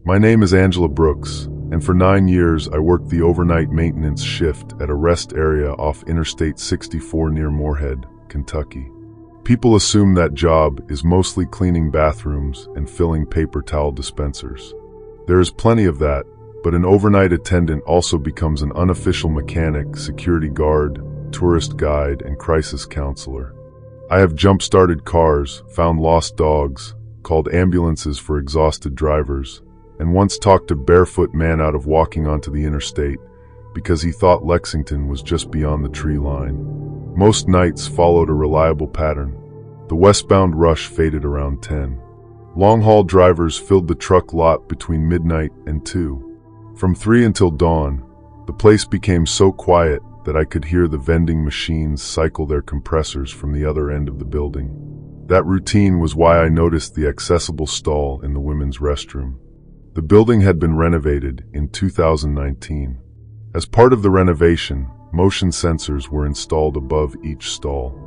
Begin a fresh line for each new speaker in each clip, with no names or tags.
My name is Angela Brooks, and for 9 years I worked the overnight maintenance shift at a rest area off Interstate 64 near Moorhead, Kentucky. People assume that job is mostly cleaning bathrooms and filling paper towel dispensers. There is plenty of that, but an overnight attendant also becomes an unofficial mechanic, security guard, tourist guide, and crisis counselor. I have jump-started cars, found lost dogs, called ambulances for exhausted drivers, and once talked a barefoot man out of walking onto the interstate because he thought Lexington was just beyond the tree line. Most nights followed a reliable pattern. The westbound rush faded around 10. Long-haul drivers filled the truck lot between midnight and 2. From 3 until dawn, the place became so quiet that I could hear the vending machines cycle their compressors from the other end of the building. That routine was why I noticed the accessible stall in the women's restroom. The building had been renovated in 2019. As part of the renovation, motion sensors were installed above each stall.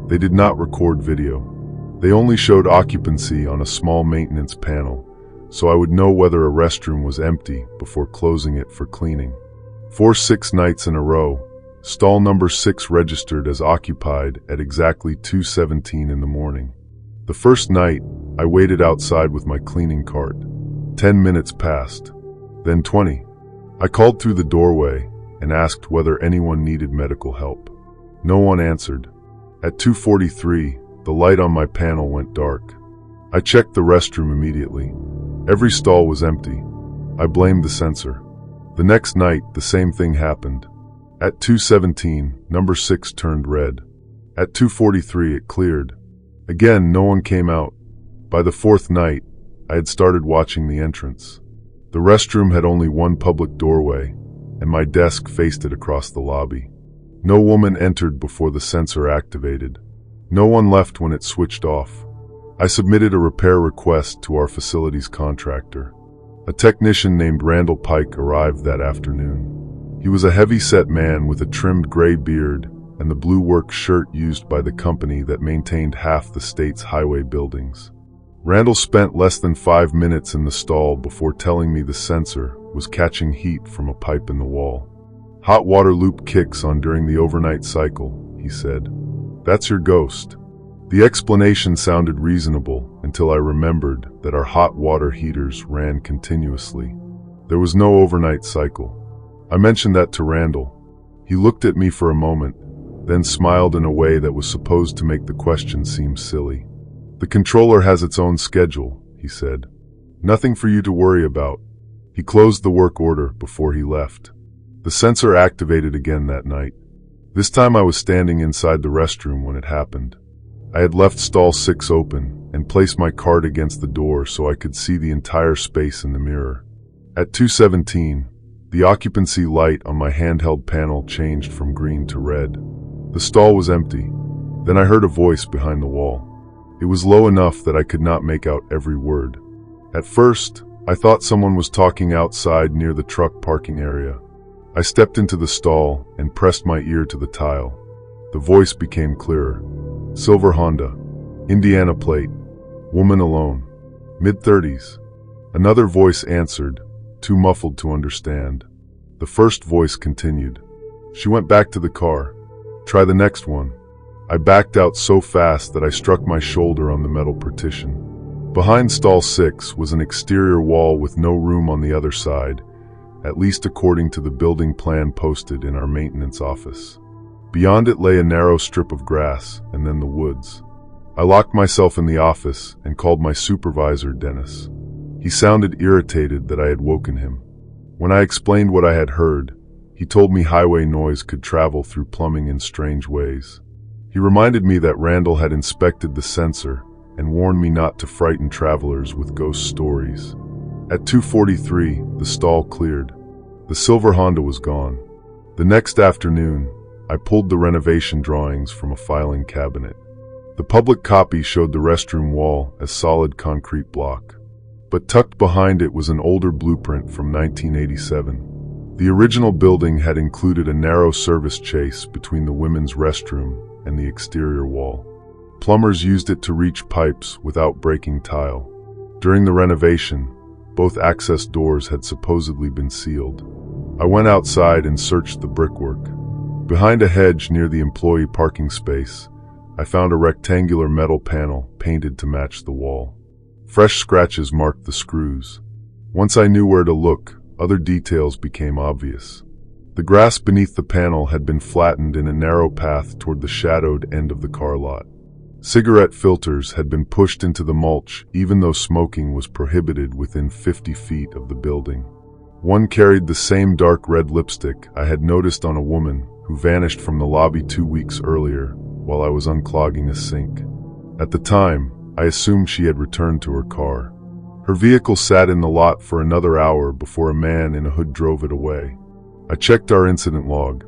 They did not record video. They only showed occupancy on a small maintenance panel, so I would know whether a restroom was empty before closing it for cleaning. For 6 nights in a row, stall number 6 registered as occupied at exactly 2:17 in the morning. The first night, I waited outside with my cleaning cart. 10 minutes passed, then 20. I called through the doorway and asked whether anyone needed medical help. No one answered. At 2:43, the light on my panel went dark. I checked the restroom immediately. Every stall was empty. I blamed the sensor. The next night, the same thing happened. At 2:17, number 6 turned red. At 2:43, it cleared. Again, no one came out. By the 4th night, I had started watching the entrance. The restroom had only one public doorway, and my desk faced it across the lobby. No woman entered before the sensor activated. No one left when it switched off. I submitted a repair request to our facilities contractor. A technician named Randall Pike arrived that afternoon. He was a heavy-set man with a trimmed gray beard and the blue work shirt used by the company that maintained half the state's highway buildings. Randall spent less than 5 minutes in the stall before telling me the sensor was catching heat from a pipe in the wall. Hot water loop kicks on during the overnight cycle, he said. That's your ghost. The explanation sounded reasonable until I remembered that our hot water heaters ran continuously. There was no overnight cycle. I mentioned that to Randall. He looked at me for a moment, then smiled in a way that was supposed to make the question seem silly. The controller has its own schedule, he said. Nothing for you to worry about. He closed the work order before he left. The sensor activated again that night. This time I was standing inside the restroom when it happened. I had left stall 6 open and placed my cart against the door so I could see the entire space in the mirror. At 2:17, the occupancy light on my handheld panel changed from green to red. The stall was empty. Then I heard a voice behind the wall. It was low enough that I could not make out every word. At first, I thought someone was talking outside near the truck parking area. I stepped into the stall and pressed my ear to the tile. The voice became clearer. Silver Honda, Indiana plate, woman alone, mid-30s. Another voice answered, too muffled to understand. The first voice continued. She went back to the car. Try the next one. I backed out so fast that I struck my shoulder on the metal partition. Behind stall 6 was an exterior wall with no room on the other side, at least according to the building plan posted in our maintenance office. Beyond it lay a narrow strip of grass, and then the woods. I locked myself in the office and called my supervisor, Dennis. He sounded irritated that I had woken him. When I explained what I had heard, he told me highway noise could travel through plumbing in strange ways. He reminded me that Randall had inspected the sensor and warned me not to frighten travelers with ghost stories. At 2:43, the stall cleared. The silver Honda was gone. The next afternoon, I pulled the renovation drawings from a filing cabinet. The public copy showed the restroom wall as solid concrete block, but tucked behind it was an older blueprint from 1987. The original building had included a narrow service chase between the women's restroom and the exterior wall. Plumbers used it to reach pipes without breaking tile. During the renovation, Both access doors had supposedly been sealed. I went outside and searched the brickwork. Behind a hedge near the employee parking space, I found a rectangular metal panel painted to match the wall. Fresh scratches marked the screws. Once I knew where to look, other details became obvious. The grass beneath the panel had been flattened in a narrow path toward the shadowed end of the car lot. Cigarette filters had been pushed into the mulch, even though smoking was prohibited within 50 feet of the building. One carried the same dark red lipstick I had noticed on a woman who vanished from the lobby 2 weeks earlier while I was unclogging a sink. At the time, I assumed she had returned to her car. Her vehicle sat in the lot for another hour before a man in a hood drove it away. I checked our incident log.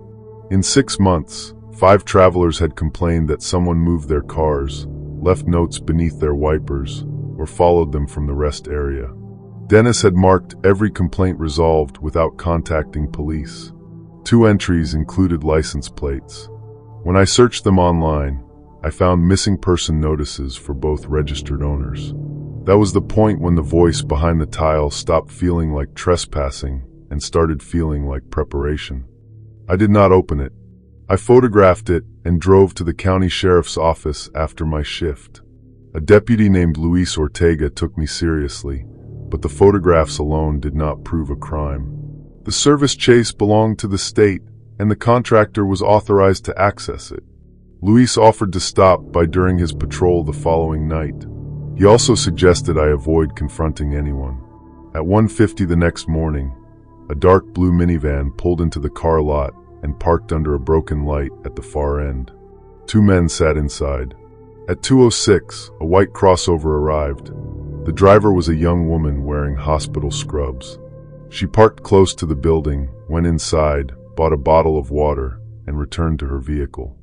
In 6 months, 5 travelers had complained that someone moved their cars, left notes beneath their wipers, or followed them from the rest area. Dennis had marked every complaint resolved without contacting police. 2 entries included license plates. When I searched them online, I found missing person notices for both registered owners. That was the point when the voice behind the tile stopped feeling like trespassing and started feeling like preparation. I did not open it. I photographed it and drove to the county sheriff's office after my shift. A deputy named Luis Ortega took me seriously, but the photographs alone did not prove a crime. The service chase belonged to the state, and the contractor was authorized to access it. Luis offered to stop by during his patrol the following night. He also suggested I avoid confronting anyone. At 1:50 the next morning, a dark blue minivan pulled into the car lot and parked under a broken light at the far end. 2 men sat inside. At 2:06, a white crossover arrived. The driver was a young woman wearing hospital scrubs. She parked close to the building, went inside, bought a bottle of water, and returned to her vehicle.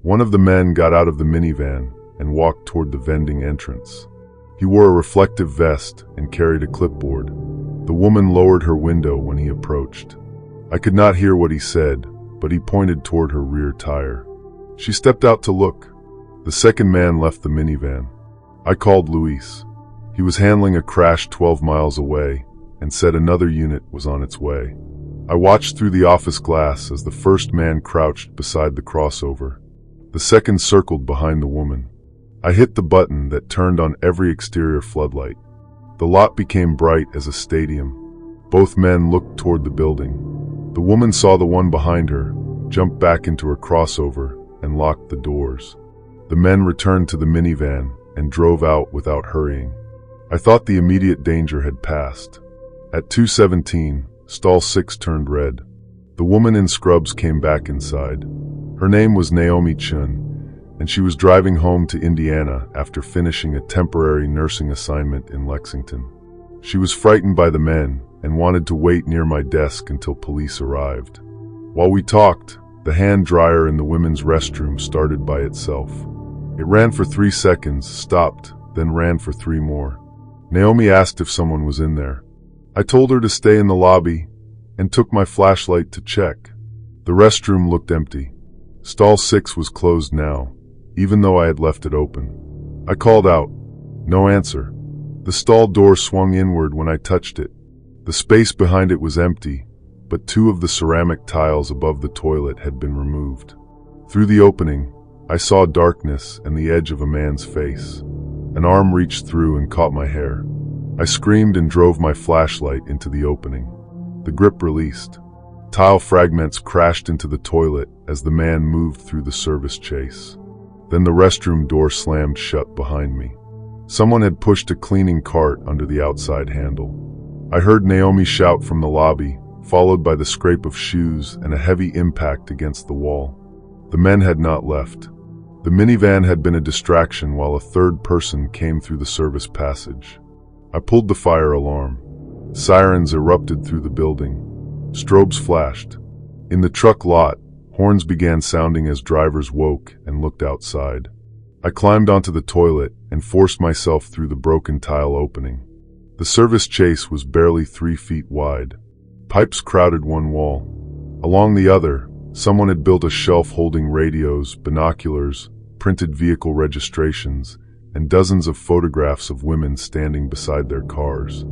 One of the men got out of the minivan and walked toward the vending entrance. He wore a reflective vest and carried a clipboard. The woman lowered her window when he approached. I could not hear what he said, but he pointed toward her rear tire. She stepped out to look. The second man left the minivan. I called Luis. He was handling a crash 12 miles away and said another unit was on its way. I watched through the office glass as the first man crouched beside the crossover. The second circled behind the woman. I hit the button that turned on every exterior floodlight. The lot became bright as a stadium. Both men looked toward the building. The woman saw the one behind her, jumped back into her crossover, and locked the doors. The men returned to the minivan and drove out without hurrying. I thought the immediate danger had passed. At 2:17, stall 6 turned red. The woman in scrubs came back inside. Her name was Naomi Chun, and she was driving home to Indiana after finishing a temporary nursing assignment in Lexington. She was frightened by the men and wanted to wait near my desk until police arrived. While we talked, the hand dryer in the women's restroom started by itself. It ran for 3 seconds, stopped, then ran for 3 more. Naomi asked if someone was in there. I told her to stay in the lobby and took my flashlight to check. The restroom looked empty. Stall 6 was closed now, even though I had left it open. I called out. No answer. The stall door swung inward when I touched it. The space behind it was empty, but 2 of the ceramic tiles above the toilet had been removed. Through the opening, I saw darkness and the edge of a man's face. An arm reached through and caught my hair. I screamed and drove my flashlight into the opening. The grip released. Tile fragments crashed into the toilet as the man moved through the service chase. Then the restroom door slammed shut behind me. Someone had pushed a cleaning cart under the outside handle. I heard Naomi shout from the lobby, followed by the scrape of shoes and a heavy impact against the wall. The men had not left. The minivan had been a distraction while a third person came through the service passage. I pulled the fire alarm. Sirens erupted through the building. Strobes flashed. In the truck lot, horns began sounding as drivers woke and looked outside. I climbed onto the toilet and forced myself through the broken tile opening. The service chase was barely 3 feet wide. Pipes crowded one wall. Along the other, someone had built a shelf holding radios, binoculars, printed vehicle registrations, and dozens of photographs of women standing beside their cars.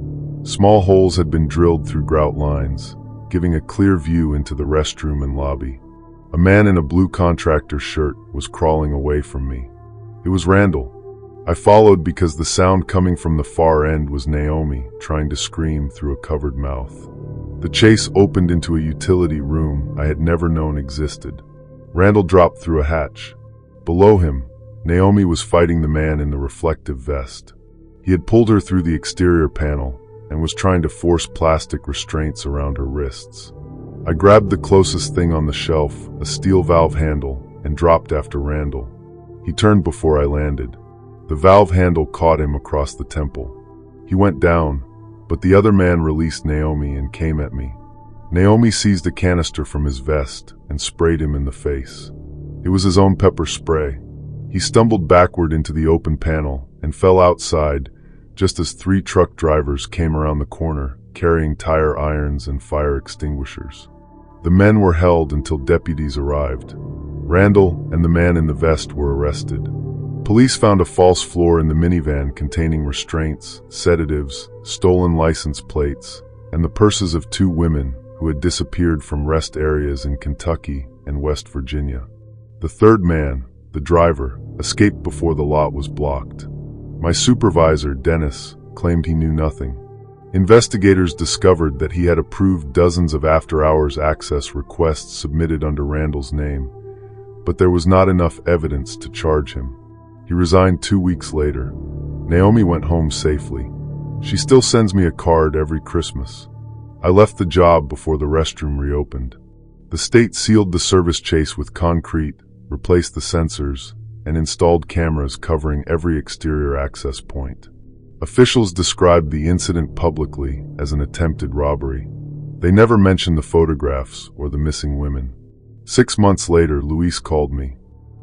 Small holes had been drilled through grout lines, giving a clear view into the restroom and lobby. A man in a blue contractor shirt was crawling away from me. It was Randall. I followed because the sound coming from the far end was Naomi trying to scream through a covered mouth. The chase opened into a utility room I had never known existed. Randall dropped through a hatch. Below him, Naomi was fighting the man in the reflective vest. He had pulled her through the exterior panel and was trying to force plastic restraints around her wrists. I grabbed the closest thing on the shelf, a steel valve handle, and dropped after Randall. He turned before I landed. The valve handle caught him across the temple. He went down, but the other man released Naomi and came at me. Naomi seized a canister from his vest and sprayed him in the face. It was his own pepper spray. He stumbled backward into the open panel and fell outside just as 3 truck drivers came around the corner, carrying tire irons and fire extinguishers. The men were held until deputies arrived. Randall and the man in the vest were arrested. Police found a false floor in the minivan containing restraints, sedatives, stolen license plates, and the purses of 2 women who had disappeared from rest areas in Kentucky and West Virginia. The third man, the driver, escaped before the lot was blocked. My supervisor, Dennis, claimed he knew nothing. Investigators discovered that he had approved dozens of after-hours access requests submitted under Randall's name, but there was not enough evidence to charge him. He resigned 2 weeks later. Naomi went home safely. She still sends me a card every Christmas. I left the job before the restroom reopened. The state sealed the service chase with concrete, replaced the sensors, and installed cameras covering every exterior access point. Officials described the incident publicly as an attempted robbery. They never mentioned the photographs or the missing women. 6 months later, Luis called me.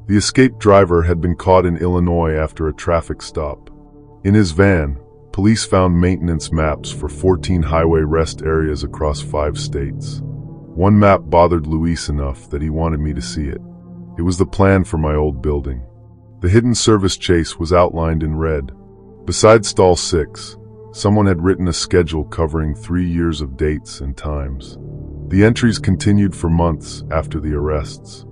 The escaped driver had been caught in Illinois after a traffic stop. In his van, police found maintenance maps for 14 highway rest areas across 5 states. One map bothered Luis enough that he wanted me to see it. It was the plan for my old building. The hidden service chase was outlined in red. Beside stall 6, someone had written a schedule covering 3 years of dates and times. The entries continued for months after the arrests.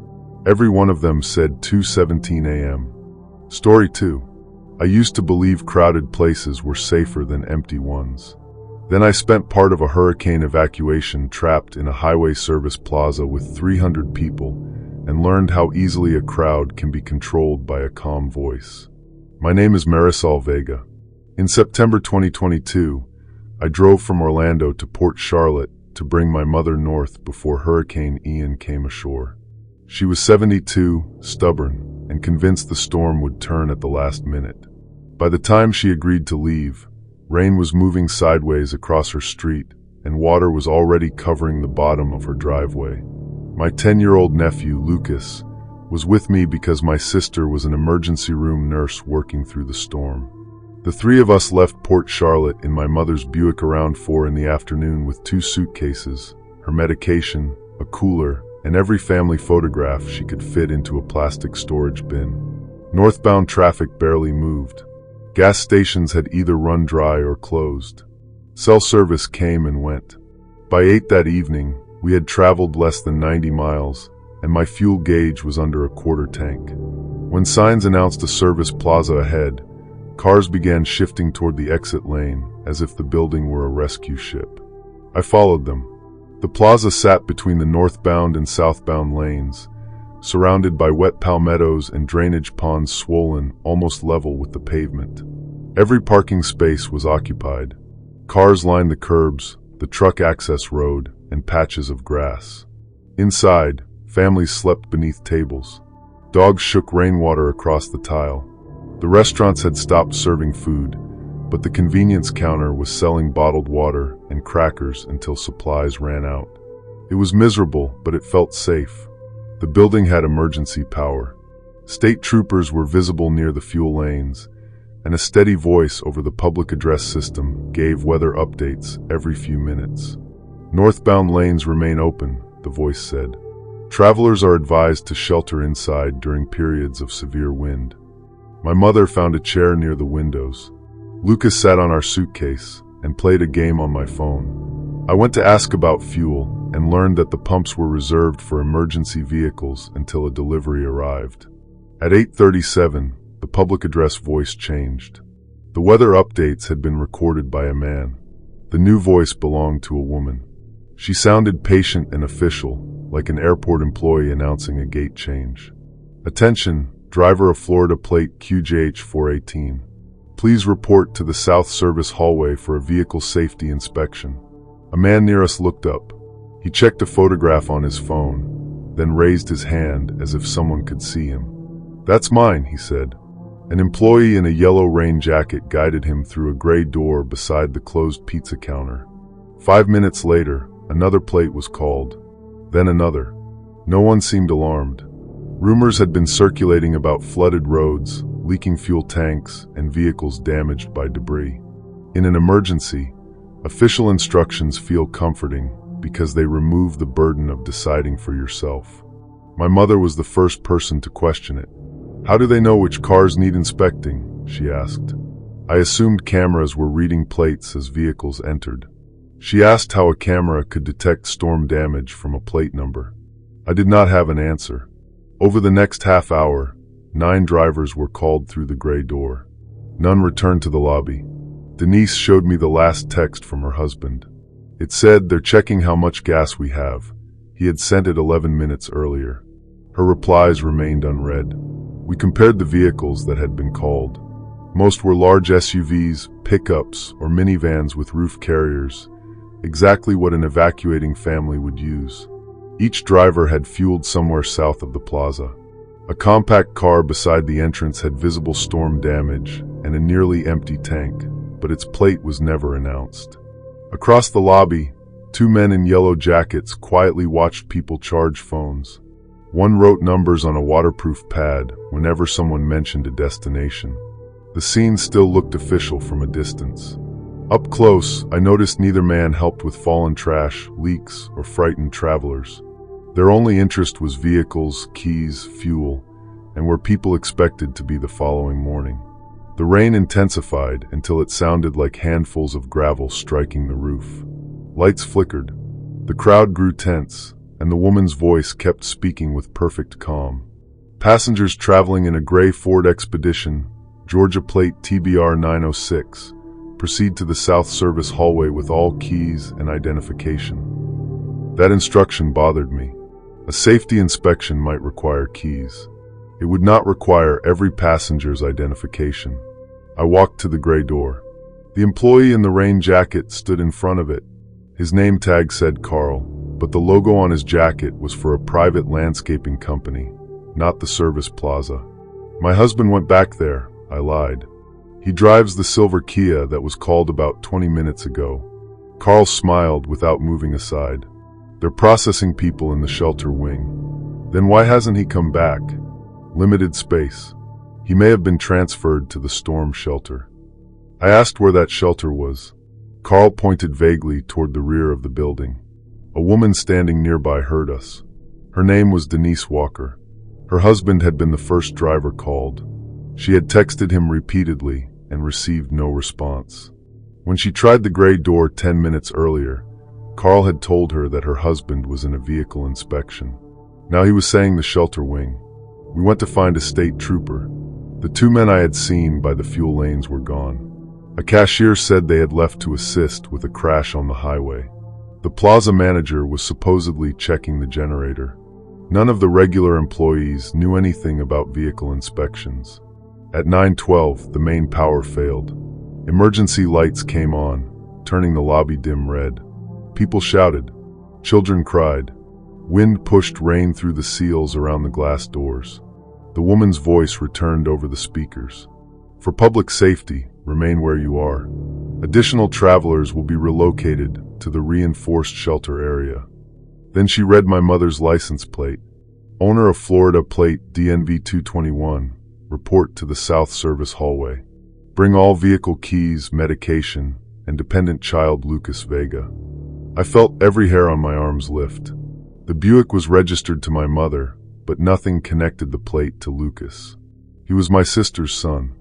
Every one of them said 2:17 a.m. Story 2. I used to believe crowded places were safer than empty ones. Then I spent part of a hurricane evacuation trapped in a highway service plaza with 300 people and learned how easily a crowd can be controlled by a calm voice. My name is Marisol Vega. In September 2022, I drove from Orlando to Port Charlotte to bring my mother north before Hurricane Ian came ashore. She was 72, stubborn, and convinced the storm would turn at the last minute. By the time she agreed to leave, rain was moving sideways across her street, and water was already covering the bottom of her driveway. My 10-year-old nephew, Lucas, was with me because my sister was an emergency room nurse working through the storm. The 3 of us left Port Charlotte in my mother's Buick around 4 in the afternoon with 2 suitcases, her medication, a cooler, and every family photograph she could fit into a plastic storage bin. Northbound traffic barely moved. Gas stations had either run dry or closed. Cell service came and went. By 8 that evening, we had traveled less than 90 miles, and my fuel gauge was under a quarter tank. When signs announced a service plaza ahead, cars began shifting toward the exit lane as if the building were a rescue ship. I followed them. The plaza sat between the northbound and southbound lanes, surrounded by wet palmettos and drainage ponds swollen almost level with the pavement. Every parking space was occupied. Cars lined the curbs, the truck access road, and patches of grass. Inside, families slept beneath tables. Dogs shook rainwater across the tile. The restaurants had stopped serving food, but the convenience counter was selling bottled water and crackers until supplies ran out. It was miserable, but it felt safe. The building had emergency power. State troopers were visible near the fuel lanes, and a steady voice over the public address system gave weather updates every few minutes. Northbound lanes remain open, the voice said. Travelers are advised to shelter inside during periods of severe wind. My mother found a chair near the windows. Lucas sat on our suitcase, and played a game on my phone. I went to ask about fuel and learned that the pumps were reserved for emergency vehicles until a delivery arrived. At 8:37, the public address voice changed. The weather updates had been recorded by a man. The new voice belonged to a woman. She sounded patient and official, like an airport employee announcing a gate change. "Attention, driver of Florida plate QJH418. Please report to the South Service hallway for a vehicle safety inspection." A man near us looked up. He checked a photograph on his phone, then raised his hand as if someone could see him. "That's mine," he said. An employee in a yellow rain jacket guided him through a gray door beside the closed pizza counter. 5 minutes later, another plate was called. Then another. No one seemed alarmed. Rumors had been circulating about flooded roads, leaking fuel tanks, and vehicles damaged by debris. In an emergency, official instructions feel comforting because they remove the burden of deciding for yourself. My mother was the first person to question it. "How do they know which cars need inspecting?" she asked. I assumed cameras were reading plates as vehicles entered. She asked how a camera could detect storm damage from a plate number. I did not have an answer. Over the next half hour, 9 drivers were called through the gray door. None returned to the lobby. Denise showed me the last text from her husband. It said, "They're checking how much gas we have." He had sent it 11 minutes earlier. Her replies remained unread. We compared the vehicles that had been called. Most were large SUVs, pickups, or minivans with roof carriers, exactly what an evacuating family would use. Each driver had fueled somewhere south of the plaza. A compact car beside the entrance had visible storm damage and a nearly empty tank, but its plate was never announced. Across the lobby, 2 men in yellow jackets quietly watched people charge phones. One wrote numbers on a waterproof pad whenever someone mentioned a destination. The scene still looked official from a distance. Up close, I noticed neither man helped with fallen trash, leaks, or frightened travelers. Their only interest was vehicles, keys, fuel, and where people expected to be the following morning. The rain intensified until it sounded like handfuls of gravel striking the roof. Lights flickered. The crowd grew tense, and the woman's voice kept speaking with perfect calm. Passengers traveling in a gray Ford Expedition, Georgia plate TBR 906, proceed to the South Service hallway with all keys and identification. That instruction bothered me. A safety inspection might require keys. It would not require every passenger's identification. I walked to the gray door. The employee in the rain jacket stood in front of it. His name tag said Carl, but the logo on his jacket was for a private landscaping company, not the service plaza. "My husband went back there," I lied. "He drives the silver Kia that was called about 20 minutes ago." Carl smiled without moving aside. "They're processing people in the shelter wing." "Then why hasn't he come back?" "Limited space. He may have been transferred to the storm shelter." I asked where that shelter was. Carl pointed vaguely toward the rear of the building. A woman standing nearby heard us. Her name was Denise Walker. Her husband had been the first driver called. She had texted him repeatedly and received no response. When she tried the gray door 10 minutes earlier, Carl had told her that her husband was in a vehicle inspection. Now he was saying the shelter wing. We went to find a state trooper. The 2 men I had seen by the fuel lanes were gone. A cashier said they had left to assist with a crash on the highway. The plaza manager was supposedly checking the generator. None of the regular employees knew anything about vehicle inspections. At 9:12, the main power failed. Emergency lights came on, turning the lobby dim red. People shouted. Children cried. Wind pushed rain through the seals around the glass doors. The woman's voice returned over the speakers. "For public safety, remain where you are. Additional travelers will be relocated to the reinforced shelter area." Then she read my mother's license plate. "Owner of Florida plate DNV 221, report to the South Service hallway. Bring all vehicle keys, medication, and dependent child Lucas Vega." I felt every hair on my arms lift. The Buick was registered to my mother, but nothing connected the plate to Lucas. He was my sister's son.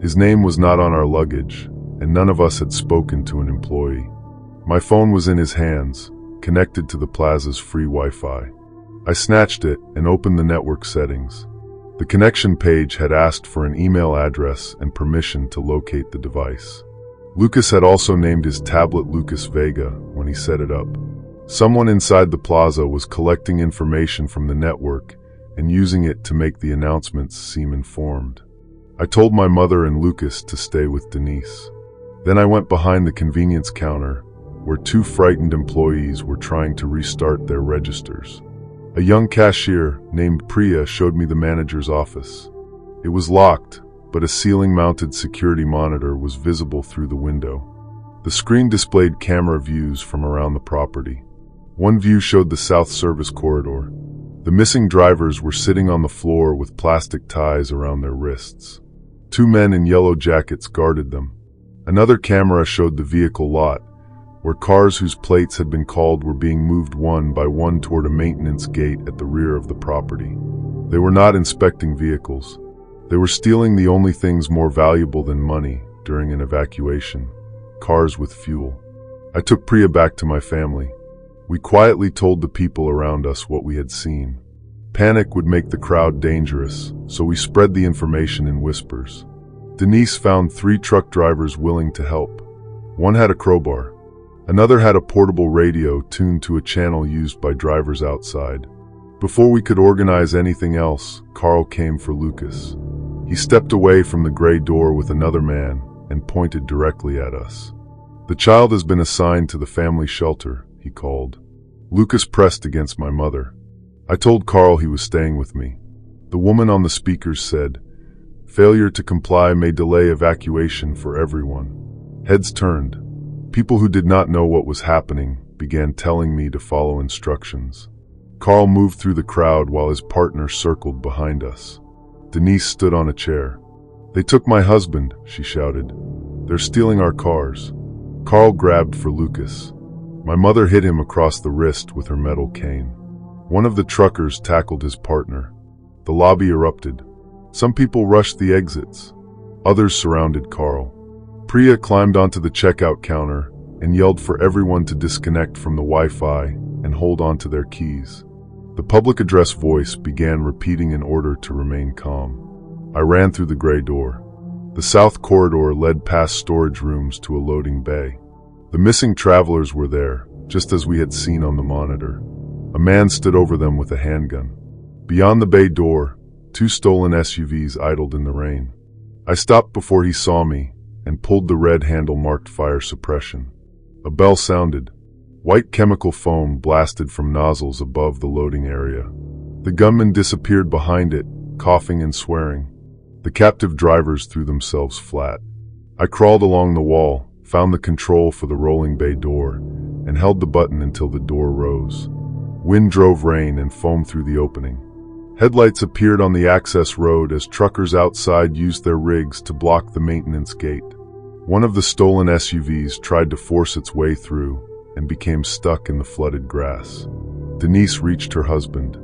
His name was not on our luggage, and none of us had spoken to an employee. My phone was in his hands, connected to the plaza's free Wi-Fi. I snatched it and opened the network settings. The connection page had asked for an email address and permission to locate the device. Lucas had also named his tablet Lucas Vega when he set it up. Someone inside the plaza was collecting information from the network and using it to make the announcements seem informed. I told my mother and Lucas to stay with Denise. Then I went behind the convenience counter, where two frightened employees were trying to restart their registers. A young cashier named Priya showed me the manager's office. It was locked, but a ceiling-mounted security monitor was visible through the window. The screen displayed camera views from around the property. One view showed the South Service corridor. The missing drivers were sitting on the floor with plastic ties around their wrists. Two men in yellow jackets guarded them. Another camera showed the vehicle lot, where cars whose plates had been called were being moved one by one toward a maintenance gate at the rear of the property. They were not inspecting vehicles. They were stealing the only things more valuable than money during an evacuation: cars with fuel. I took Priya back to my family. We quietly told the people around us what we had seen. Panic would make the crowd dangerous, so we spread the information in whispers. Denise found 3 truck drivers willing to help. One had a crowbar. Another had a portable radio tuned to a channel used by drivers outside. Before we could organize anything else, Carl came for Lucas. He stepped away from the gray door with another man and pointed directly at us. "The child has been assigned to the family shelter," he called. Lucas pressed against my mother. I told Carl he was staying with me. The woman on the speakers said, "Failure to comply may delay evacuation for everyone." Heads turned. People who did not know what was happening began telling me to follow instructions. Carl moved through the crowd while his partner circled behind us. Denise stood on a chair. "They took my husband," she shouted. "They're stealing our cars." Carl grabbed for Lucas. My mother hit him across the wrist with her metal cane. One of the truckers tackled his partner. The lobby erupted. Some people rushed the exits. Others surrounded Carl. Priya climbed onto the checkout counter and yelled for everyone to disconnect from the Wi-Fi and hold on to their keys. The public address voice began repeating an order to remain calm. I ran through the gray door. The south corridor led past storage rooms to a loading bay. The missing travelers were there, just as we had seen on the monitor. A man stood over them with a handgun. Beyond the bay door, 2 stolen SUVs idled in the rain. I stopped before he saw me and pulled the red handle marked fire suppression. A bell sounded. White chemical foam blasted from nozzles above the loading area. The gunman disappeared behind it, coughing and swearing. The captive drivers threw themselves flat. I crawled along the wall, found the control for the rolling bay door, and held the button until the door rose. Wind drove rain and foam through the opening. Headlights appeared on the access road as truckers outside used their rigs to block the maintenance gate. One of the stolen SUVs tried to force its way through and became stuck in the flooded grass. Denise reached her husband.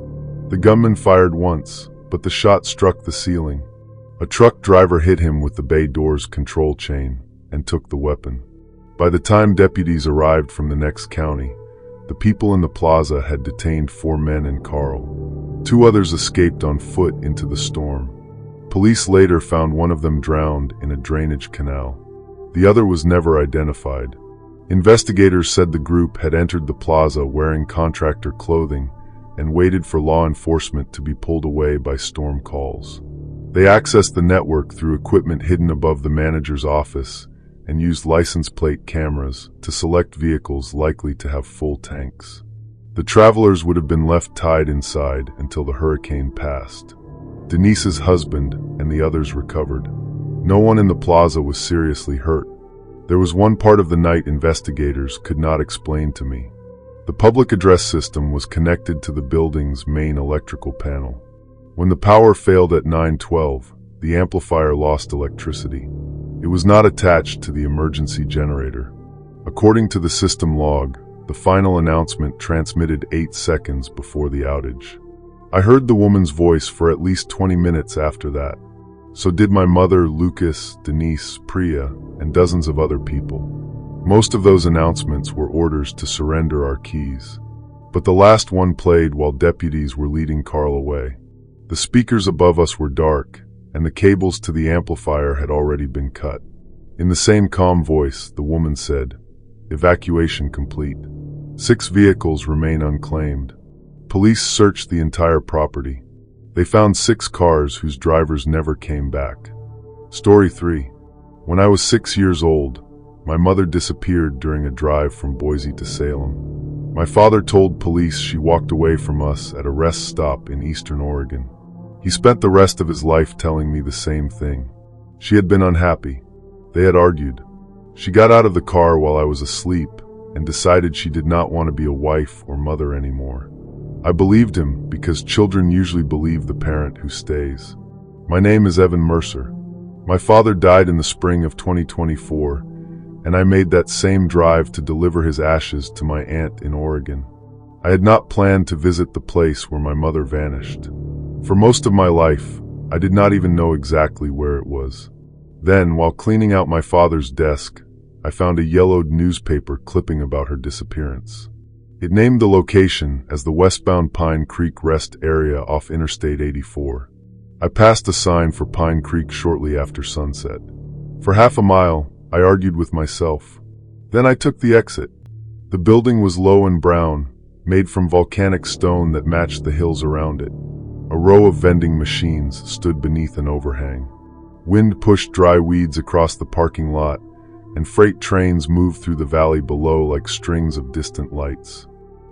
The gunman fired once, but the shot struck the ceiling. A truck driver hit him with the bay door's control chain and took the weapon. By the time deputies arrived from the next county, the people in the plaza had detained 4 men and Carl. 2 others escaped on foot into the storm. Police later found one of them drowned in a drainage canal. The other was never identified. Investigators said the group had entered the plaza wearing contractor clothing and waited for law enforcement to be pulled away by storm calls. They accessed the network through equipment hidden above the manager's office and used license plate cameras to select vehicles likely to have full tanks. The travelers would have been left tied inside until the hurricane passed. Denise's husband and the others recovered. No one in the plaza was seriously hurt. There was one part of the night investigators could not explain to me. The public address system was connected to the building's main electrical panel. When the power failed at 9:12, the amplifier lost electricity. It was not attached to the emergency generator. According to the system log, the final announcement transmitted 8 seconds before the outage. I heard the woman's voice for at least 20 minutes after that. So did my mother, Lucas, Denise, Priya, and dozens of other people. Most of those announcements were orders to surrender our keys. But the last one played while deputies were leading Carl away. The speakers above us were dark, and the cables to the amplifier had already been cut. In the same calm voice, the woman said, "Evacuation complete. 6 vehicles remain unclaimed." Police searched the entire property. They found 6 cars whose drivers never came back. Story 3. When I was 6 years old, my mother disappeared during a drive from Boise to Salem. My father told police she walked away from us at a rest stop in eastern Oregon. He spent the rest of his life telling me the same thing. She had been unhappy. They had argued. She got out of the car while I was asleep and decided she did not want to be a wife or mother anymore. I believed him because children usually believe the parent who stays. My name is Evan Mercer. My father died in the spring of 2024, and I made that same drive to deliver his ashes to my aunt in Oregon. I had not planned to visit the place where my mother vanished. For most of my life, I did not even know exactly where it was. Then, while cleaning out my father's desk, I found a yellowed newspaper clipping about her disappearance. It named the location as the westbound Pine Creek Rest Area off Interstate 84. I passed a sign for Pine Creek shortly after sunset. For half a mile, I argued with myself. Then I took the exit. The building was low and brown, made from volcanic stone that matched the hills around it. A row of vending machines stood beneath an overhang. Wind pushed dry weeds across the parking lot, and freight trains moved through the valley below like strings of distant lights.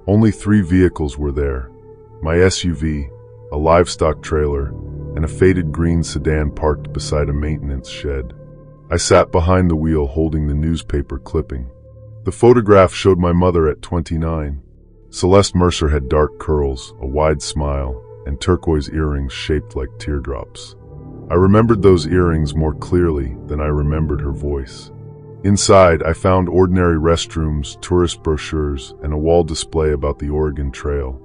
Only 3 vehicles were there: my SUV, a livestock trailer, and a faded green sedan parked beside a maintenance shed. I sat behind the wheel holding the newspaper clipping. The photograph showed my mother at 29. Celeste Mercer had dark curls, a wide smile, and turquoise earrings shaped like teardrops. I remembered those earrings more clearly than I remembered her voice. Inside, I found ordinary restrooms, tourist brochures, and a wall display about the Oregon Trail.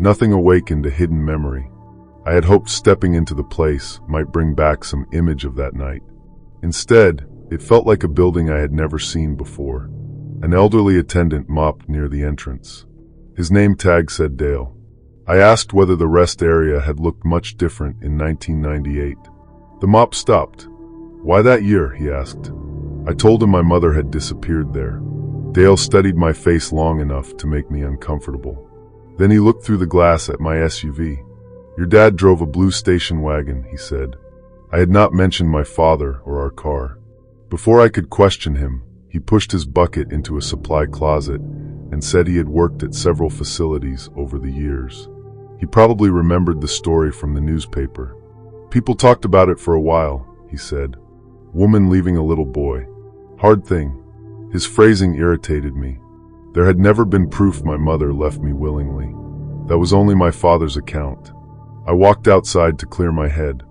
Nothing awakened a hidden memory. I had hoped stepping into the place might bring back some image of that night. Instead, it felt like a building I had never seen before. An elderly attendant mopped near the entrance. His name tag said Dale. I asked whether the rest area had looked much different in 1998. The mop stopped. "Why that year?" he asked. I told him my mother had disappeared there. Dale studied my face long enough to make me uncomfortable. Then he looked through the glass at my SUV. "Your dad drove a blue station wagon," he said. I had not mentioned my father or our car. Before I could question him, he pushed his bucket into a supply closet and said he had worked at several facilities over the years. He probably remembered the story from the newspaper. "People talked about it for a while," he said. "Woman leaving a little boy. Hard thing." His phrasing irritated me. There had never been proof my mother left me willingly. That was only my father's account. I walked outside to clear my head.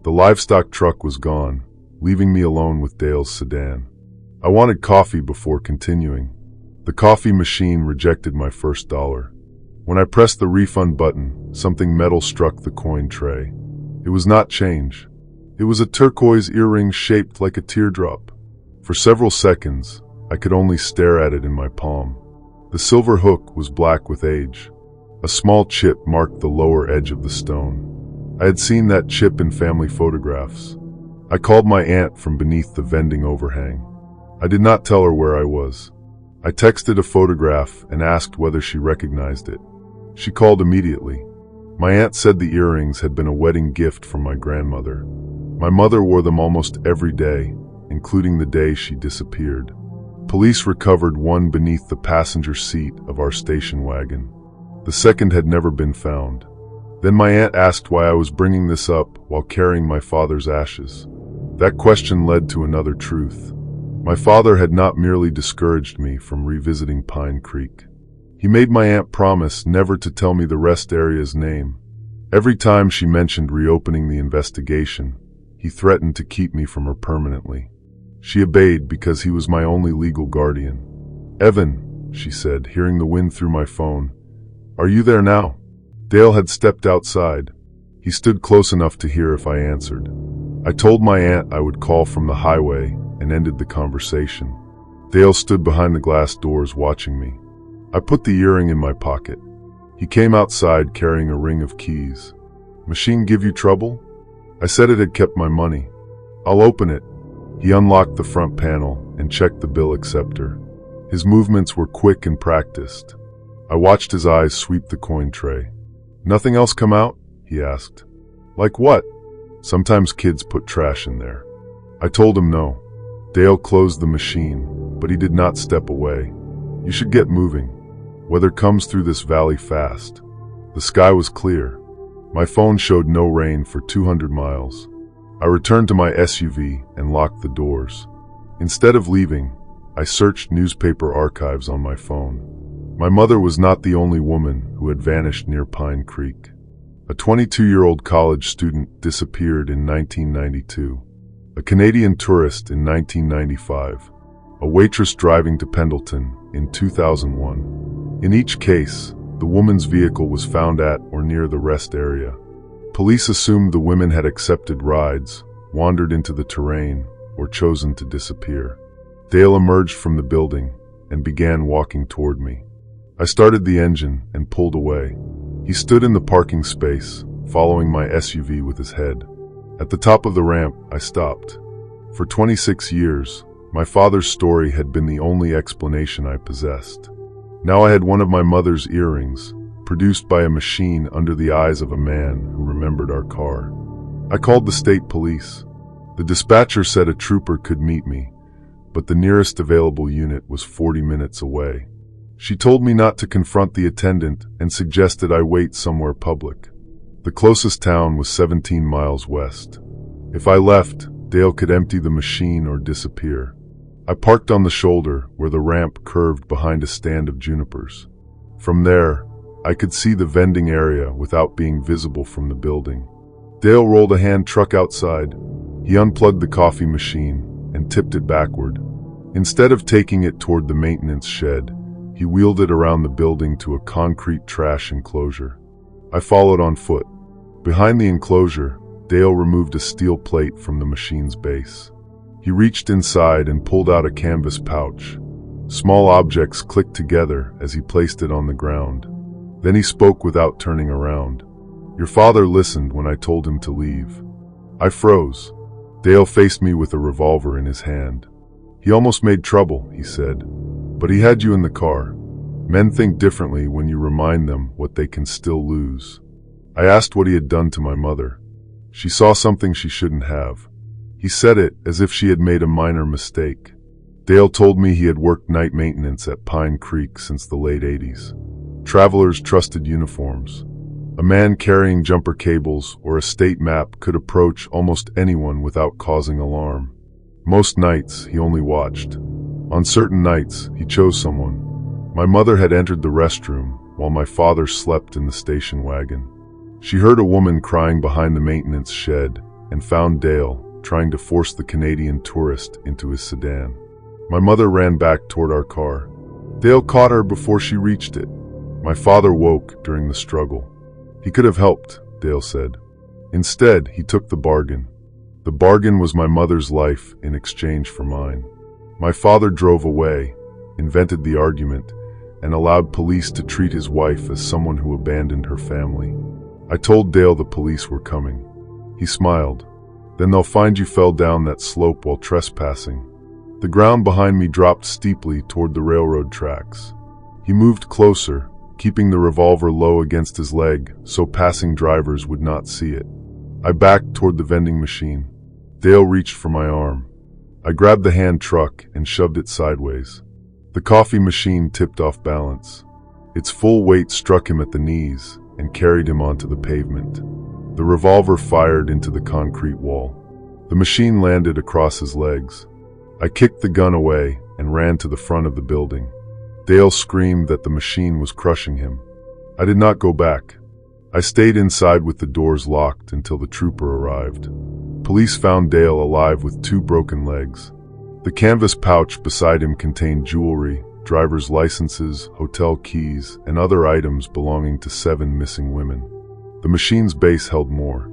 The livestock truck was gone, leaving me alone with Dale's sedan. I wanted coffee before continuing. The coffee machine rejected my first dollar. When I pressed the refund button, something metal struck the coin tray. It was not change. It was a turquoise earring shaped like a teardrop. For several seconds, I could only stare at it in my palm. The silver hook was black with age. A small chip marked the lower edge of the stone. I had seen that chip in family photographs. I called my aunt from beneath the vending overhang. I did not tell her where I was. I texted a photograph and asked whether she recognized it. She called immediately. My aunt said the earrings had been a wedding gift from my grandmother. My mother wore them almost every day, including the day she disappeared. Police recovered one beneath the passenger seat of our station wagon. The second had never been found. Then my aunt asked why I was bringing this up while carrying my father's ashes. That question led to another truth. My father had not merely discouraged me from revisiting Pine Creek. He made my aunt promise never to tell me the rest area's name. Every time she mentioned reopening the investigation, he threatened to keep me from her permanently. She obeyed because he was my only legal guardian. "Evan," she said, hearing the wind through my phone, "are you there now?" Dale had stepped outside. He stood close enough to hear if I answered. I told my aunt I would call from the highway and ended the conversation. Dale stood behind the glass doors watching me. I put the earring in my pocket. He came outside carrying a ring of keys. "Machine give you trouble?" I said it had kept my money. "I'll open it." He unlocked the front panel and checked the bill acceptor. His movements were quick and practiced. I watched his eyes sweep the coin tray. "Nothing else come out?" he asked. "Like what?" "Sometimes kids put trash in there." I told him no. Dale closed the machine, but he did not step away. "You should get moving. Weather comes through this valley fast." The sky was clear. My phone showed no rain for 200 miles. I returned to my SUV and locked the doors. Instead of leaving, I searched newspaper archives on my phone. My mother was not the only woman who had vanished near Pine Creek. A 22-year-old college student disappeared in 1992. A Canadian tourist in 1995. A waitress driving to Pendleton in 2001. In each case, the woman's vehicle was found at or near the rest area. Police assumed the women had accepted rides, wandered into the terrain, or chosen to disappear. Dale emerged from the building and began walking toward me. I started the engine and pulled away. He stood in the parking space, following my SUV with his head. At the top of the ramp, I stopped. For 26 years, my father's story had been the only explanation I possessed. Now I had one of my mother's earrings, produced by a machine under the eyes of a man who remembered our car. I called the state police. The dispatcher said a trooper could meet me, but the nearest available unit was 40 minutes away. She told me not to confront the attendant and suggested I wait somewhere public. The closest town was 17 miles west. If I left, Dale could empty the machine or disappear. I parked on the shoulder where the ramp curved behind a stand of junipers. From there, I could see the vending area without being visible from the building. Dale rolled a hand truck outside. He unplugged the coffee machine and tipped it backward. Instead of taking it toward the maintenance shed, he wheeled it around the building to a concrete trash enclosure. I followed on foot. Behind the enclosure, Dale removed a steel plate from the machine's base. He reached inside and pulled out a canvas pouch. Small objects clicked together as he placed it on the ground. Then he spoke without turning around. "Your father listened when I told him to leave." I froze. Dale faced me with a revolver in his hand. "He almost made trouble," he said. "But he had you in the car. Men think differently when you remind them what they can still lose." I asked what he had done to my mother. "She saw something she shouldn't have." He said it as if she had made a minor mistake. Dale told me he had worked night maintenance at Pine Creek since the late 80s. Travelers trusted uniforms. A man carrying jumper cables or a state map could approach almost anyone without causing alarm. Most nights, he only watched. On certain nights, he chose someone. My mother had entered the restroom while my father slept in the station wagon. She heard a woman crying behind the maintenance shed and found Dale trying to force the Canadian tourist into his sedan. My mother ran back toward our car. Dale caught her before she reached it. My father woke during the struggle. "He could have helped," Dale said. Instead, he took the bargain. The bargain was my mother's life in exchange for mine. My father drove away, invented the argument, and allowed police to treat his wife as someone who abandoned her family. I told Dale the police were coming. He smiled. "Then they'll find you fell down that slope while trespassing." The ground behind me dropped steeply toward the railroad tracks. He moved closer, keeping the revolver low against his leg so passing drivers would not see it. I backed toward the vending machine. Dale reached for my arm. I grabbed the hand truck and shoved it sideways. The coffee machine tipped off balance. Its full weight struck him at the knees and carried him onto the pavement. The revolver fired into the concrete wall. The machine landed across his legs. I kicked the gun away and ran to the front of the building. Dale screamed that the machine was crushing him. I did not go back. I stayed inside with the doors locked until the trooper arrived. Police found Dale alive with 2 broken legs. The canvas pouch beside him contained jewelry, driver's licenses, hotel keys, and other items belonging to 7 missing women. The machine's base held more.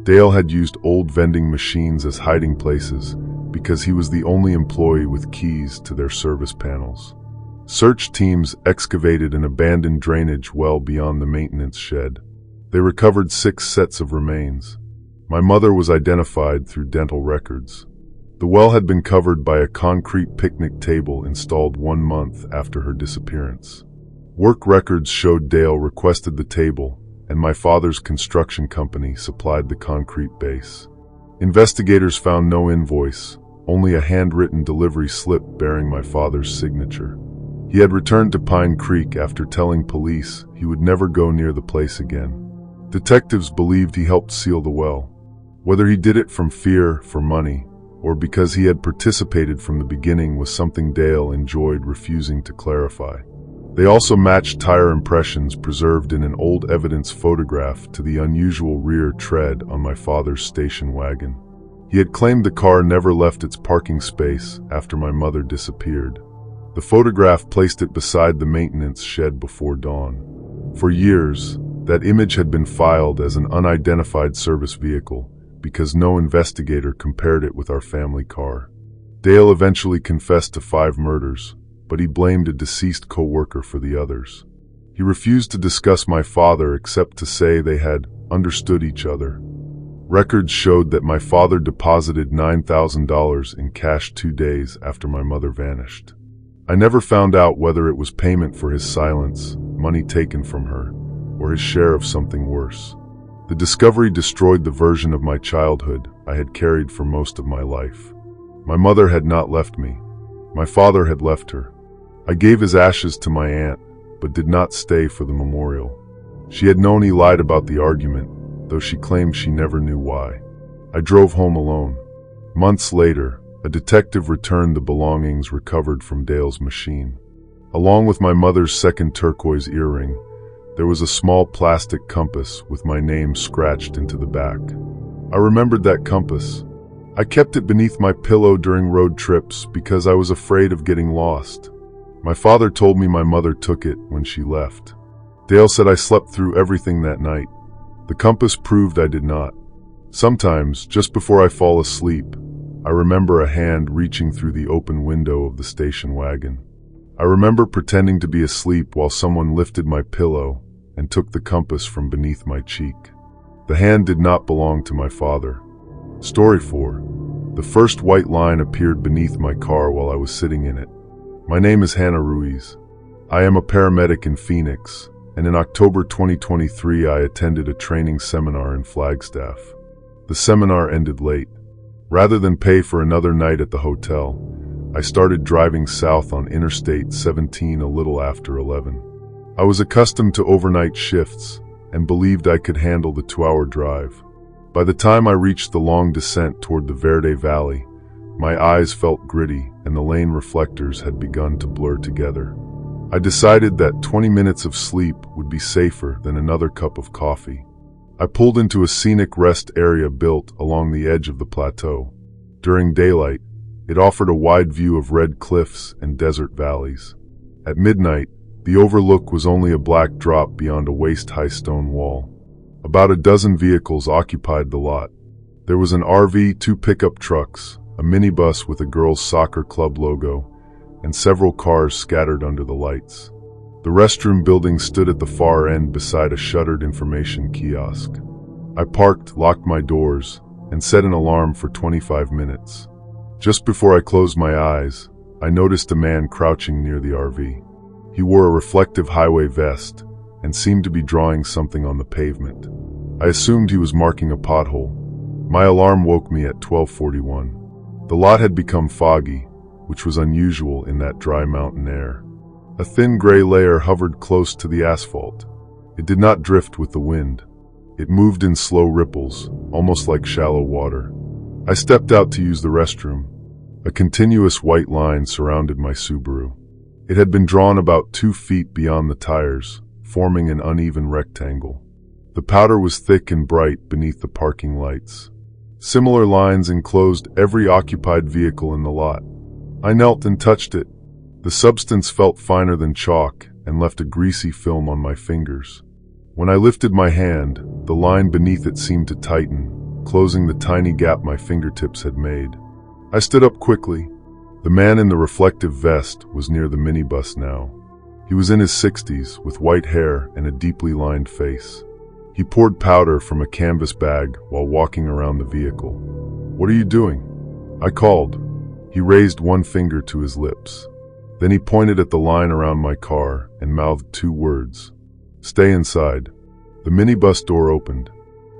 Dale had used old vending machines as hiding places because he was the only employee with keys to their service panels. Search teams excavated an abandoned drainage well beyond the maintenance shed. They recovered 6 sets of remains. My mother was identified through dental records. The well had been covered by a concrete picnic table installed 1 month after her disappearance. Work records showed Dale requested the table, and my father's construction company supplied the concrete base. Investigators found no invoice, only a handwritten delivery slip bearing my father's signature. He had returned to Pine Creek after telling police he would never go near the place again. Detectives believed he helped seal the well. Whether he did it from fear, for money, or because he had participated from the beginning was something Dale enjoyed refusing to clarify. They also matched tire impressions preserved in an old evidence photograph to the unusual rear tread on my father's station wagon. He had claimed the car never left its parking space after my mother disappeared. The photograph placed it beside the maintenance shed before dawn. For years, that image had been filed as an unidentified service vehicle because no investigator compared it with our family car. Dale eventually confessed to 5 murders, but he blamed a deceased co-worker for the others. He refused to discuss my father except to say they had understood each other. Records showed that my father deposited $9,000 in cash 2 days after my mother vanished. I never found out whether it was payment for his silence, money taken from her, or his share of something worse. The discovery destroyed the version of my childhood I had carried for most of my life. My mother had not left me. My father had left her. I gave his ashes to my aunt, but did not stay for the memorial. She had known he lied about the argument, though she claimed she never knew why. I drove home alone. Months later, a detective returned the belongings recovered from Dale's machine. Along with my mother's second turquoise earring, there was a small plastic compass with my name scratched into the back. I remembered that compass. I kept it beneath my pillow during road trips because I was afraid of getting lost. My father told me my mother took it when she left. Dale said I slept through everything that night. The compass proved I did not. Sometimes, just before I fall asleep, I remember a hand reaching through the open window of the station wagon. I remember pretending to be asleep while someone lifted my pillow and took the compass from beneath my cheek. The hand did not belong to my father. Story 4. The first white line appeared beneath my car while I was sitting in it. My name is Hannah Ruiz. I am a paramedic in Phoenix, and in October 2023 I attended a training seminar in Flagstaff. The seminar ended late. Rather than pay for another night at the hotel, I started driving south on Interstate 17 a little after 11. I was accustomed to overnight shifts and believed I could handle the 2-hour drive. By the time I reached the long descent toward the Verde Valley, my eyes felt gritty and the lane reflectors had begun to blur together. I decided that 20 minutes of sleep would be safer than another cup of coffee. I pulled into a scenic rest area built along the edge of the plateau. During daylight, it offered a wide view of red cliffs and desert valleys. At midnight, the overlook was only a black drop beyond a waist-high stone wall. About a dozen vehicles occupied the lot. There was an RV, 2 pickup trucks, a minibus with a girls' soccer club logo, and several cars scattered under the lights. The restroom building stood at the far end beside a shuttered information kiosk. I parked, locked my doors, and set an alarm for 25 minutes. Just before I closed my eyes, I noticed a man crouching near the RV. He wore a reflective highway vest and seemed to be drawing something on the pavement. I assumed he was marking a pothole. My alarm woke me at 12:41. The lot had become foggy, which was unusual in that dry mountain air. A thin gray layer hovered close to the asphalt. It did not drift with the wind. It moved in slow ripples, almost like shallow water. I stepped out to use the restroom. A continuous white line surrounded my Subaru. It had been drawn about 2 feet beyond the tires, forming an uneven rectangle. The powder was thick and bright beneath the parking lights. Similar lines enclosed every occupied vehicle in the lot. I knelt and touched it. The substance felt finer than chalk and left a greasy film on my fingers. When I lifted my hand, the line beneath it seemed to tighten, closing the tiny gap my fingertips had made. I stood up quickly. The man in the reflective vest was near the minibus now. He was in his 60s, with white hair and a deeply lined face. He poured powder from a canvas bag while walking around the vehicle. "What are you doing?" I called. He raised one finger to his lips. Then he pointed at the line around my car and mouthed two words. "Stay inside." The minibus door opened.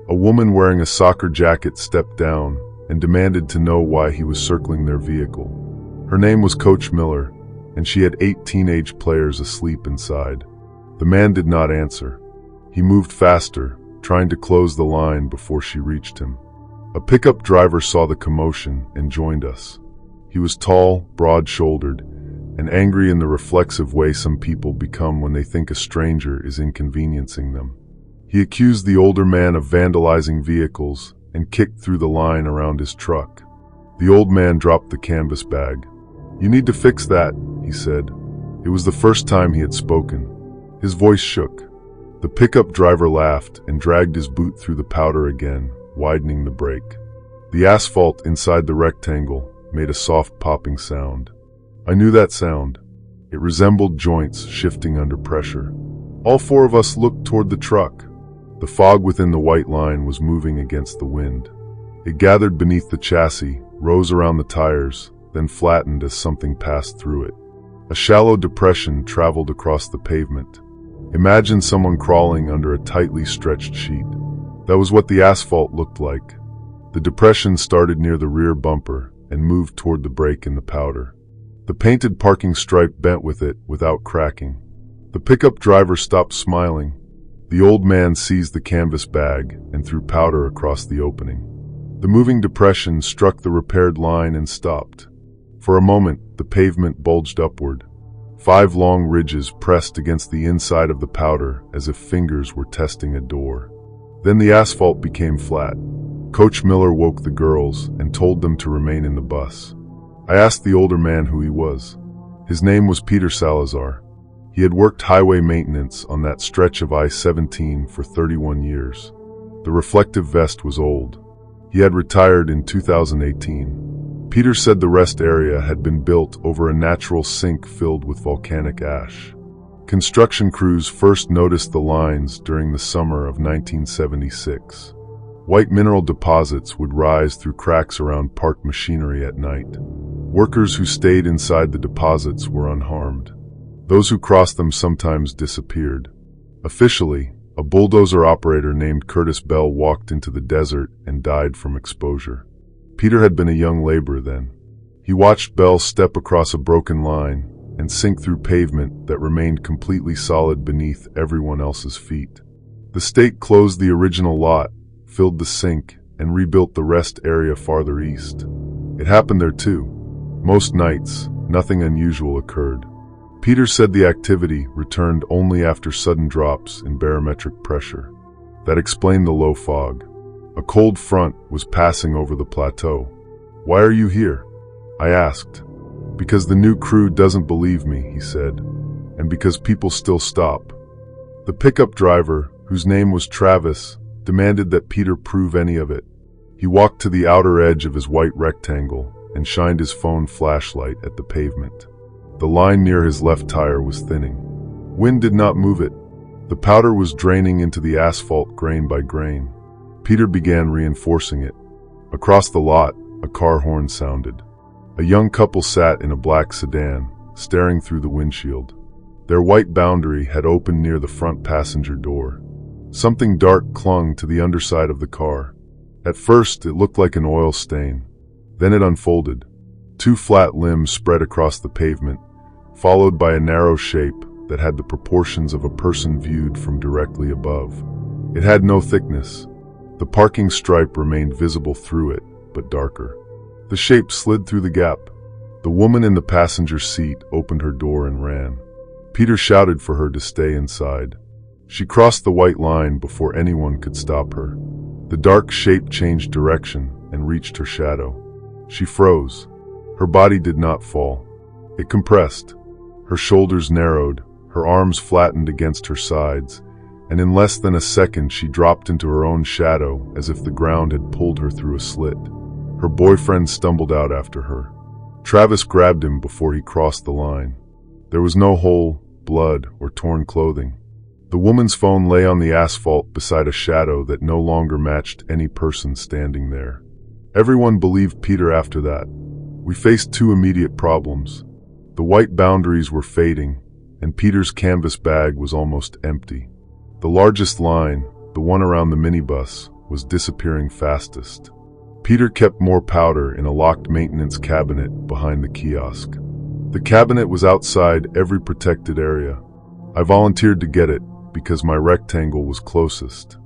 A woman wearing a soccer jacket stepped down and demanded to know why he was circling their vehicle. Her name was Coach Miller, and she had 8 teenage players asleep inside. The man did not answer. He moved faster, trying to close the line before she reached him. A pickup driver saw the commotion and joined us. He was tall, broad-shouldered, and angry in the reflexive way some people become when they think a stranger is inconveniencing them. He accused the older man of vandalizing vehicles and kicked through the line around his truck. The old man dropped the canvas bag. "You need to fix that," he said. It was the first time he had spoken. His voice shook. The pickup driver laughed and dragged his boot through the powder again, widening the break. The asphalt inside the rectangle made a soft popping sound. I knew that sound. It resembled joints shifting under pressure. All 4 of us looked toward the truck. The fog within the white line was moving against the wind. It gathered beneath the chassis, rose around the tires, then flattened as something passed through it. A shallow depression traveled across the pavement. Imagine someone crawling under a tightly stretched sheet. That was what the asphalt looked like. The depression started near the rear bumper and moved toward the break in the powder. The painted parking stripe bent with it without cracking. The pickup driver stopped smiling. The old man seized the canvas bag and threw powder across the opening. The moving depression struck the repaired line and stopped. For a moment, the pavement bulged upward. 5 long ridges pressed against the inside of the powder as if fingers were testing a door. Then the asphalt became flat. Coach Miller woke the girls and told them to remain in the bus. I asked the older man who he was. His name was Peter Salazar. He had worked highway maintenance on that stretch of I-17 for 31 years. The reflective vest was old. He had retired in 2018. Peter said the rest area had been built over a natural sink filled with volcanic ash. Construction crews first noticed the lines during the summer of 1976. White mineral deposits would rise through cracks around parked machinery at night. Workers who stayed inside the deposits were unharmed. Those who crossed them sometimes disappeared. Officially, a bulldozer operator named Curtis Bell walked into the desert and died from exposure. Peter had been a young laborer then. He watched Bell step across a broken line and sink through pavement that remained completely solid beneath everyone else's feet. The state closed the original lot, filled the sink, and rebuilt the rest area farther east. It happened there too. Most nights, nothing unusual occurred. Peter said the activity returned only after sudden drops in barometric pressure. That explained the low fog. A cold front was passing over the plateau. "Why are you here?" I asked. "Because the new crew doesn't believe me," he said, "and because people still stop." The pickup driver, whose name was Travis, demanded that Peter prove any of it. He walked to the outer edge of his white rectangle and shined his phone flashlight at the pavement. The line near his left tire was thinning. Wind did not move it. The powder was draining into the asphalt grain by grain. Peter began reinforcing it. Across the lot, a car horn sounded. A young couple sat in a black sedan, staring through the windshield. Their white boundary had opened near the front passenger door. Something dark clung to the underside of the car. At first, it looked like an oil stain. Then it unfolded. 2 flat limbs spread across the pavement, followed by a narrow shape that had the proportions of a person viewed from directly above. It had no thickness. The parking stripe remained visible through it, but darker. The shape slid through the gap. The woman in the passenger seat opened her door and ran. Peter shouted for her to stay inside. She crossed the white line before anyone could stop her. The dark shape changed direction and reached her shadow. She froze. Her body did not fall. It compressed. Her shoulders narrowed, her arms flattened against her sides, and in less than a second she dropped into her own shadow as if the ground had pulled her through a slit. Her boyfriend stumbled out after her. Travis grabbed him before he crossed the line. There was no hole, blood, or torn clothing. The woman's phone lay on the asphalt beside a shadow that no longer matched any person standing there. Everyone believed Peter after that. We faced two immediate problems. The white boundaries were fading, and Peter's canvas bag was almost empty. The largest line, the one around the minibus, was disappearing fastest. Peter kept more powder in a locked maintenance cabinet behind the kiosk. The cabinet was outside every protected area. I volunteered to get it because my rectangle was closest.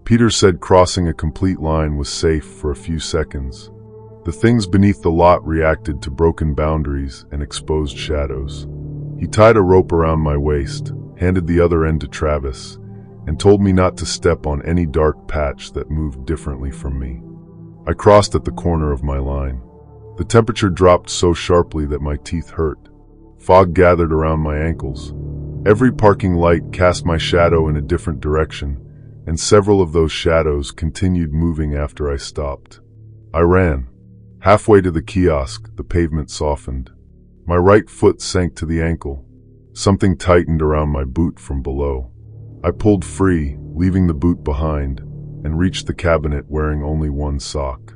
Peter said crossing a complete line was safe for a few seconds. The things beneath the lot reacted to broken boundaries and exposed shadows. He tied a rope around my waist, handed the other end to Travis, and told me not to step on any dark patch that moved differently from me. I crossed at the corner of my line. The temperature dropped so sharply that my teeth hurt. Fog gathered around my ankles. Every parking light cast my shadow in a different direction, and several of those shadows continued moving after I stopped. I ran. Halfway to the kiosk, the pavement softened. My right foot sank to the ankle. Something tightened around my boot from below. I pulled free, leaving the boot behind, and reached the cabinet wearing only one sock.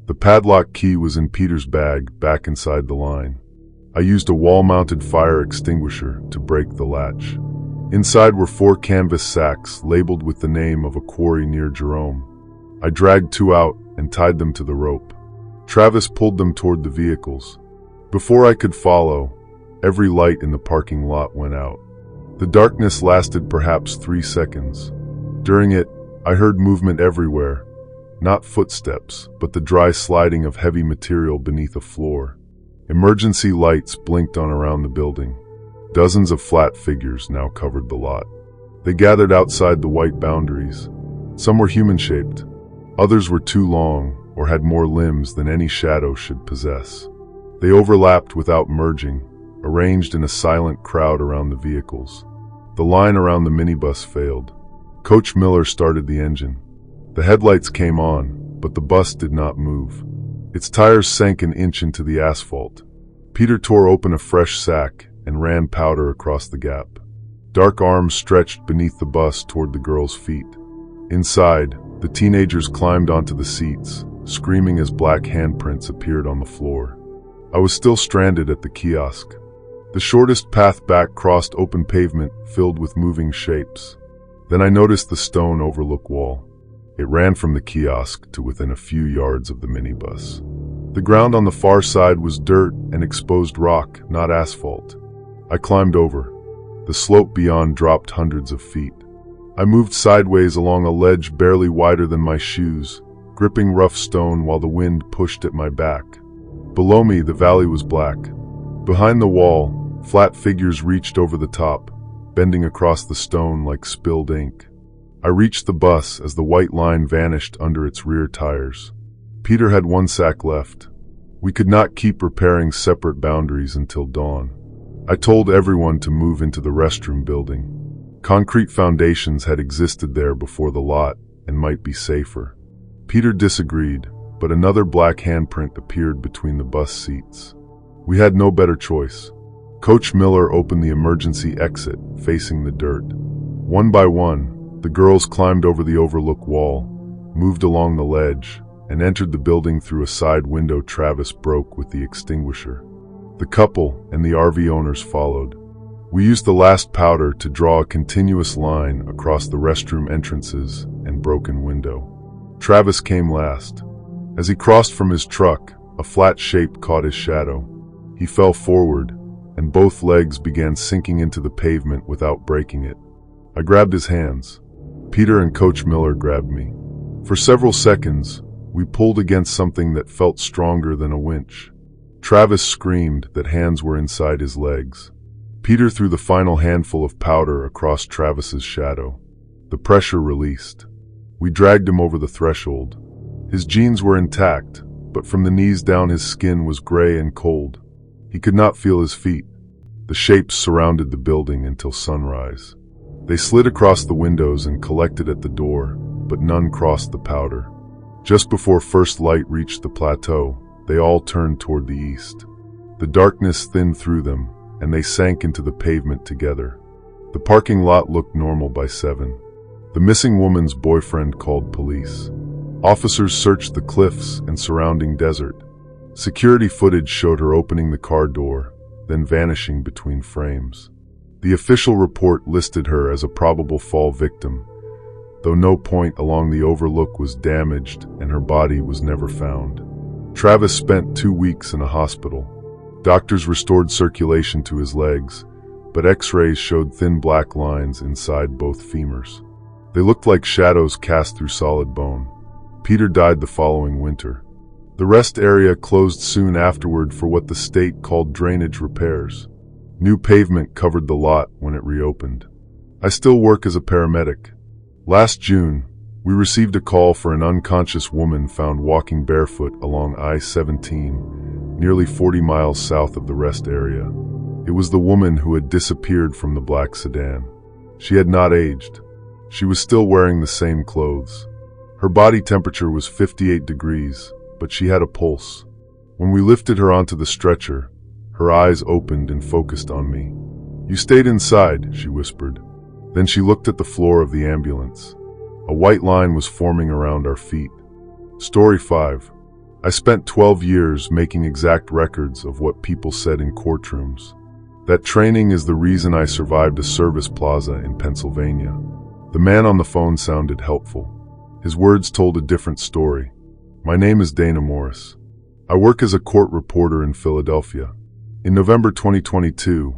The padlock key was in Peter's bag, back inside the line. I used a wall-mounted fire extinguisher to break the latch. Inside were 4 canvas sacks labeled with the name of a quarry near Jerome. I dragged 2 out and tied them to the rope. Travis pulled them toward the vehicles. Before I could follow, every light in the parking lot went out. The darkness lasted perhaps 3 seconds. During it, I heard movement everywhere, not footsteps, but the dry sliding of heavy material beneath a floor. Emergency lights blinked on around the building. Dozens of flat figures now covered the lot. They gathered outside the white boundaries. Some were human-shaped. Others were too long or had more limbs than any shadow should possess. They overlapped without merging, arranged in a silent crowd around the vehicles. The line around the minibus failed. Coach Miller started the engine. The headlights came on, but the bus did not move. Its tires sank an inch into the asphalt. Peter tore open a fresh sack and ran powder across the gap. Dark arms stretched beneath the bus toward the girl's feet. Inside, the teenagers climbed onto the seats, screaming as black handprints appeared on the floor. I was still stranded at the kiosk. The shortest path back crossed open pavement filled with moving shapes. Then I noticed the stone overlook wall. It ran from the kiosk to within a few yards of the minibus. The ground on the far side was dirt and exposed rock, not asphalt. I climbed over. The slope beyond dropped hundreds of feet. I moved sideways along a ledge barely wider than my shoes, gripping rough stone while the wind pushed at my back. Below me, the valley was black. Behind the wall, flat figures reached over the top, bending across the stone like spilled ink. I reached the bus as the white line vanished under its rear tires. Peter had 1 sack left. We could not keep repairing separate boundaries until dawn. I told everyone to move into the restroom building. Concrete foundations had existed there before the lot and might be safer. Peter disagreed, but another black handprint appeared between the bus seats. We had no better choice. Coach Miller opened the emergency exit, facing the dirt. One by one, the girls climbed over the overlook wall, moved along the ledge, and entered the building through a side window Travis broke with the extinguisher. The couple and the RV owners followed. We used the last powder to draw a continuous line across the restroom entrances and broken window. Travis came last. As he crossed from his truck, a flat shape caught his shadow. He fell forward, and both legs began sinking into the pavement without breaking it. I grabbed his hands. Peter and Coach Miller grabbed me. For several seconds, we pulled against something that felt stronger than a winch. Travis screamed that hands were inside his legs. Peter threw the final handful of powder across Travis's shadow. The pressure released. We dragged him over the threshold. His jeans were intact, but from the knees down his skin was gray and cold. He could not feel his feet. The shapes surrounded the building until sunrise. They slid across the windows and collected at the door, but none crossed the powder. Just before first light reached the plateau, they all turned toward the east. The darkness thinned through them, and they sank into the pavement together. The parking lot looked normal by 7. The missing woman's boyfriend called police. Officers searched the cliffs and surrounding desert. Security footage showed her opening the car door, then vanishing between frames. The official report listed her as a probable fall victim, though no point along the overlook was damaged and her body was never found. Travis spent 2 weeks in a hospital. Doctors restored circulation to his legs, but X-rays showed thin black lines inside both femurs. They looked like shadows cast through solid bone. Peter died the following winter. The rest area closed soon afterward for what the state called drainage repairs. New pavement covered the lot when it reopened. I still work as a paramedic. Last June, we received a call for an unconscious woman found walking barefoot along I-17, nearly 40 miles south of the rest area. It was the woman who had disappeared from the black sedan. She had not aged. She was still wearing the same clothes. Her body temperature was 58 degrees, but she had a pulse. When we lifted her onto the stretcher, her eyes opened and focused on me. "You stayed inside," she whispered. Then she looked at the floor of the ambulance. A white line was forming around our feet. Story 5. I spent 12 years making exact records of what people said in courtrooms. That training is the reason I survived a service plaza in Pennsylvania. The man on the phone sounded helpful. His words told a different story. "My name is Dana Morris. I work as a court reporter in Philadelphia. In November 2022,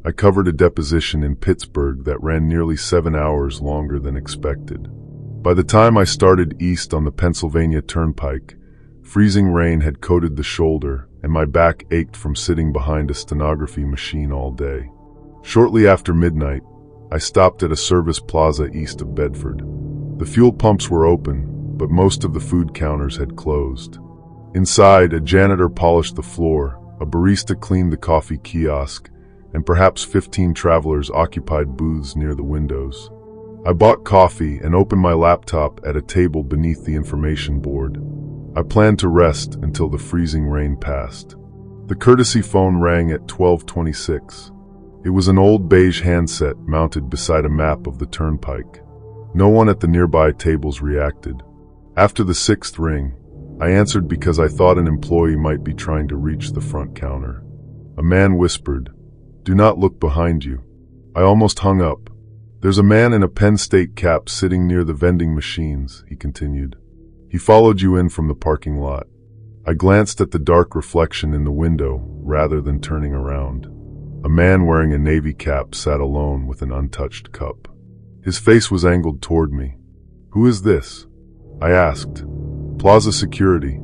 I covered a deposition in Pittsburgh that ran nearly 7 hours longer than expected. By the time I started east on the Pennsylvania Turnpike, freezing rain had coated the shoulder, and my back ached from sitting behind a stenography machine all day. Shortly after midnight, I stopped at a service plaza east of Bedford. The fuel pumps were open, but most of the food counters had closed. Inside, a janitor polished the floor, a barista cleaned the coffee kiosk, and perhaps 15 travelers occupied booths near the windows. I bought coffee and opened my laptop at a table beneath the information board. I planned to rest until the freezing rain passed. The courtesy phone rang at 12:26. It was an old beige handset mounted beside a map of the turnpike. No one at the nearby tables reacted. After the 6th ring, I answered because I thought an employee might be trying to reach the front counter. A man whispered, "Do not look behind you." I almost hung up. "There's a man in a Penn State cap sitting near the vending machines," he continued. "He followed you in from the parking lot." I glanced at the dark reflection in the window rather than turning around. A man wearing a navy cap sat alone with an untouched cup. His face was angled toward me. "Who is this?" I asked. "Plaza Security.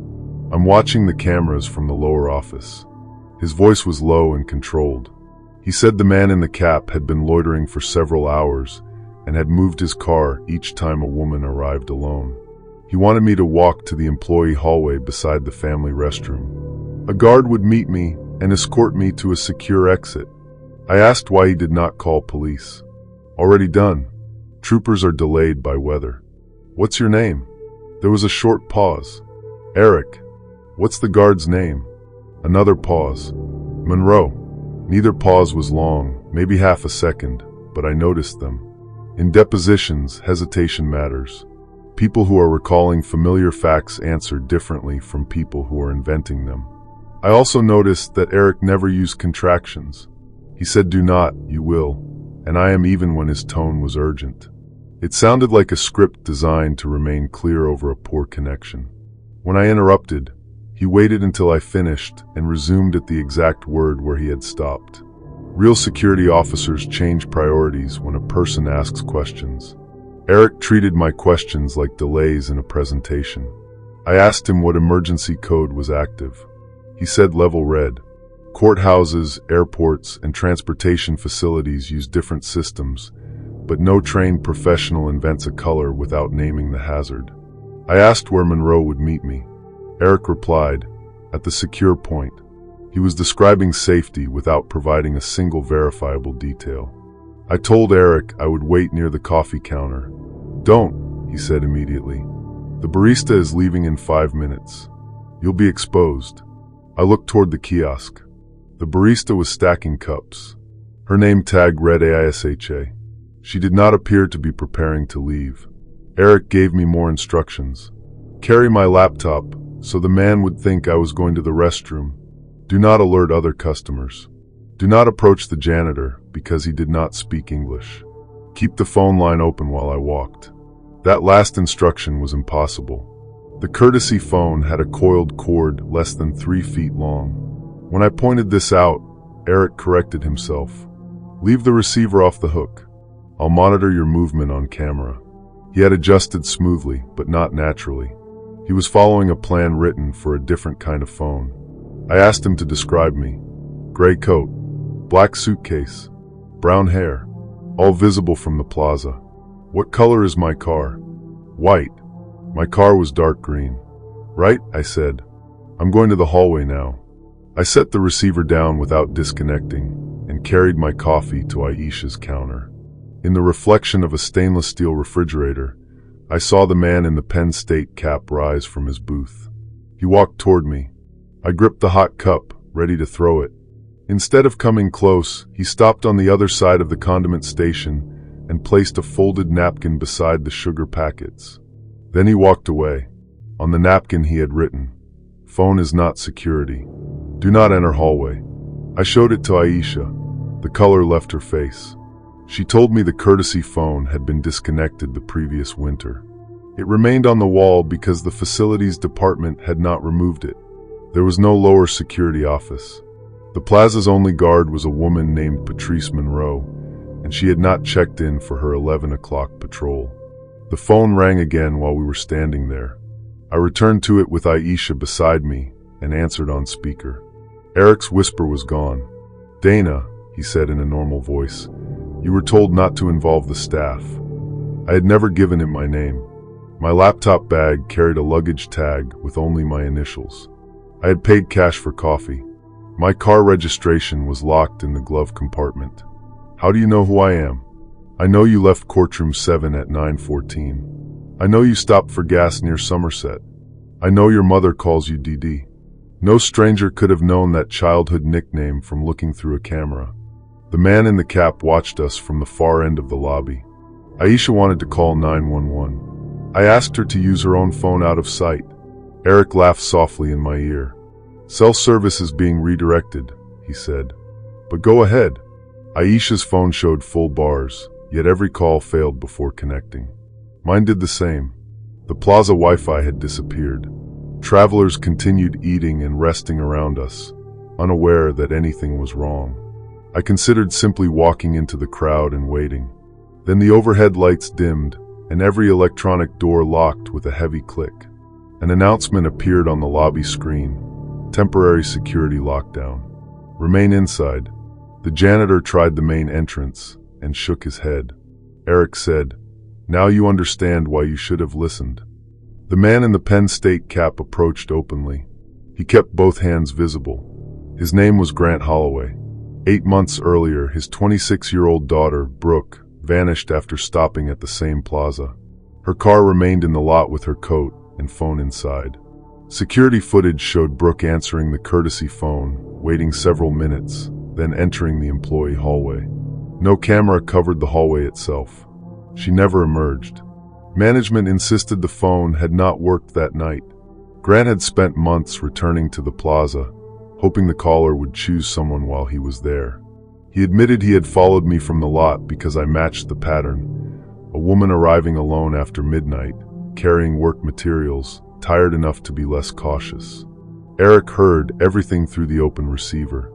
I'm watching the cameras from the lower office." His voice was low and controlled. He said the man in the cap had been loitering for several hours and had moved his car each time a woman arrived alone. He wanted me to walk to the employee hallway beside the family restroom. A guard would meet me and escort me to a secure exit. I asked why he did not call police. "Already done. Troopers are delayed by weather." "What's your name?" There was a short pause. "Eric." "What's the guard's name?" Another pause. "Monroe." Neither pause was long, maybe half a second, but I noticed them. In depositions, hesitation matters. People who are recalling familiar facts answer differently from people who are inventing them. I also noticed that Eric never used contractions. He said, "Do not, you will," and I am even when his tone was urgent. It sounded like a script designed to remain clear over a poor connection. When I interrupted, he waited until I finished and resumed at the exact word where he had stopped. Real security officers change priorities when a person asks questions. Eric treated my questions like delays in a presentation. I asked him what emergency code was active. He said level red. Courthouses, airports, and transportation facilities use different systems, but no trained professional invents a color without naming the hazard. I asked where Monroe would meet me. Eric replied, "At the secure point." He was describing safety without providing a single verifiable detail. I told Eric I would wait near the coffee counter. "Don't," he said immediately. "The barista is leaving in 5 minutes. You'll be exposed." I looked toward the kiosk. The barista was stacking cups. Her name tag read AISHA. She did not appear to be preparing to leave. Eric gave me more instructions. "Carry my laptop, so the man would think I was going to the restroom. Do not alert other customers. Do not approach the janitor, because he did not speak English. Keep the phone line open while I walked." That last instruction was impossible. The courtesy phone had a coiled cord less than 3 feet long. When I pointed this out, Eric corrected himself. "Leave the receiver off the hook. I'll monitor your movement on camera." He had adjusted smoothly, but not naturally. He was following a plan written for a different kind of phone. I asked him to describe me. Gray coat, black suitcase, brown hair, all visible from the plaza. "What color is my car?" "White." My car was dark green. "Right," I said. "I'm going to the hallway now." I set the receiver down without disconnecting and carried my coffee to Aisha's counter. In the reflection of a stainless steel refrigerator, I saw the man in the Penn State cap rise from his booth. He walked toward me. I gripped the hot cup, ready to throw it. Instead of coming close, he stopped on the other side of the condiment station and placed a folded napkin beside the sugar packets. Then he walked away. On the napkin he had written, "Phone is not security. Do not enter hallway." I showed it to Aisha. The color left her face. She told me the courtesy phone had been disconnected the previous winter. It remained on the wall because the facilities department had not removed it. There was no lower security office. The plaza's only guard was a woman named Patrice Monroe, and she had not checked in for her 11 o'clock patrol. The phone rang again while we were standing there. I returned to it with Aisha beside me and answered on speaker. Eric's whisper was gone. "Dana," he said in a normal voice, "you were told not to involve the staff." I had never given him my name. My laptop bag carried a luggage tag with only my initials. I had paid cash for coffee. My car registration was locked in the glove compartment. "How do you know who I am?" "I know you left courtroom 7 at 9:14. I know you stopped for gas near Somerset. I know your mother calls you DD." No stranger could have known that childhood nickname from looking through a camera. The man in the cap watched us from the far end of the lobby. Aisha wanted to call 911. I asked her to use her own phone out of sight. Eric laughed softly in my ear. "Self-service is being redirected," he said. "But go ahead." Aisha's phone showed full bars, yet every call failed before connecting. Mine did the same. The plaza Wi-Fi had disappeared. Travelers continued eating and resting around us, unaware that anything was wrong. I considered simply walking into the crowd and waiting. Then the overhead lights dimmed, and every electronic door locked with a heavy click. An announcement appeared on the lobby screen. "Temporary security lockdown. Remain inside." The janitor tried the main entrance and shook his head. Eric said, "Now you understand why you should have listened." The man in the Penn State cap approached openly. He kept both hands visible. His name was Grant Holloway. 8 months earlier, his 26-year-old daughter, Brooke, vanished after stopping at the same plaza. Her car remained in the lot with her coat and phone inside. Security footage showed Brooke answering the courtesy phone, waiting several minutes, then entering the employee hallway. No camera covered the hallway itself. She never emerged. Management insisted the phone had not worked that night. Grant had spent months returning to the plaza, hoping the caller would choose someone while he was there. He admitted he had followed me from the lot because I matched the pattern. A woman arriving alone after midnight, carrying work materials, tired enough to be less cautious. Eric heard everything through the open receiver.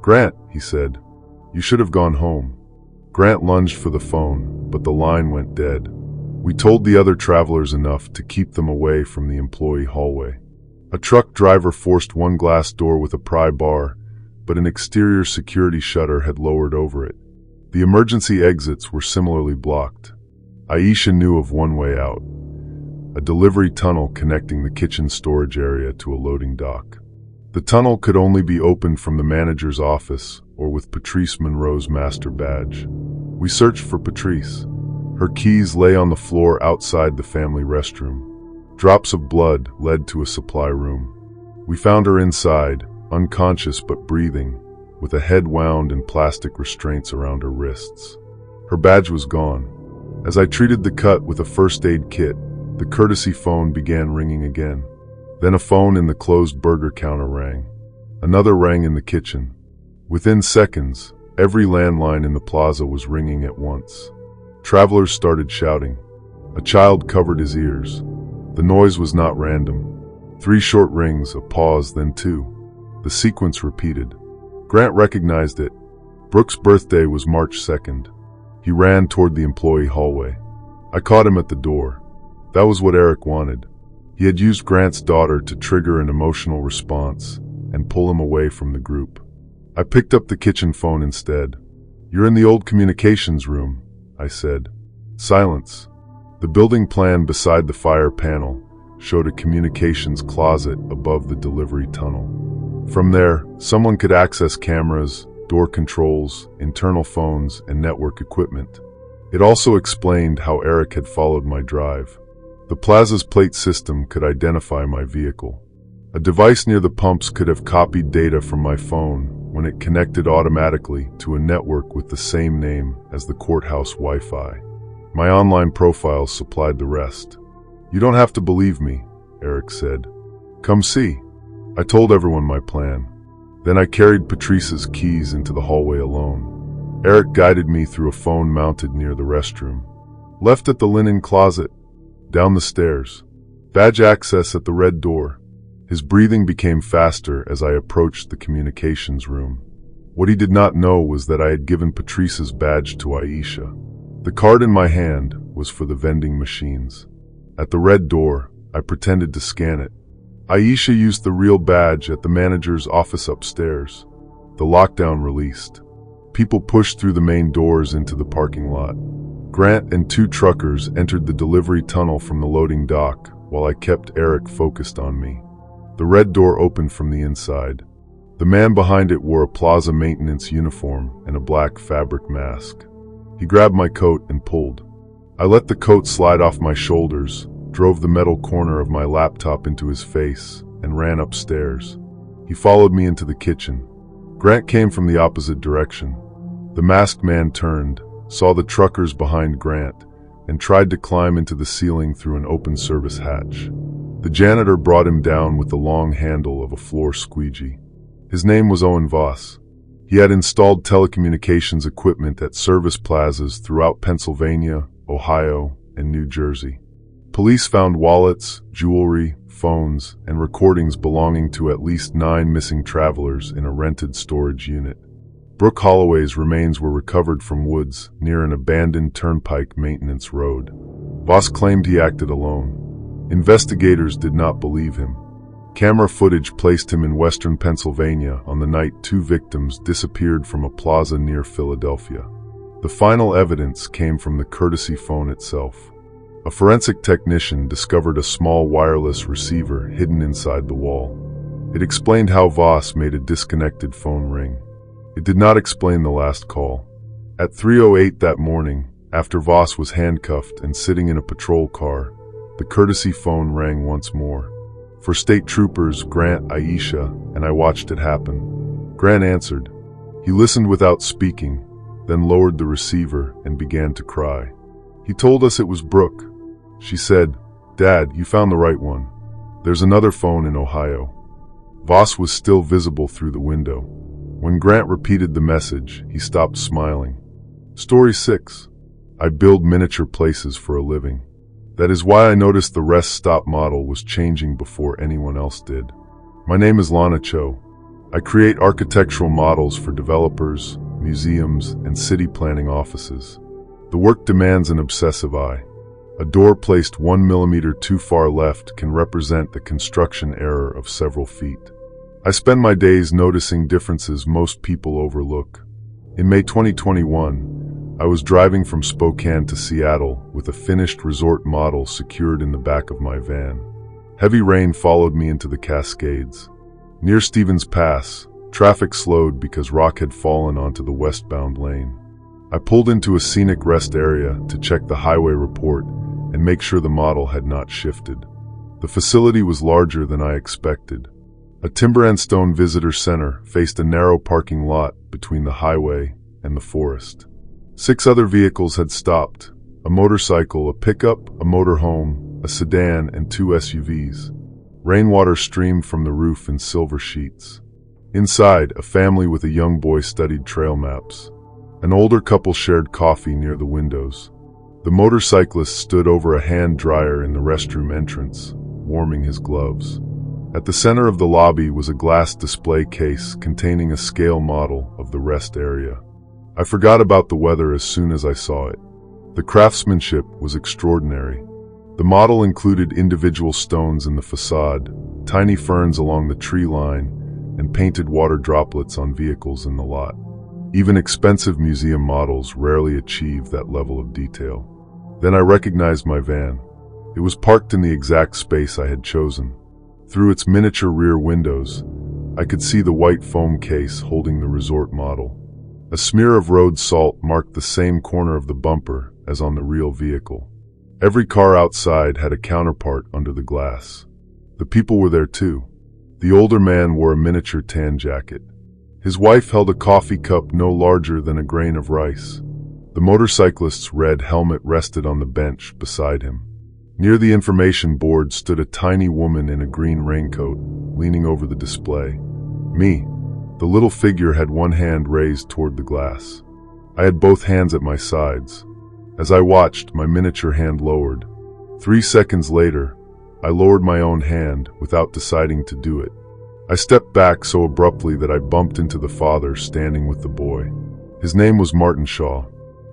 "Grant," he said, "you should have gone home." Grant lunged for the phone, but the line went dead. We told the other travelers enough to keep them away from the employee hallway. A truck driver forced one glass door with a pry bar, but an exterior security shutter had lowered over it. The emergency exits were similarly blocked. Aisha knew of one way out, a delivery tunnel connecting the kitchen storage area to a loading dock. The tunnel could only be opened from the manager's office or with Patrice Monroe's master badge. We searched for Patrice. Her keys lay on the floor outside the family restroom. Drops of blood led to a supply room. We found her inside, unconscious but breathing, with a head wound and plastic restraints around her wrists. Her badge was gone. As I treated the cut with a first aid kit, the courtesy phone began ringing again. Then a phone in the closed burger counter rang. Another rang in the kitchen. Within seconds, every landline in the plaza was ringing at once. Travelers started shouting. A child covered his ears. The noise was not random. 3 short rings, a pause, then 2. The sequence repeated. Grant recognized it. Brooks' birthday was March 2nd. He ran toward the employee hallway. I caught him at the door. That was what Eric wanted. He had used Grant's daughter to trigger an emotional response and pull him away from the group. I picked up the kitchen phone instead. "You're in the old communications room," I said. Silence. The building plan beside the fire panel showed a communications closet above the delivery tunnel. From there, someone could access cameras, door controls, internal phones, and network equipment. It also explained how Eric had followed my drive. The plaza's plate system could identify my vehicle. A device near the pumps could have copied data from my phone when it connected automatically to a network with the same name as the courthouse Wi-Fi. My online profiles supplied the rest. "You don't have to believe me," Eric said. "Come see." I told everyone my plan. Then I carried Patrice's keys into the hallway alone. Eric guided me through a phone mounted near the restroom. Left at the linen closet. Down the stairs. Badge access at the red door. His breathing became faster as I approached the communications room. What he did not know was that I had given Patrice's badge to Aisha. The card in my hand was for the vending machines. At the red door, I pretended to scan it. Aisha used the real badge at the manager's office upstairs. The lockdown released. People pushed through the main doors into the parking lot. Grant and 2 truckers entered the delivery tunnel from the loading dock while I kept Eric focused on me. The red door opened from the inside. The man behind it wore a plaza maintenance uniform and a black fabric mask. He grabbed my coat and pulled. I let the coat slide off my shoulders, drove the metal corner of my laptop into his face, and ran upstairs. He followed me into the kitchen. Grant came from the opposite direction. The masked man turned, saw the truckers behind Grant, and tried to climb into the ceiling through an open service hatch. The janitor brought him down with the long handle of a floor squeegee. His name was Owen Voss. He had installed telecommunications equipment at service plazas throughout Pennsylvania, Ohio, and New Jersey. Police found wallets, jewelry, phones, and recordings belonging to at least 9 missing travelers in a rented storage unit. Brooke Holloway's remains were recovered from woods near an abandoned turnpike maintenance road. Voss claimed he acted alone. Investigators did not believe him. Camera footage placed him in western Pennsylvania on the night 2 victims disappeared from a plaza near Philadelphia. The final evidence came from the courtesy phone itself. A forensic technician discovered a small wireless receiver hidden inside the wall. It explained how Voss made a disconnected phone ring. It did not explain the last call. At 3:08 that morning, after Voss was handcuffed and sitting in a patrol car, the courtesy phone rang once more. For state troopers Grant, Aisha, and I watched it happen. Grant answered. He listened without speaking, then lowered the receiver and began to cry. He told us it was Brooke. She said, "Dad, you found the right one. There's another phone in Ohio." Voss was still visible through the window. When Grant repeated the message, he stopped smiling. Story 6. I build miniature places for a living. That is why I noticed the rest stop model was changing before anyone else did. My name is Lana Cho. I create architectural models for developers, museums, and city planning offices. The work demands an obsessive eye. A door placed 1 millimeter too far left can represent the construction error of several feet. I spend my days noticing differences most people overlook. In May 2021, I was driving from Spokane to Seattle with a finished resort model secured in the back of my van. Heavy rain followed me into the Cascades. Near Stevens Pass, traffic slowed because rock had fallen onto the westbound lane. I pulled into a scenic rest area to check the highway report and make sure the model had not shifted. The facility was larger than I expected. A timber and stone visitor center faced a narrow parking lot between the highway and the forest. 6 other vehicles had stopped: a motorcycle, a pickup, a motorhome, a sedan, and 2 SUVs. Rainwater streamed from the roof in silver sheets. Inside, a family with a young boy studied trail maps. An older couple shared coffee near the windows. The motorcyclist stood over a hand dryer in the restroom entrance, warming his gloves. At the center of the lobby was a glass display case containing a scale model of the rest area. I forgot about the weather as soon as I saw it. The craftsmanship was extraordinary. The model included individual stones in the facade, tiny ferns along the tree line, and painted water droplets on vehicles in the lot. Even expensive museum models rarely achieve that level of detail. Then I recognized my van. It was parked in the exact space I had chosen. Through its miniature rear windows, I could see the white foam case holding the resort model. A smear of road salt marked the same corner of the bumper as on the real vehicle. Every car outside had a counterpart under the glass. The people were there too. The older man wore a miniature tan jacket. His wife held a coffee cup no larger than a grain of rice. The motorcyclist's red helmet rested on the bench beside him. Near the information board stood a tiny woman in a green raincoat, leaning over the display. Me. The little figure had one hand raised toward the glass. I had both hands at my sides. As I watched, my miniature hand lowered. 3 seconds later, I lowered my own hand without deciding to do it. I stepped back so abruptly that I bumped into the father standing with the boy. His name was Martin Shaw.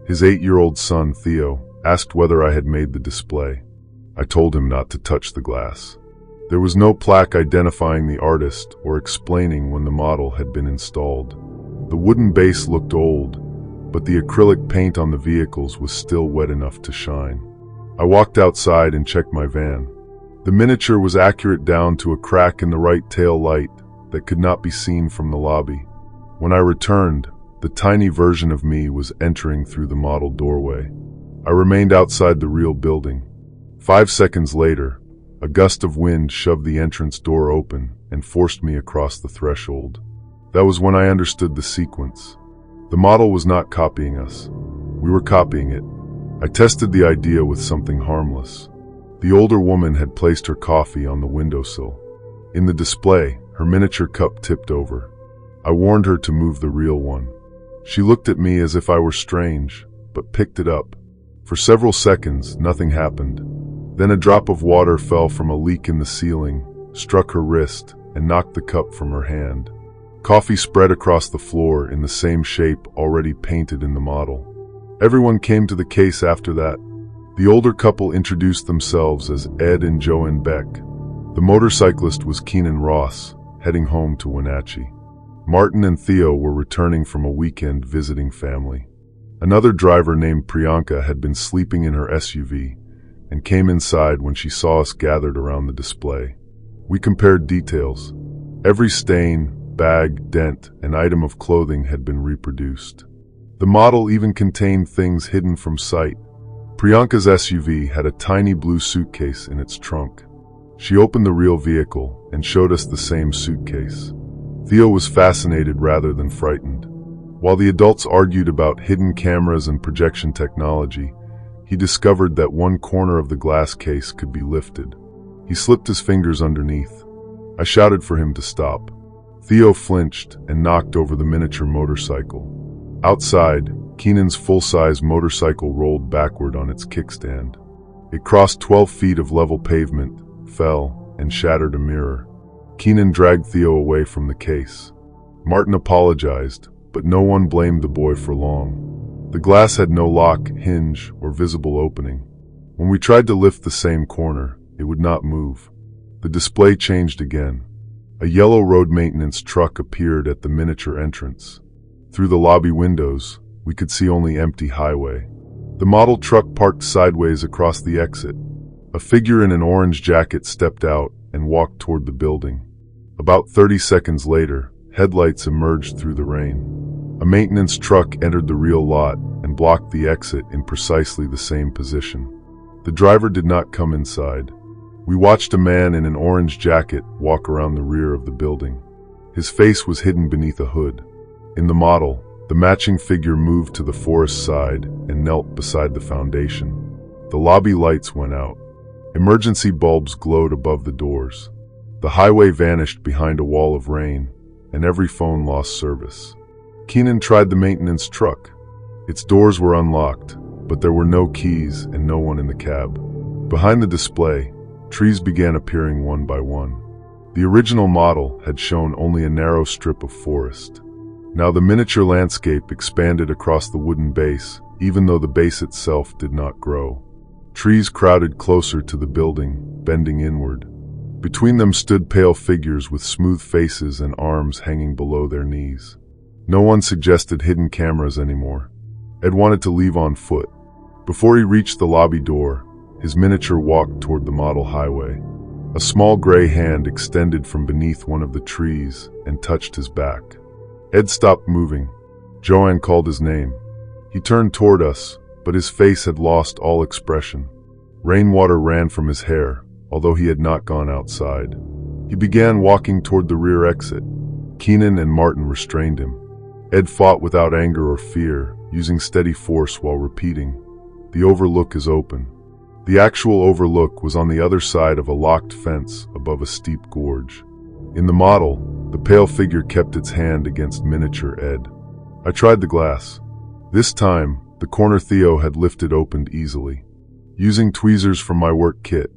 His 8-year-old son, Theo, asked whether I had made the display. I told him not to touch the glass. There was no plaque identifying the artist or explaining when the model had been installed. The wooden base looked old, but the acrylic paint on the vehicles was still wet enough to shine. I walked outside and checked my van. The miniature was accurate down to a crack in the right tail light that could not be seen from the lobby. When I returned, the tiny version of me was entering through the model doorway. I remained outside the real building. 5 seconds later, a gust of wind shoved the entrance door open and forced me across the threshold. That was when I understood the sequence. The model was not copying us. We were copying it. I tested the idea with something harmless. The older woman had placed her coffee on the windowsill. In the display, her miniature cup tipped over. I warned her to move the real one. She looked at me as if I were strange, but picked it up. For several seconds, nothing happened. Then a drop of water fell from a leak in the ceiling, struck her wrist, and knocked the cup from her hand. Coffee spread across the floor in the same shape already painted in the model. Everyone came to the case after that. The older couple introduced themselves as Ed and Joanne Beck. The motorcyclist was Keenan Ross, heading home to Wenatchee. Martin and Theo were returning from a weekend visiting family. Another driver named Priyanka had been sleeping in her SUV and came inside when she saw us gathered around the display. We compared details. Every stain, bag, dent, and item of clothing had been reproduced. The model even contained things hidden from sight. Priyanka's SUV had a tiny blue suitcase in its trunk. She opened the real vehicle and showed us the same suitcase. Theo was fascinated rather than frightened. While the adults argued about hidden cameras and projection technology, he discovered that one corner of the glass case could be lifted. He slipped his fingers underneath. I shouted for him to stop. Theo flinched and knocked over the miniature motorcycle. Outside, Keenan's full-size motorcycle rolled backward on its kickstand. It crossed 12 feet of level pavement, fell, and shattered a mirror. Keenan dragged Theo away from the case. Martin apologized, but no one blamed the boy for long. The glass had no lock, hinge, or visible opening. When we tried to lift the same corner, it would not move. The display changed again. A yellow road maintenance truck appeared at the miniature entrance. Through the lobby windows, we could see only empty highway. The model truck parked sideways across the exit. A figure in an orange jacket stepped out and walked toward the building. About 30 seconds later, headlights emerged through the rain. A maintenance truck entered the real lot and and blocked the exit in precisely the same position. The driver did not come inside. We watched a man in an orange jacket walk around the rear of the building. His face was hidden beneath a hood. In the model, the matching figure moved to the forest side and knelt beside the foundation. The lobby lights went out. Emergency bulbs glowed above the doors. The highway vanished behind a wall of rain, and every phone lost service. Keenan tried the maintenance truck. Its doors were unlocked, but there were no keys and no one in the cab. Behind the display, trees began appearing one by one. The original model had shown only a narrow strip of forest. Now the miniature landscape expanded across the wooden base, even though the base itself did not grow. Trees crowded closer to the building, bending inward. Between them stood pale figures with smooth faces and arms hanging below their knees. No one suggested hidden cameras anymore. Ed wanted to leave on foot. Before he reached the lobby door, his miniature walked toward the model highway. A small gray hand extended from beneath one of the trees and touched his back. Ed stopped moving. Joanne called his name. He turned toward us, but his face had lost all expression. Rainwater ran from his hair, although he had not gone outside. He began walking toward the rear exit. Keenan and Martin restrained him. Ed fought without anger or fear, using steady force while repeating, "The overlook is open." The actual overlook was on the other side of a locked fence above a steep gorge. In the model, the pale figure kept its hand against miniature Ed. I tried the glass. This time, the corner Theo had lifted opened easily. Using tweezers from my work kit,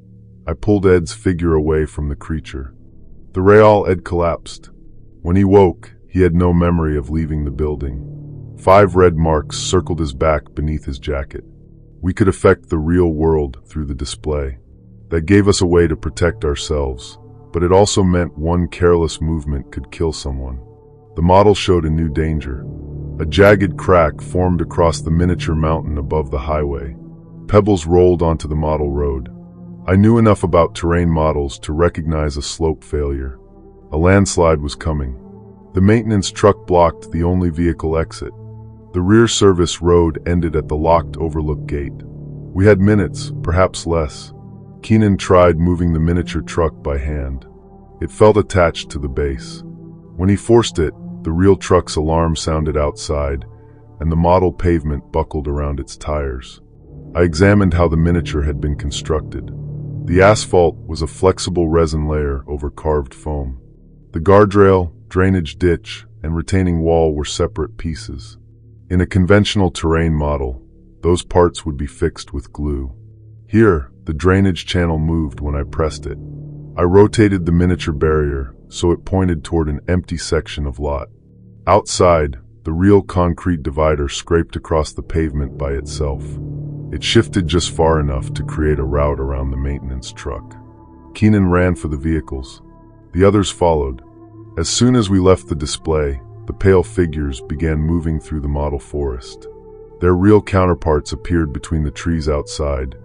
I pulled Ed's figure away from the creature. The real Ed collapsed. When he woke, he had no memory of leaving the building. 5 red marks circled his back beneath his jacket. We could affect the real world through the display. That gave us a way to protect ourselves, but it also meant one careless movement could kill someone. The model showed a new danger. A jagged crack formed across the miniature mountain above the highway. Pebbles rolled onto the model road. I knew enough about terrain models to recognize a slope failure. A landslide was coming. The maintenance truck blocked the only vehicle exit. The rear service road ended at the locked overlook gate. We had minutes, perhaps less. Keenan tried moving the miniature truck by hand. It felt attached to the base. When he forced it, the real truck's alarm sounded outside, and the model pavement buckled around its tires. I examined how the miniature had been constructed. The asphalt was a flexible resin layer over carved foam. The guardrail, drainage ditch, and retaining wall were separate pieces. In a conventional terrain model, those parts would be fixed with glue. Here, the drainage channel moved when I pressed it. I rotated the miniature barrier so it pointed toward an empty section of lot. Outside, the real concrete divider scraped across the pavement by itself. It shifted just far enough to create a route around the maintenance truck. Keenan ran for the vehicles. The others followed. As soon as we left the display, the pale figures began moving through the model forest. Their real counterparts appeared between the trees outside,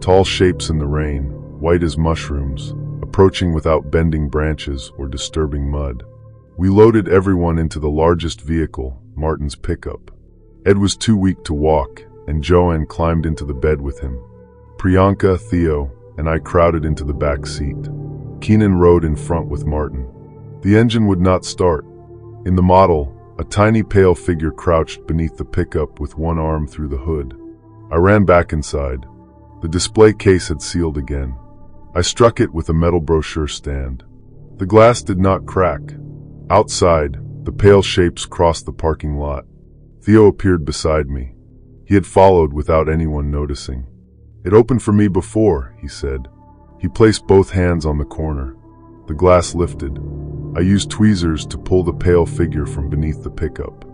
tall shapes in the rain, white as mushrooms, approaching without bending branches or disturbing mud. We loaded everyone into the largest vehicle, Martin's pickup. Ed was too weak to walk, and Joanne climbed into the bed with him. Priyanka, Theo, and I crowded into the back seat. Keenan rode in front with Martin. The engine would not start. In the model, a tiny pale figure crouched beneath the pickup with one arm through the hood. I ran back inside. The display case had sealed again. I struck it with a metal brochure stand. The glass did not crack. Outside, the pale shapes crossed the parking lot. Theo appeared beside me. He had followed without anyone noticing. "It opened for me before," he said. He placed both hands on the corner. The glass lifted. I used tweezers to pull the pale figure from beneath the pickup.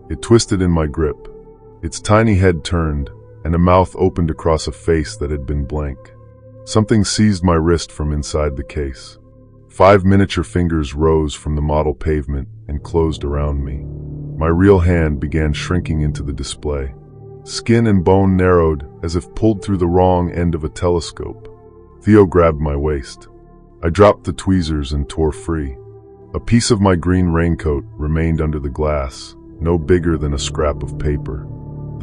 It twisted in my grip. Its tiny head turned, and a mouth opened across a face that had been blank. Something seized my wrist from inside the case. 5 miniature fingers rose from the model pavement and closed around me. My real hand began shrinking into the display. Skin and bone narrowed as if pulled through the wrong end of a telescope. Theo grabbed my waist. I dropped the tweezers and tore free. A piece of my green raincoat remained under the glass, no bigger than a scrap of paper.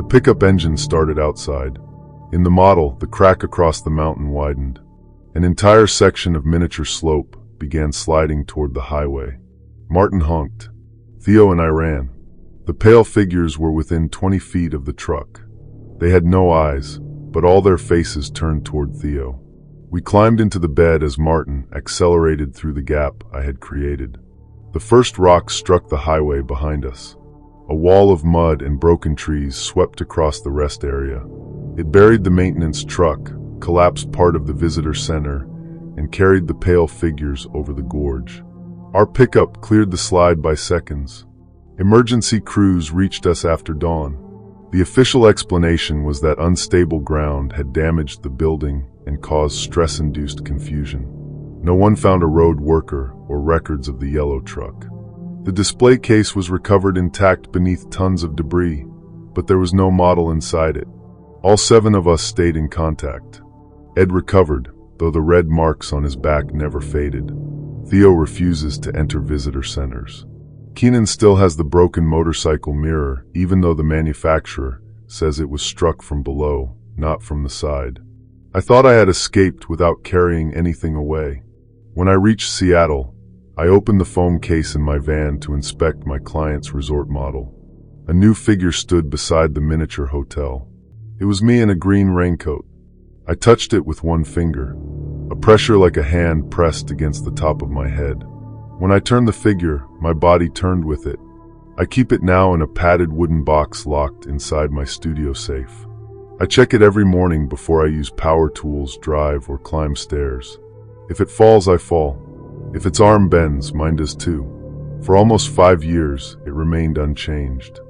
The pickup engine started outside. In the model, the crack across the mountain widened. An entire section of miniature slope began sliding toward the highway. Martin honked. Theo and I ran. The pale figures were within 20 feet of the truck. They had no eyes, but all their faces turned toward Theo. We climbed into the bed as Martin accelerated through the gap I had created. The first rock struck the highway behind us. A wall of mud and broken trees swept across the rest area. It buried the maintenance truck, collapsed part of the visitor center, and carried the pale figures over the gorge. Our pickup cleared the slide by seconds. Emergency crews reached us after dawn. The official explanation was that unstable ground had damaged the building and caused stress-induced confusion. No one found a road worker or records of the yellow truck. The display case was recovered intact beneath tons of debris, but there was no model inside it. All 7 of us stayed in contact. Ed recovered, though the red marks on his back never faded. Theo refuses to enter visitor centers. Keenan still has the broken motorcycle mirror, even though the manufacturer says it was struck from below, not from the side. I thought I had escaped without carrying anything away. When I reached Seattle, I opened the foam case in my van to inspect my client's resort model. A new figure stood beside the miniature hotel. It was me in a green raincoat. I touched it with one finger. A pressure like a hand pressed against the top of my head. When I turned the figure, my body turned with it. I keep it now in a padded wooden box locked inside my studio safe. I check it every morning before I use power tools, drive, or climb stairs. If it falls, I fall. If its arm bends, mine does too. For almost 5 years, it remained unchanged.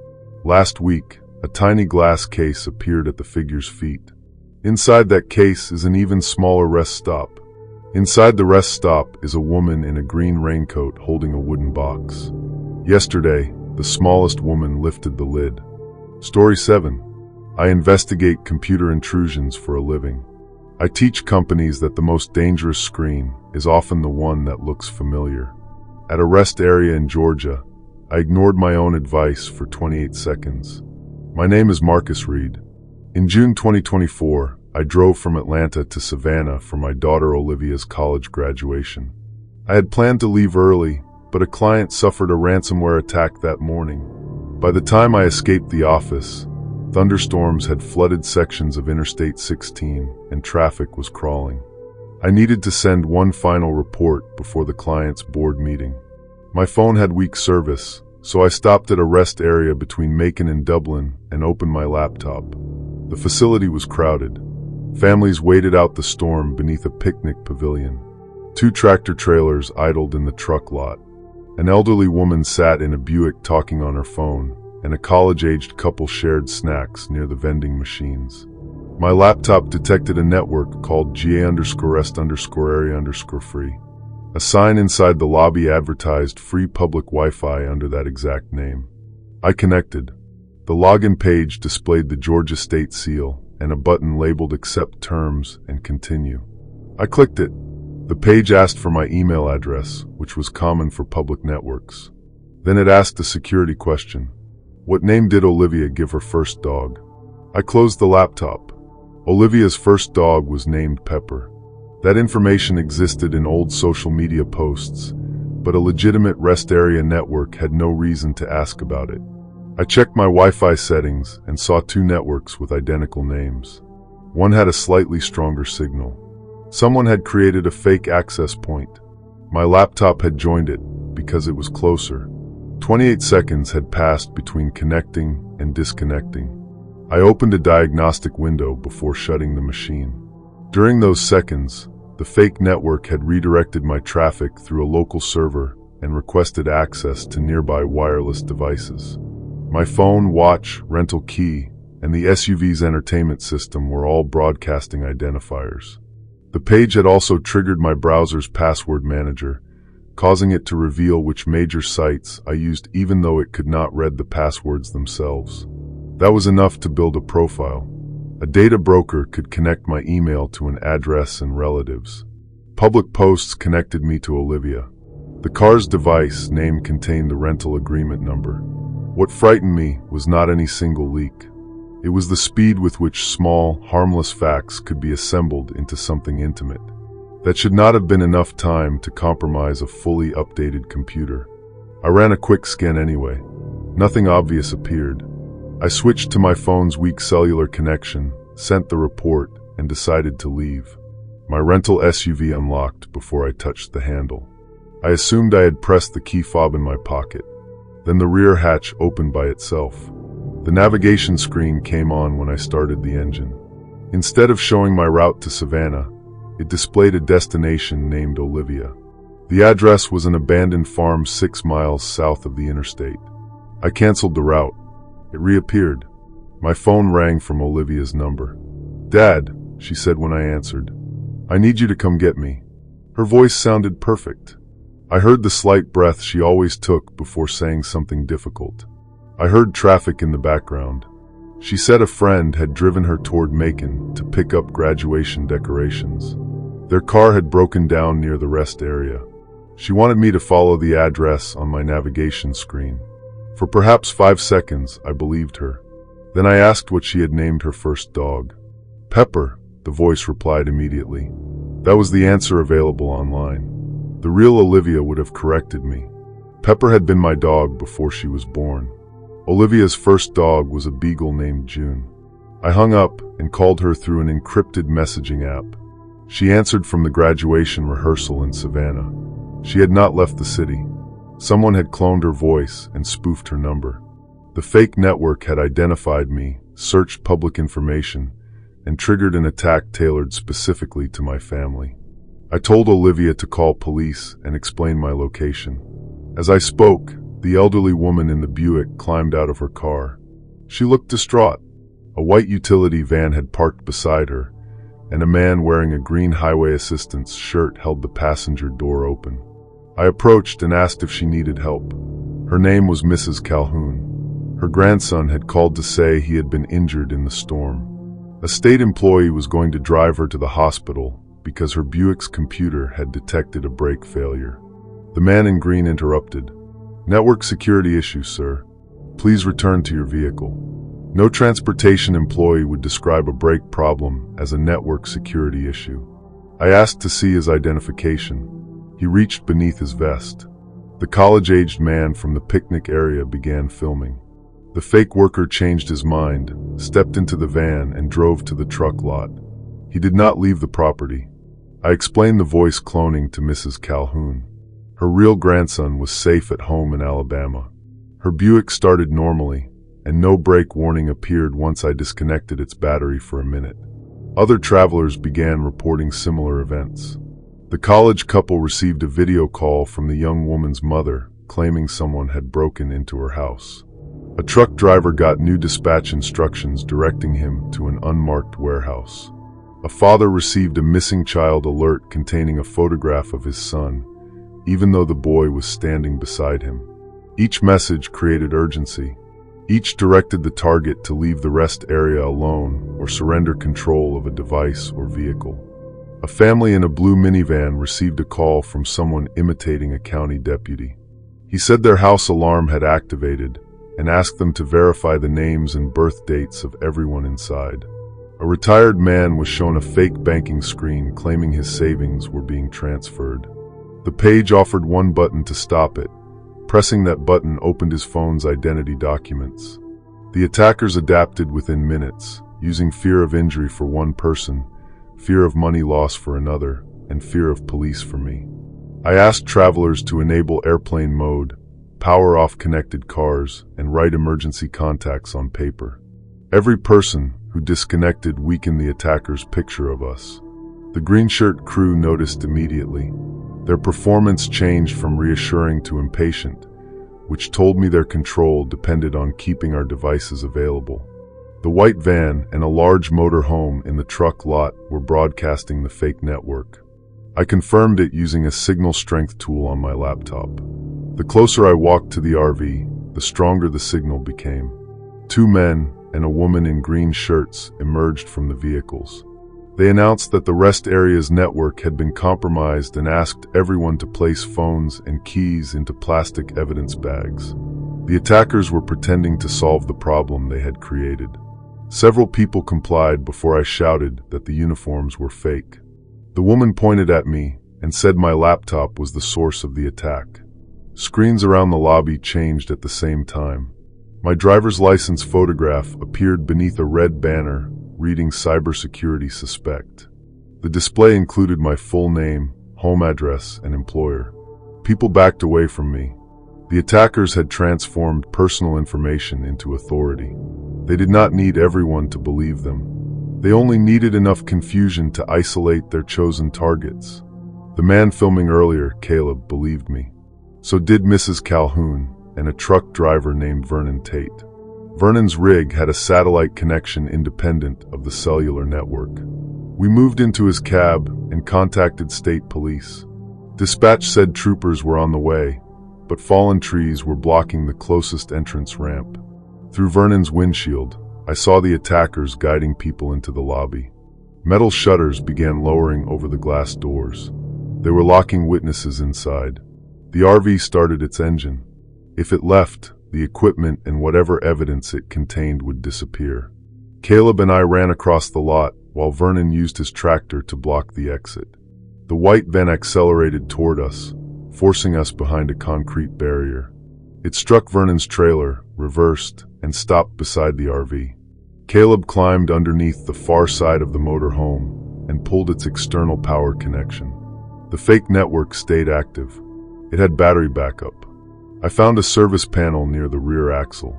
Last week, a tiny glass case appeared at the figure's feet. Inside that case is an even smaller rest stop. Inside the rest stop is a woman in a green raincoat holding a wooden box. Yesterday, the smallest woman lifted the lid. Story 7. I investigate computer intrusions for a living. I teach companies that the most dangerous screen is often the one that looks familiar. At a rest area in Georgia, I ignored my own advice for 28 seconds. My name is Marcus Reed. In June 2024, I drove from Atlanta to Savannah for my daughter Olivia's college graduation. I had planned to leave early, but a client suffered a ransomware attack that morning. By the time I escaped the office, thunderstorms had flooded sections of Interstate 16 and traffic was crawling. I needed to send one final report before the client's board meeting. My phone had weak service, so I stopped at a rest area between Macon and Dublin and opened my laptop. The facility was crowded. Families waited out the storm beneath a picnic pavilion. 2 tractor trailers idled in the truck lot. An elderly woman sat in a Buick talking on her phone, and a college-aged couple shared snacks near the vending machines. My laptop detected a network called GA_rest_area_free. A sign inside the lobby advertised free public Wi-Fi under that exact name. I connected. The login page displayed the Georgia state seal and a button labeled Accept Terms and Continue. I clicked it. The page asked for my email address, which was common for public networks. Then it asked a security question. What name did Olivia give her first dog? I closed the laptop. Olivia's first dog was named Pepper. That information existed in old social media posts, but a legitimate rest area network had no reason to ask about it. I checked my Wi-Fi settings and saw 2 networks with identical names. One had a slightly stronger signal. Someone had created a fake access point. My laptop had joined it because it was closer. 28 seconds had passed between connecting and disconnecting. I opened a diagnostic window before shutting the machine. During those seconds, the fake network had redirected my traffic through a local server and requested access to nearby wireless devices. My phone, watch, rental key, and the SUV's entertainment system were all broadcasting identifiers. The page had also triggered my browser's password manager, causing it to reveal which major sites I used even though it could not read the passwords themselves. That was enough to build a profile. A data broker could connect my email to an address and relatives. Public posts connected me to Olivia. The car's device name contained the rental agreement number. What frightened me was not any single leak. It was the speed with which small, harmless facts could be assembled into something intimate. That should not have been enough time to compromise a fully updated computer. I ran a quick scan anyway. Nothing obvious appeared. I switched to my phone's weak cellular connection, sent the report, and decided to leave. My rental SUV unlocked before I touched the handle. I assumed I had pressed the key fob in my pocket. Then the rear hatch opened by itself. The navigation screen came on when I started the engine. Instead of showing my route to Savannah, it displayed a destination named Olivia. The address was an abandoned farm 6 miles south of the interstate. I canceled the route. It reappeared. My phone rang from Olivia's number. "Dad," she said when I answered. "I need you to come get me." Her voice sounded perfect. I heard the slight breath she always took before saying something difficult. I heard traffic in the background. She said a friend had driven her toward Macon to pick up graduation decorations. Their car had broken down near the rest area. She wanted me to follow the address on my navigation screen. For perhaps 5 seconds, I believed her. Then I asked what she had named her first dog. "Pepper," the voice replied immediately. That was the answer available online. The real Olivia would have corrected me. Pepper had been my dog before she was born. Olivia's first dog was a beagle named June. I hung up and called her through an encrypted messaging app. She answered from the graduation rehearsal in Savannah. She had not left the city. Someone had cloned her voice and spoofed her number. The fake network had identified me, searched public information, and triggered an attack tailored specifically to my family. I told Olivia to call police and explain my location. As I spoke, the elderly woman in the Buick climbed out of her car. She looked distraught. A white utility van had parked beside her, and a man wearing a green highway assistance shirt held the passenger door open. I approached and asked if she needed help. Her name was Mrs. Calhoun. Her grandson had called to say he had been injured in the storm. A state employee was going to drive her to the hospital because her Buick's computer had detected a brake failure. The man in green interrupted. "Network security issue, sir. Please return to your vehicle." No transportation employee would describe a brake problem as a network security issue. I asked to see his identification. He reached beneath his vest. The college-aged man from the picnic area began filming. The fake worker changed his mind, stepped into the van, and drove to the truck lot. He did not leave the property. I explained the voice cloning to Mrs. Calhoun. Her real grandson was safe at home in Alabama. Her Buick started normally, and no brake warning appeared once I disconnected its battery for a minute. Other travelers began reporting similar events. The college couple received a video call from the young woman's mother, claiming someone had broken into her house. A truck driver got new dispatch instructions directing him to an unmarked warehouse. A father received a missing child alert containing a photograph of his son, even though the boy was standing beside him. Each message created urgency. Each directed the target to leave the rest area alone or surrender control of a device or vehicle. A family in a blue minivan received a call from someone imitating a county deputy. He said their house alarm had activated and asked them to verify the names and birth dates of everyone inside. A retired man was shown a fake banking screen claiming his savings were being transferred. The page offered one button to stop it. Pressing that button opened his phone's identity documents. The attackers adapted within minutes, using fear of injury for one person, fear of money loss for another, and fear of police for me. I asked travelers to enable airplane mode, power off connected cars, and write emergency contacts on paper. Every person who disconnected weakened the attacker's picture of us. The green shirt crew noticed immediately. Their performance changed from reassuring to impatient, which told me their control depended on keeping our devices available. The white van and a large motor home in the truck lot were broadcasting the fake network. I confirmed it using a signal strength tool on my laptop. The closer I walked to the RV, the stronger the signal became. 2 men and a woman in green shirts emerged from the vehicles. They announced that the rest area's network had been compromised and asked everyone to place phones and keys into plastic evidence bags. The attackers were pretending to solve the problem they had created. Several people complied before I shouted that the uniforms were fake. The woman pointed at me and said my laptop was the source of the attack. Screens around the lobby changed at the same time. My driver's license photograph appeared beneath a red banner reading cybersecurity suspect. The display included my full name, home address, and employer. People backed away from me. The attackers had transformed personal information into authority. They did not need everyone to believe them. They only needed enough confusion to isolate their chosen targets. The man filming earlier, Caleb, believed me. So did Mrs. Calhoun and a truck driver named Vernon Tate. Vernon's rig had a satellite connection independent of the cellular network. We moved into his cab and contacted state police. Dispatch said troopers were on the way, but fallen trees were blocking the closest entrance ramp. Through Vernon's windshield, I saw the attackers guiding people into the lobby. Metal shutters began lowering over the glass doors. They were locking witnesses inside. The RV started its engine. If it left, the equipment and whatever evidence it contained would disappear. Caleb and I ran across the lot while Vernon used his tractor to block the exit. The white van accelerated toward us, forcing us behind a concrete barrier. It struck Vernon's trailer, reversed, and stopped beside the RV. Caleb climbed underneath the far side of the motorhome and pulled its external power connection. The fake network stayed active. It had battery backup. I found a service panel near the rear axle.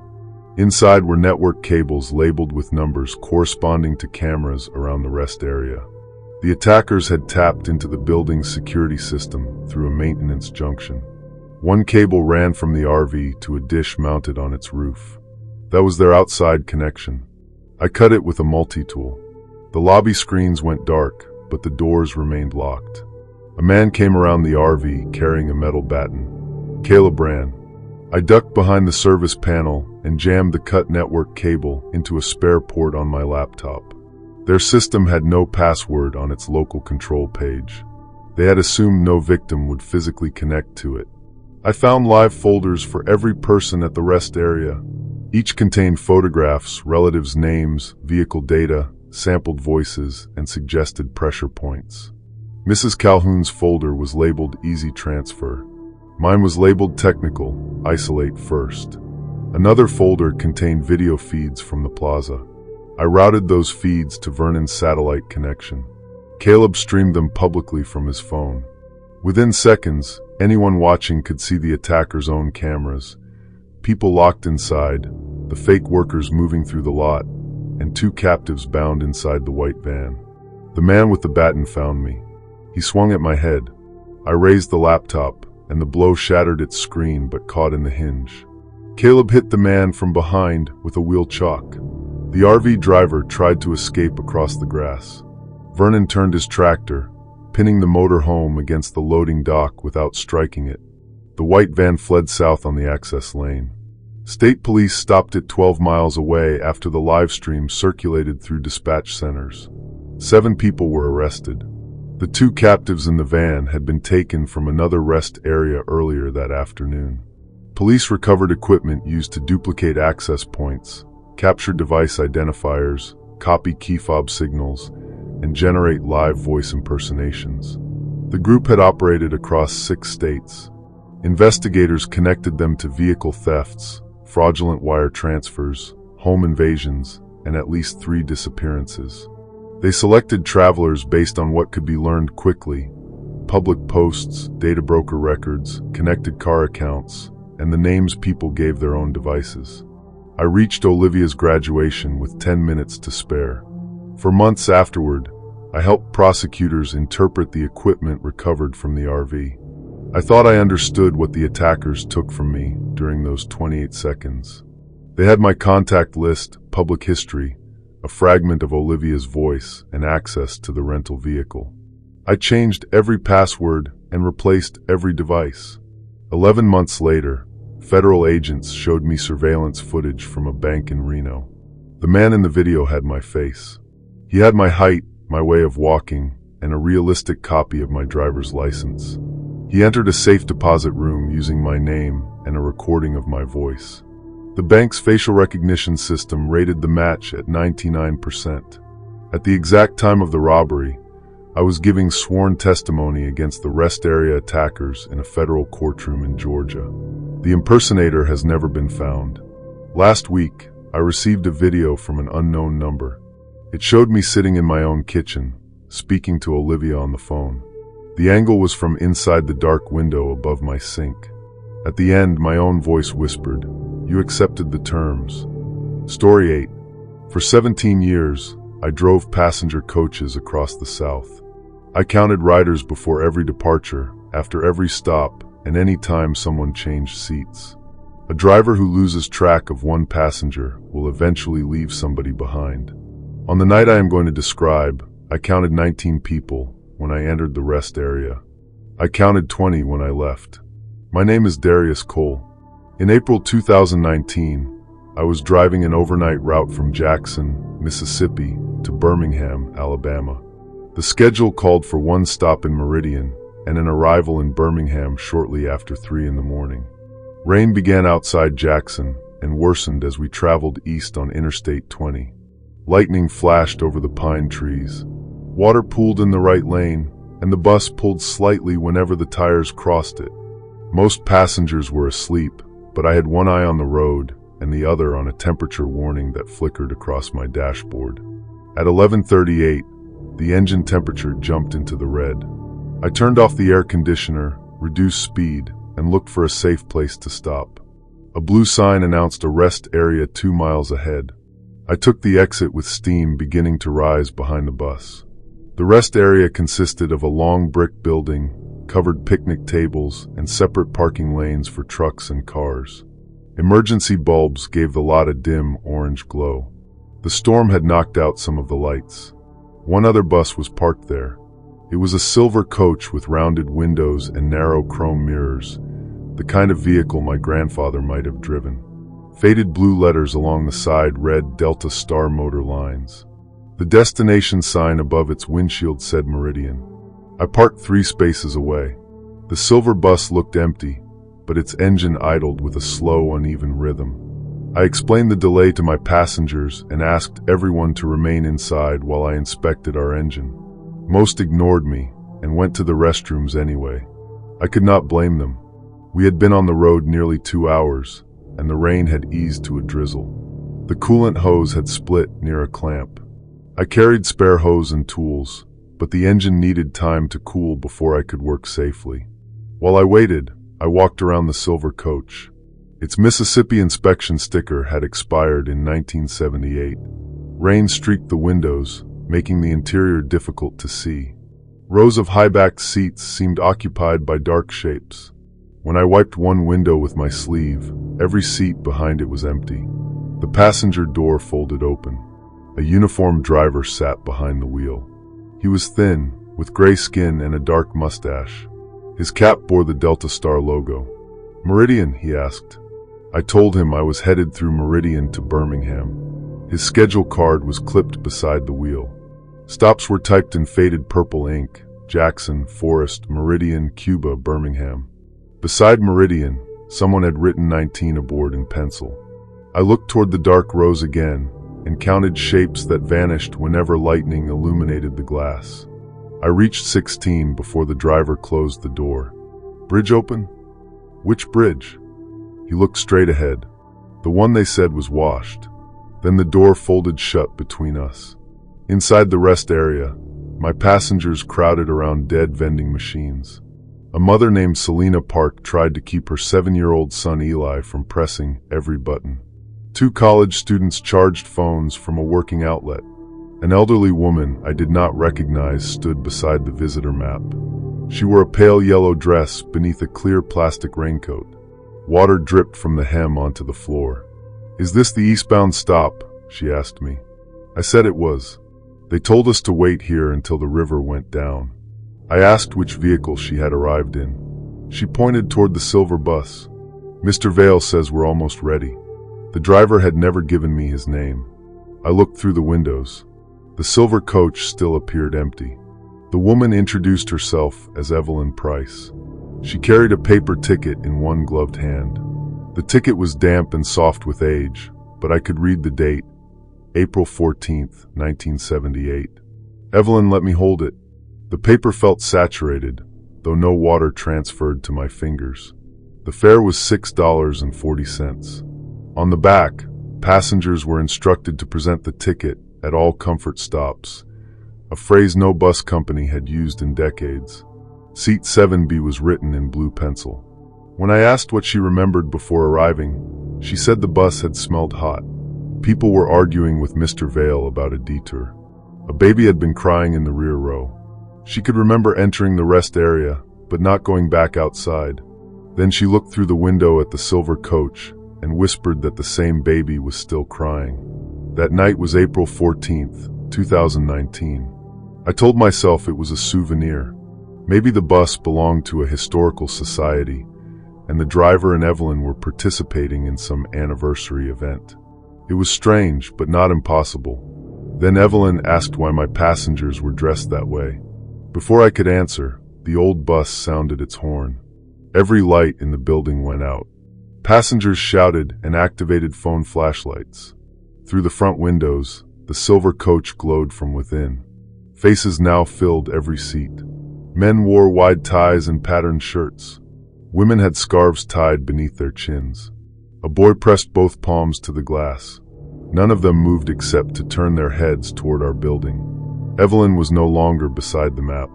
Inside were network cables labeled with numbers corresponding to cameras around the rest area. The attackers had tapped into the building's security system through a maintenance junction. One cable ran from the RV to a dish mounted on its roof. That was their outside connection. I cut it with a multi-tool. The lobby screens went dark, but the doors remained locked. A man came around the RV carrying a metal baton. Caleb ran. I ducked behind the service panel and jammed the cut network cable into a spare port on my laptop. Their system had no password on its local control page. They had assumed no victim would physically connect to it. I found live folders for every person at the rest area. Each contained photographs, relatives' names, vehicle data, sampled voices, and suggested pressure points. Mrs. Calhoun's folder was labeled Easy Transfer. Mine was labeled Technical, Isolate First. Another folder contained video feeds from the plaza. I routed those feeds to Vernon's satellite connection. Caleb streamed them publicly from his phone. Within seconds, anyone watching could see the attackers' own cameras, people locked inside, the fake workers moving through the lot, and two captives bound inside the white van. The man with the baton found me. He swung at my head. I raised the laptop, and the blow shattered its screen but caught in the hinge. Caleb hit the man from behind with a wheel chock. The RV driver tried to escape across the grass. Vernon turned his tractor, pinning the motor home against the loading dock without striking it. The white van fled south on the access lane. State police stopped it 12 miles away after the live stream circulated through dispatch centers. 7 people were arrested. The 2 captives in the van had been taken from another rest area earlier that afternoon. Police recovered equipment used to duplicate access points, capture device identifiers, copy key fob signals, and generate live voice impersonations. The group had operated across 6 states. Investigators connected them to vehicle thefts, fraudulent wire transfers, home invasions, and at least 3 disappearances. They selected travelers based on what could be learned quickly: public posts, data broker records, connected car accounts, and the names people gave their own devices. I reached Olivia's graduation with 10 minutes to spare. For months afterward, I helped prosecutors interpret the equipment recovered from the RV. I thought I understood what the attackers took from me during those 28 seconds. They had my contact list, public history, a fragment of Olivia's voice, and access to the rental vehicle. I changed every password and replaced every device. 11 months later, federal agents showed me surveillance footage from a bank in Reno. The man in the video had my face. He had my height, my way of walking, and a realistic copy of my driver's license. He entered a safe deposit room using my name and a recording of my voice. The bank's facial recognition system rated the match at 99%. At the exact time of the robbery, I was giving sworn testimony against the rest area attackers in a federal courtroom in Georgia. The impersonator has never been found. Last week, I received a video from an unknown number. It showed me sitting in my own kitchen, speaking to Olivia on the phone. The angle was from inside the dark window above my sink. At the end, my own voice whispered, "You accepted the terms." Story 8. For 17 years, I drove passenger coaches across the South. I counted riders before every departure, after every stop, and any time someone changed seats. A driver who loses track of one passenger will eventually leave somebody behind. On the night I am going to describe, I counted 19 people when I entered the rest area. I counted 20 when I left. My name is Darius Cole. In April 2019, I was driving an overnight route from Jackson, Mississippi, to Birmingham, Alabama. The schedule called for one stop in Meridian and an arrival in Birmingham shortly after 3 in the morning. Rain began outside Jackson and worsened as we traveled east on Interstate 20. Lightning flashed over the pine trees. Water pooled in the right lane, and the bus pulled slightly whenever the tires crossed it. Most passengers were asleep, but I had one eye on the road and the other on a temperature warning that flickered across my dashboard. At 11:38, the engine temperature jumped into the red. I turned off the air conditioner, reduced speed, and looked for a safe place to stop. A blue sign announced a rest area 2 miles ahead. I took the exit with steam beginning to rise behind the bus. The rest area consisted of a long brick building, covered picnic tables, and separate parking lanes for trucks and cars. Emergency bulbs gave the lot a dim orange glow. The storm had knocked out some of the lights. One other bus was parked there. It was a silver coach with rounded windows and narrow chrome mirrors, the kind of vehicle my grandfather might have driven. Faded blue letters along the side read Delta Star Motor Lines. The destination sign above its windshield said Meridian. I parked 3 spaces away. The silver bus looked empty, but its engine idled with a slow, uneven rhythm. I explained the delay to my passengers and asked everyone to remain inside while I inspected our engine. Most ignored me and went to the restrooms anyway. I could not blame them. We had been on the road nearly 2 hours, and the rain had eased to a drizzle. The coolant hose had split near a clamp. I carried spare hose and tools, but the engine needed time to cool before I could work safely. While I waited, I walked around the silver coach. Its Mississippi inspection sticker had expired in 1978. Rain streaked the windows, making the interior difficult to see. Rows of high-backed seats seemed occupied by dark shapes. When I wiped one window with my sleeve, every seat behind it was empty. The passenger door folded open. A uniformed driver sat behind the wheel. He was thin, with gray skin and a dark mustache. His cap bore the Delta Star logo. "Meridian?" he asked. I told him I was headed through Meridian to Birmingham. His schedule card was clipped beside the wheel. Stops were typed in faded purple ink: Jackson, Forest, Meridian, Cuba, Birmingham. Beside Meridian, someone had written 19 aboard in pencil. I looked toward the dark rows again and counted shapes that vanished whenever lightning illuminated the glass. I reached 16 before the driver closed the door. "Bridge open?" "Which bridge?" He looked straight ahead. The one they said was washed. Then the door folded shut between us. Inside the rest area, my passengers crowded around dead vending machines. A mother named Selena Park tried to keep her 7-year-old son Eli from pressing every button. 2 college students charged phones from a working outlet. An elderly woman I did not recognize stood beside the visitor map. She wore a pale yellow dress beneath a clear plastic raincoat. Water dripped from the hem onto the floor. "Is this the eastbound stop?" she asked me. I said it was. They told us to wait here until the river went down. I asked which vehicle she had arrived in. She pointed toward the silver bus. "Mr. Vale says we're almost ready." The driver had never given me his name. I looked through the windows. The silver coach still appeared empty. The woman introduced herself as Evelyn Price. She carried a paper ticket in one gloved hand. The ticket was damp and soft with age, but I could read the date, April 14th, 1978. Evelyn let me hold it. The paper felt saturated, though no water transferred to my fingers. The fare was $6.40. On the back, passengers were instructed to present the ticket at all comfort stops, a phrase no bus company had used in decades. Seat 7B was written in blue pencil. When I asked what she remembered before arriving, she said the bus had smelled hot. People were arguing with Mr. Vale about a detour. A baby had been crying in the rear row. She could remember entering the rest area, but not going back outside. Then she looked through the window at the silver coach and whispered that the same baby was still crying. That night was April 14th, 2019. I told myself it was a souvenir. Maybe the bus belonged to a historical society, and the driver and Evelyn were participating in some anniversary event. It was strange, but not impossible. Then Evelyn asked why my passengers were dressed that way. Before I could answer, the old bus sounded its horn. Every light in the building went out. Passengers shouted and activated phone flashlights. Through the front windows, the silver coach glowed from within. Faces now filled every seat. Men wore wide ties and patterned shirts. Women had scarves tied beneath their chins. A boy pressed both palms to the glass. None of them moved except to turn their heads toward our building. Evelyn was no longer beside the map.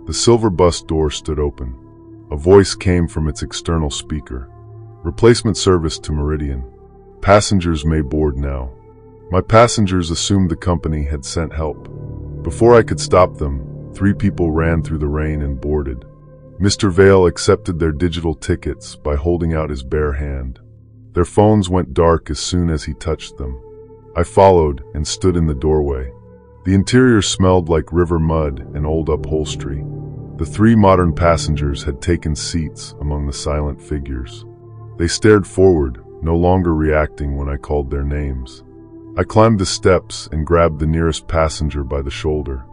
The silver bus door stood open. A voice came from its external speaker. Replacement service to Meridian. Passengers may board now. My passengers assumed the company had sent help. Before I could stop them, 3 people ran through the rain and boarded. Mr. Vale accepted their digital tickets by holding out his bare hand. Their phones went dark as soon as he touched them. I followed and stood in the doorway. The interior smelled like river mud and old upholstery. The 3 modern passengers had taken seats among the silent figures. They stared forward, no longer reacting when I called their names. I climbed the steps and grabbed the nearest passenger by the shoulder.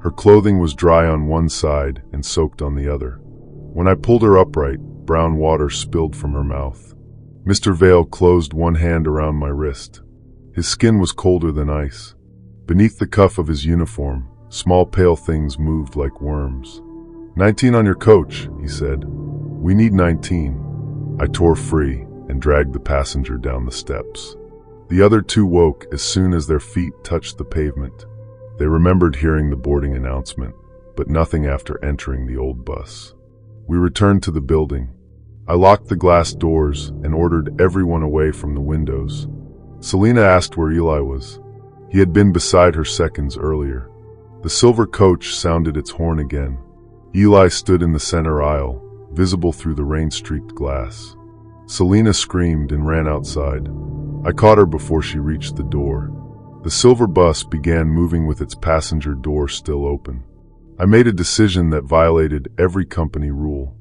Her clothing was dry on one side and soaked on the other. When I pulled her upright, brown water spilled from her mouth. Mr. Vale closed one hand around my wrist. His skin was colder than ice. Beneath the cuff of his uniform, small pale things moved like worms. 19 on your coach, he said. We need 19. I tore free and dragged the passenger down the steps. The other 2 woke as soon as their feet touched the pavement. They remembered hearing the boarding announcement, but nothing after entering the old bus. We returned to the building. I locked the glass doors and ordered everyone away from the windows. Selena asked where Eli was. He had been beside her seconds earlier. The silver coach sounded its horn again. Eli stood in the center aisle, visible through the rain-streaked glass. Selena screamed and ran outside. I caught her before she reached the door. The silver bus began moving with its passenger door still open. I made a decision that violated every company rule.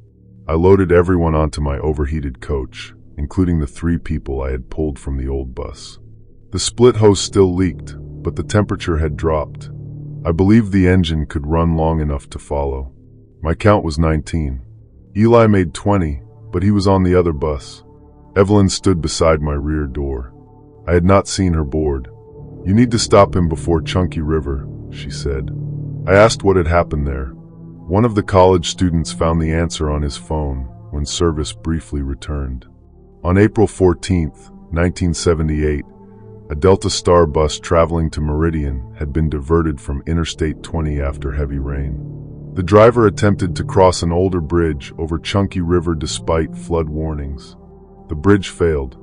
I loaded everyone onto my overheated coach, including the 3 people I had pulled from the old bus. The split hose still leaked, but the temperature had dropped. I believed the engine could run long enough to follow. My count was 19. Eli made 20, but he was on the other bus. Evelyn stood beside my rear door. I had not seen her board. You need to stop him before Chunky River, she said. I asked what had happened there. One of the college students found the answer on his phone when service briefly returned. On April 14th, 1978, a Delta Star bus traveling to Meridian had been diverted from Interstate 20 after heavy rain. The driver attempted to cross an older bridge over Chunky River despite flood warnings. The bridge failed.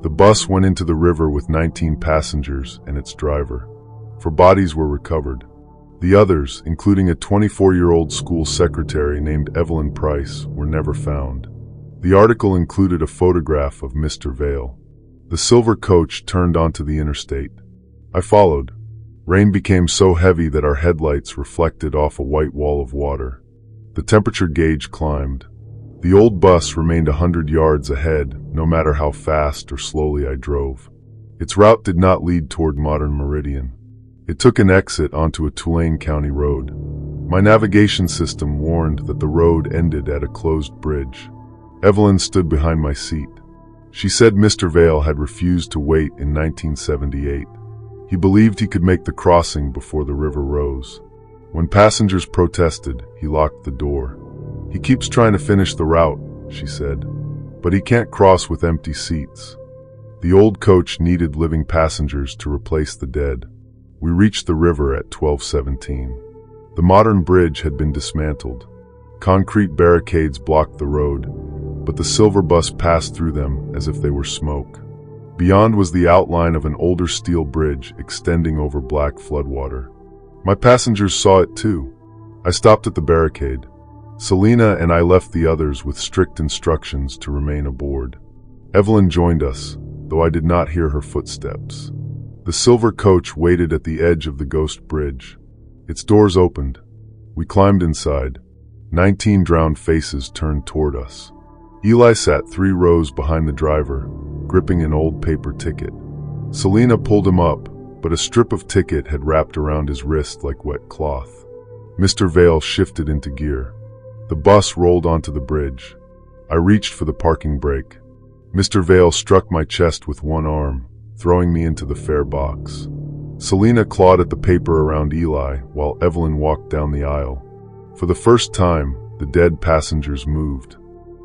The bus went into the river with 19 passengers and its driver. 4 bodies were recovered. The others, including a 24-year-old school secretary named Evelyn Price, were never found. The article included a photograph of Mr. Vale. The silver coach turned onto the interstate. I followed. Rain became so heavy that our headlights reflected off a white wall of water. The temperature gauge climbed. The old bus remained 100 yards ahead, no matter how fast or slowly I drove. Its route did not lead toward modern Meridian. It took an exit onto a Tulane County road. My navigation system warned that the road ended at a closed bridge. Evelyn stood behind my seat. She said Mr. Vale had refused to wait in 1978. He believed he could make the crossing before the river rose. When passengers protested, he locked the door. He keeps trying to finish the route, she said, but he can't cross with empty seats. The old coach needed living passengers to replace the dead. We reached the river at 12:17. The modern bridge had been dismantled. Concrete barricades blocked the road, but the silver bus passed through them as if they were smoke. Beyond was the outline of an older steel bridge extending over black floodwater. My passengers saw it too. I stopped at the barricade. Selena and I left the others with strict instructions to remain aboard. Evelyn joined us, though I did not hear her footsteps. The silver coach waited at the edge of the ghost bridge. Its doors opened. We climbed inside. 19 drowned faces turned toward us. Eli sat 3 rows behind the driver, gripping an old paper ticket. Selena pulled him up, but a strip of ticket had wrapped around his wrist like wet cloth. Mr. Vale shifted into gear. The bus rolled onto the bridge. I reached for the parking brake. Mr. Vale struck my chest with one arm, throwing me into the fare box. Selena clawed at the paper around Eli while Evelyn walked down the aisle. For the first time, the dead passengers moved.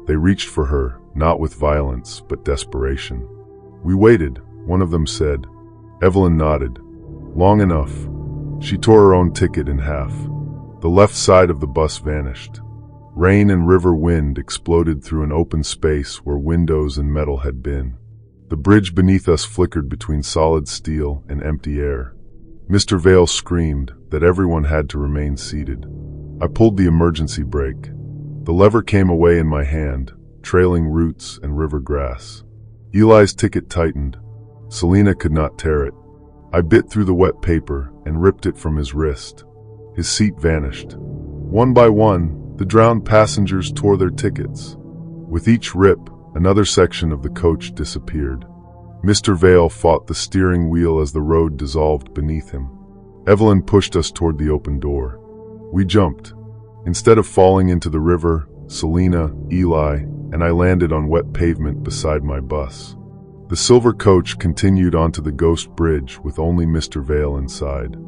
They reached for her, not with violence, but desperation. We waited, one of them said. Evelyn nodded. Long enough. She tore her own ticket in half. The left side of the bus vanished. Rain and river wind exploded through an open space where windows and metal had been. The bridge beneath us flickered between solid steel and empty air. Mr. Vale screamed that everyone had to remain seated. I pulled the emergency brake. The lever came away in my hand, trailing roots and river grass. Eli's ticket tightened. Selena could not tear it. I bit through the wet paper and ripped it from his wrist. His seat vanished. One by one, the drowned passengers tore their tickets. With each rip, another section of the coach disappeared. Mr. Vale fought the steering wheel as the road dissolved beneath him. Evelyn pushed us toward the open door. We jumped. Instead of falling into the river, Selena, Eli, and I landed on wet pavement beside my bus. The silver coach continued onto the ghost bridge with only Mr. Vale inside.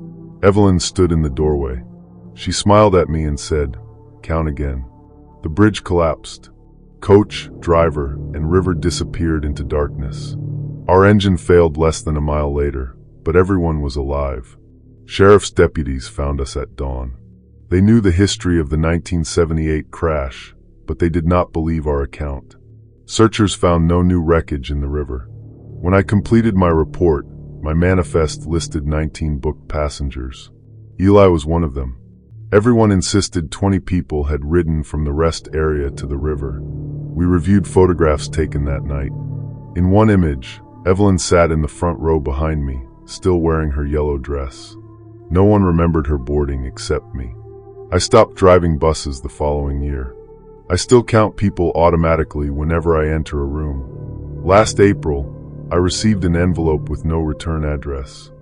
Evelyn stood in the doorway. She smiled at me and said, "Count again." The bridge collapsed. Coach, driver, and river disappeared into darkness. Our engine failed less than a mile later, but everyone was alive. Sheriff's deputies found us at dawn. They knew the history of the 1978 crash, but they did not believe our account. Searchers found no new wreckage in the river. When I completed my report, my manifest listed 19 booked passengers. Eli was one of them. Everyone insisted 20 people had ridden from the rest area to the river. We reviewed photographs taken that night. In one image, Evelyn sat in the front row behind me, still wearing her yellow dress. No one remembered her boarding except me. I stopped driving buses the following year. I still count people automatically whenever I enter a room. Last April, I received an envelope with no return address.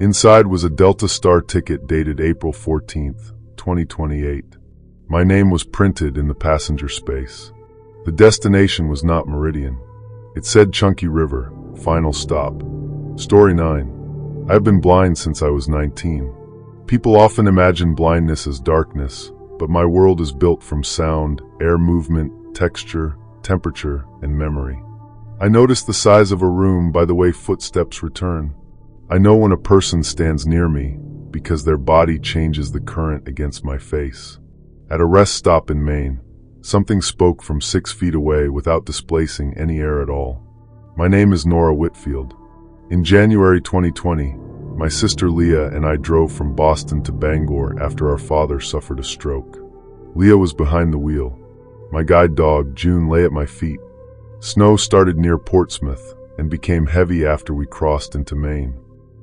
Inside was a Delta Star ticket dated April 14th, 2028. My name was printed in the passenger space. The destination was not Meridian. It said Chunky River, final stop. Story 9. I've been blind since I was 19. People often imagine blindness as darkness, but my world is built from sound, air movement, texture, temperature, and memory. I notice the size of a room by the way footsteps return. I know when a person stands near me because their body changes the current against my face. At a rest stop in Maine, something spoke from 6 feet away without displacing any air at all. My name is Nora Whitfield. In January 2020, my sister Leah and I drove from Boston to Bangor after our father suffered a stroke. Leah was behind the wheel. My guide dog, June, lay at my feet. Snow started near Portsmouth and became heavy after we crossed into Maine.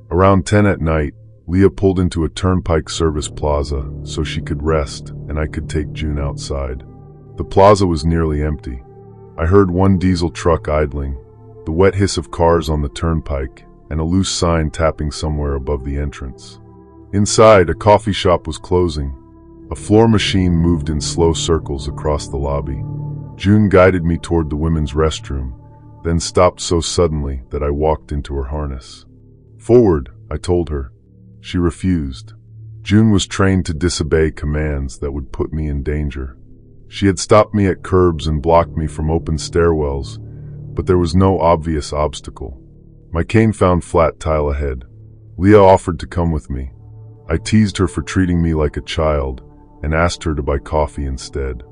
Around 10 at night, Leah pulled into a turnpike service plaza so she could rest and I could take June outside. The plaza was nearly empty. I heard one diesel truck idling, the wet hiss of cars on the turnpike, and a loose sign tapping somewhere above the entrance. Inside, a coffee shop was closing. A floor machine moved in slow circles across the lobby. June guided me toward the women's restroom, then stopped so suddenly that I walked into her harness. "Forward," I told her. She refused. June was trained to disobey commands that would put me in danger. She had stopped me at curbs and blocked me from open stairwells, but there was no obvious obstacle. My cane found flat tile ahead. Leah offered to come with me. I teased her for treating me like a child and asked her to buy coffee instead.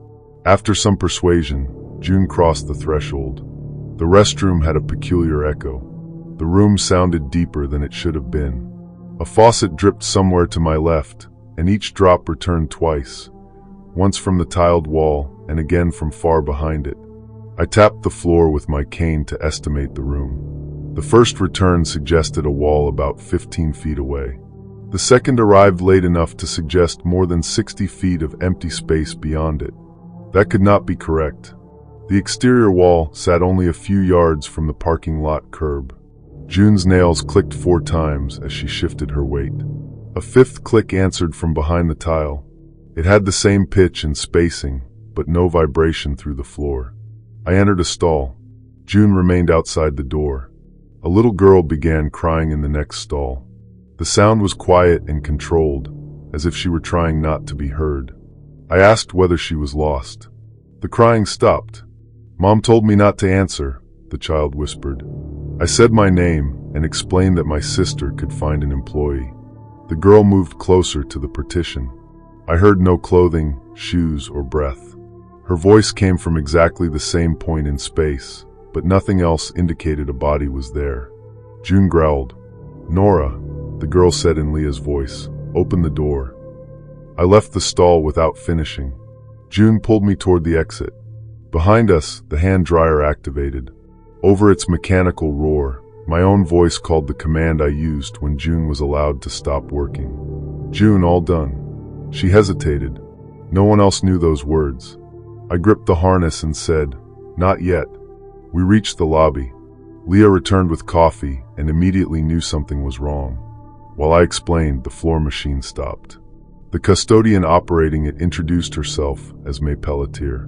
After some persuasion, June crossed the threshold. The restroom had a peculiar echo. The room sounded deeper than it should have been. A faucet dripped somewhere to my left, and each drop returned twice, once from the tiled wall and again from far behind it. I tapped the floor with my cane to estimate the room. The first return suggested a wall about 15 feet away. The second arrived late enough to suggest more than 60 feet of empty space beyond it. That could not be correct. The exterior wall sat only a few yards from the parking lot curb. June's nails clicked 4 times as she shifted her weight. A 5th click answered from behind the tile. It had the same pitch and spacing, but no vibration through the floor. I entered a stall. June remained outside the door. A little girl began crying in the next stall. The sound was quiet and controlled, as if she were trying not to be heard. I asked whether she was lost. The crying stopped. "Mom told me not to answer," the child whispered. I said my name and explained that my sister could find an employee. The girl moved closer to the partition. I heard no clothing, shoes, or breath. Her voice came from exactly the same point in space, but nothing else indicated a body was there. June growled. "Nora," the girl said in Leah's voice, "open the door." I left the stall without finishing. June pulled me toward the exit. Behind us, the hand dryer activated. Over its mechanical roar, my own voice called the command I used when June was allowed to stop working. "June, all done." She hesitated. No one else knew those words. I gripped the harness and said, "Not yet." We reached the lobby. Leah returned with coffee and immediately knew something was wrong. While I explained, the floor machine stopped. The custodian operating it introduced herself as May Pelletier.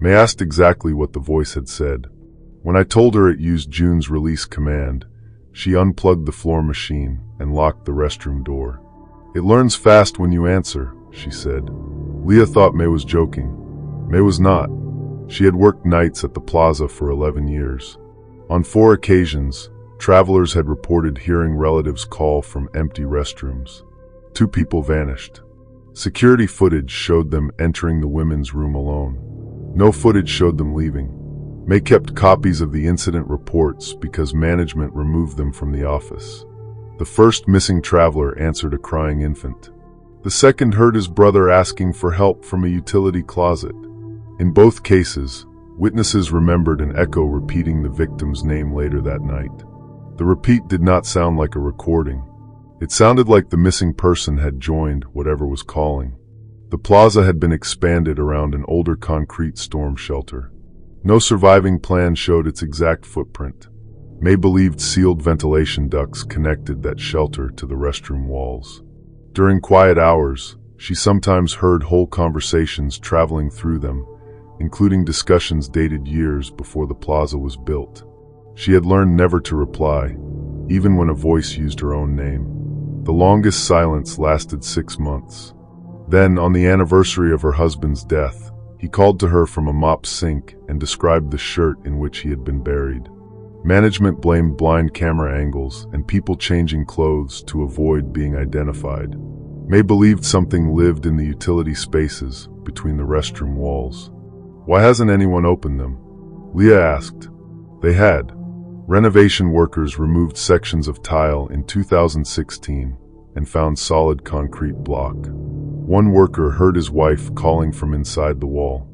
May asked exactly what the voice had said. When I told her it used June's release command, she unplugged the floor machine and locked the restroom door. "It learns fast when you answer," she said. Leah thought May was joking. May was not. She had worked nights at the plaza for 11 years. On 4 occasions, travelers had reported hearing relatives call from empty restrooms. 2 people vanished. Security footage showed them entering the women's room alone. No footage showed them leaving. May kept copies of the incident reports because management removed them from the office. The first missing traveler answered a crying infant. The second heard his brother asking for help from a utility closet. In both cases, witnesses remembered an echo repeating the victim's name later that night. The repeat did not sound like a recording. It sounded like the missing person had joined whatever was calling. The plaza had been expanded around an older concrete storm shelter. No surviving plan showed its exact footprint. May believed sealed ventilation ducts connected that shelter to the restroom walls. During quiet hours, she sometimes heard whole conversations traveling through them, including discussions dated years before the plaza was built. She had learned never to reply, even when a voice used her own name. The longest silence lasted 6 months. Then, on the anniversary of her husband's death, he called to her from a mop sink and described the shirt in which he had been buried. Management blamed blind camera angles and people changing clothes to avoid being identified. May believed something lived in the utility spaces between the restroom walls. "Why hasn't anyone opened them?" Leah asked. They had. Renovation workers removed sections of tile in 2016 and found solid concrete block. One worker heard his wife calling from inside the wall.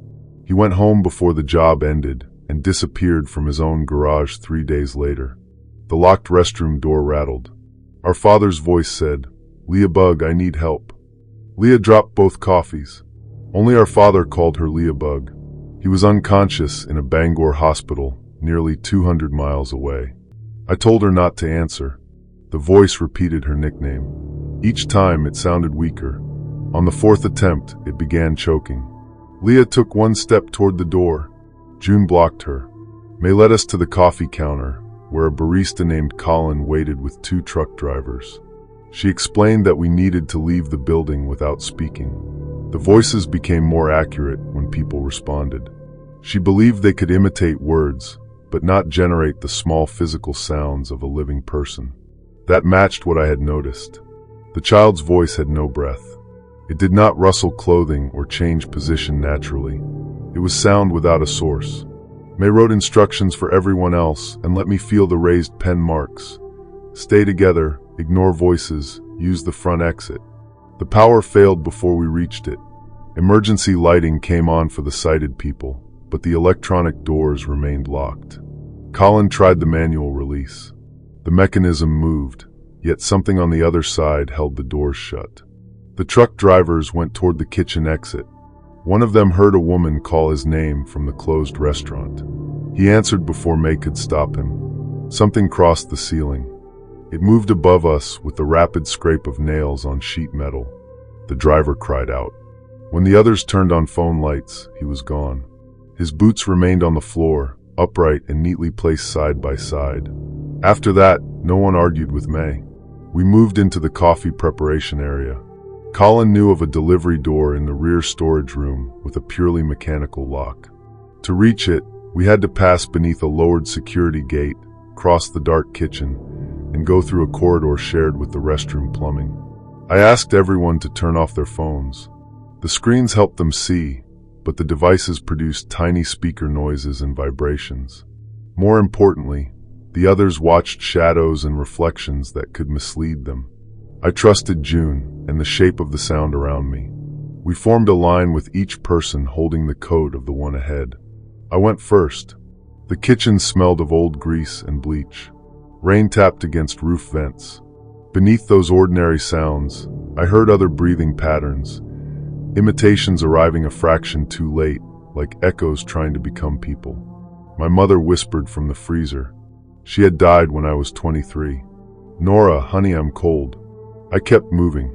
He went home before the job ended and disappeared from his own garage 3 days later. The locked restroom door rattled. Our father's voice said, "Leah Bug, I need help." Leah dropped both coffees. Only our father called her Leah Bug. He was unconscious in a Bangor hospital nearly 200 miles away. I told her not to answer. The voice repeated her nickname. Each time it sounded weaker. On the 4th attempt, it began choking. Leah took 1 step toward the door. June blocked her. May led us to the coffee counter, where a barista named Colin waited with 2 truck drivers. She explained that we needed to leave the building without speaking. The voices became more accurate when people responded. She believed they could imitate words, but not generate the small physical sounds of a living person. That matched what I had noticed. The child's voice had no breath. It did not rustle clothing or change position naturally. It was sound without a source. May wrote instructions for everyone else and let me feel the raised pen marks. Stay together, ignore voices, use the front exit. The power failed before we reached it. Emergency lighting came on for the sighted people, but the electronic doors remained locked. Colin tried the manual release. The mechanism moved, yet something on the other side held the doors shut. The truck drivers went toward the kitchen exit. One of them heard a woman call his name from the closed restaurant. He answered before May could stop him. Something crossed the ceiling. It moved above us with the rapid scrape of nails on sheet metal. The driver cried out. When the others turned on phone lights, he was gone. His boots remained on the floor, upright and neatly placed side by side. After that, no one argued with May. We moved into the coffee preparation area. Colin knew of a delivery door in the rear storage room with a purely mechanical lock. To reach it, we had to pass beneath a lowered security gate, cross the dark kitchen, and go through a corridor shared with the restroom plumbing. I asked everyone to turn off their phones. The screens helped them see, but the devices produced tiny speaker noises and vibrations. More importantly, the others watched shadows and reflections that could mislead them. I trusted June and the shape of the sound around me. We formed a line with each person holding the code of the one ahead. I went first. The kitchen smelled of old grease and bleach. Rain tapped against roof vents. Beneath those ordinary sounds, I heard other breathing patterns, imitations arriving a fraction too late, like echoes trying to become people. My mother whispered from the freezer. She had died when I was 23. Nora, honey, I'm cold. I kept moving.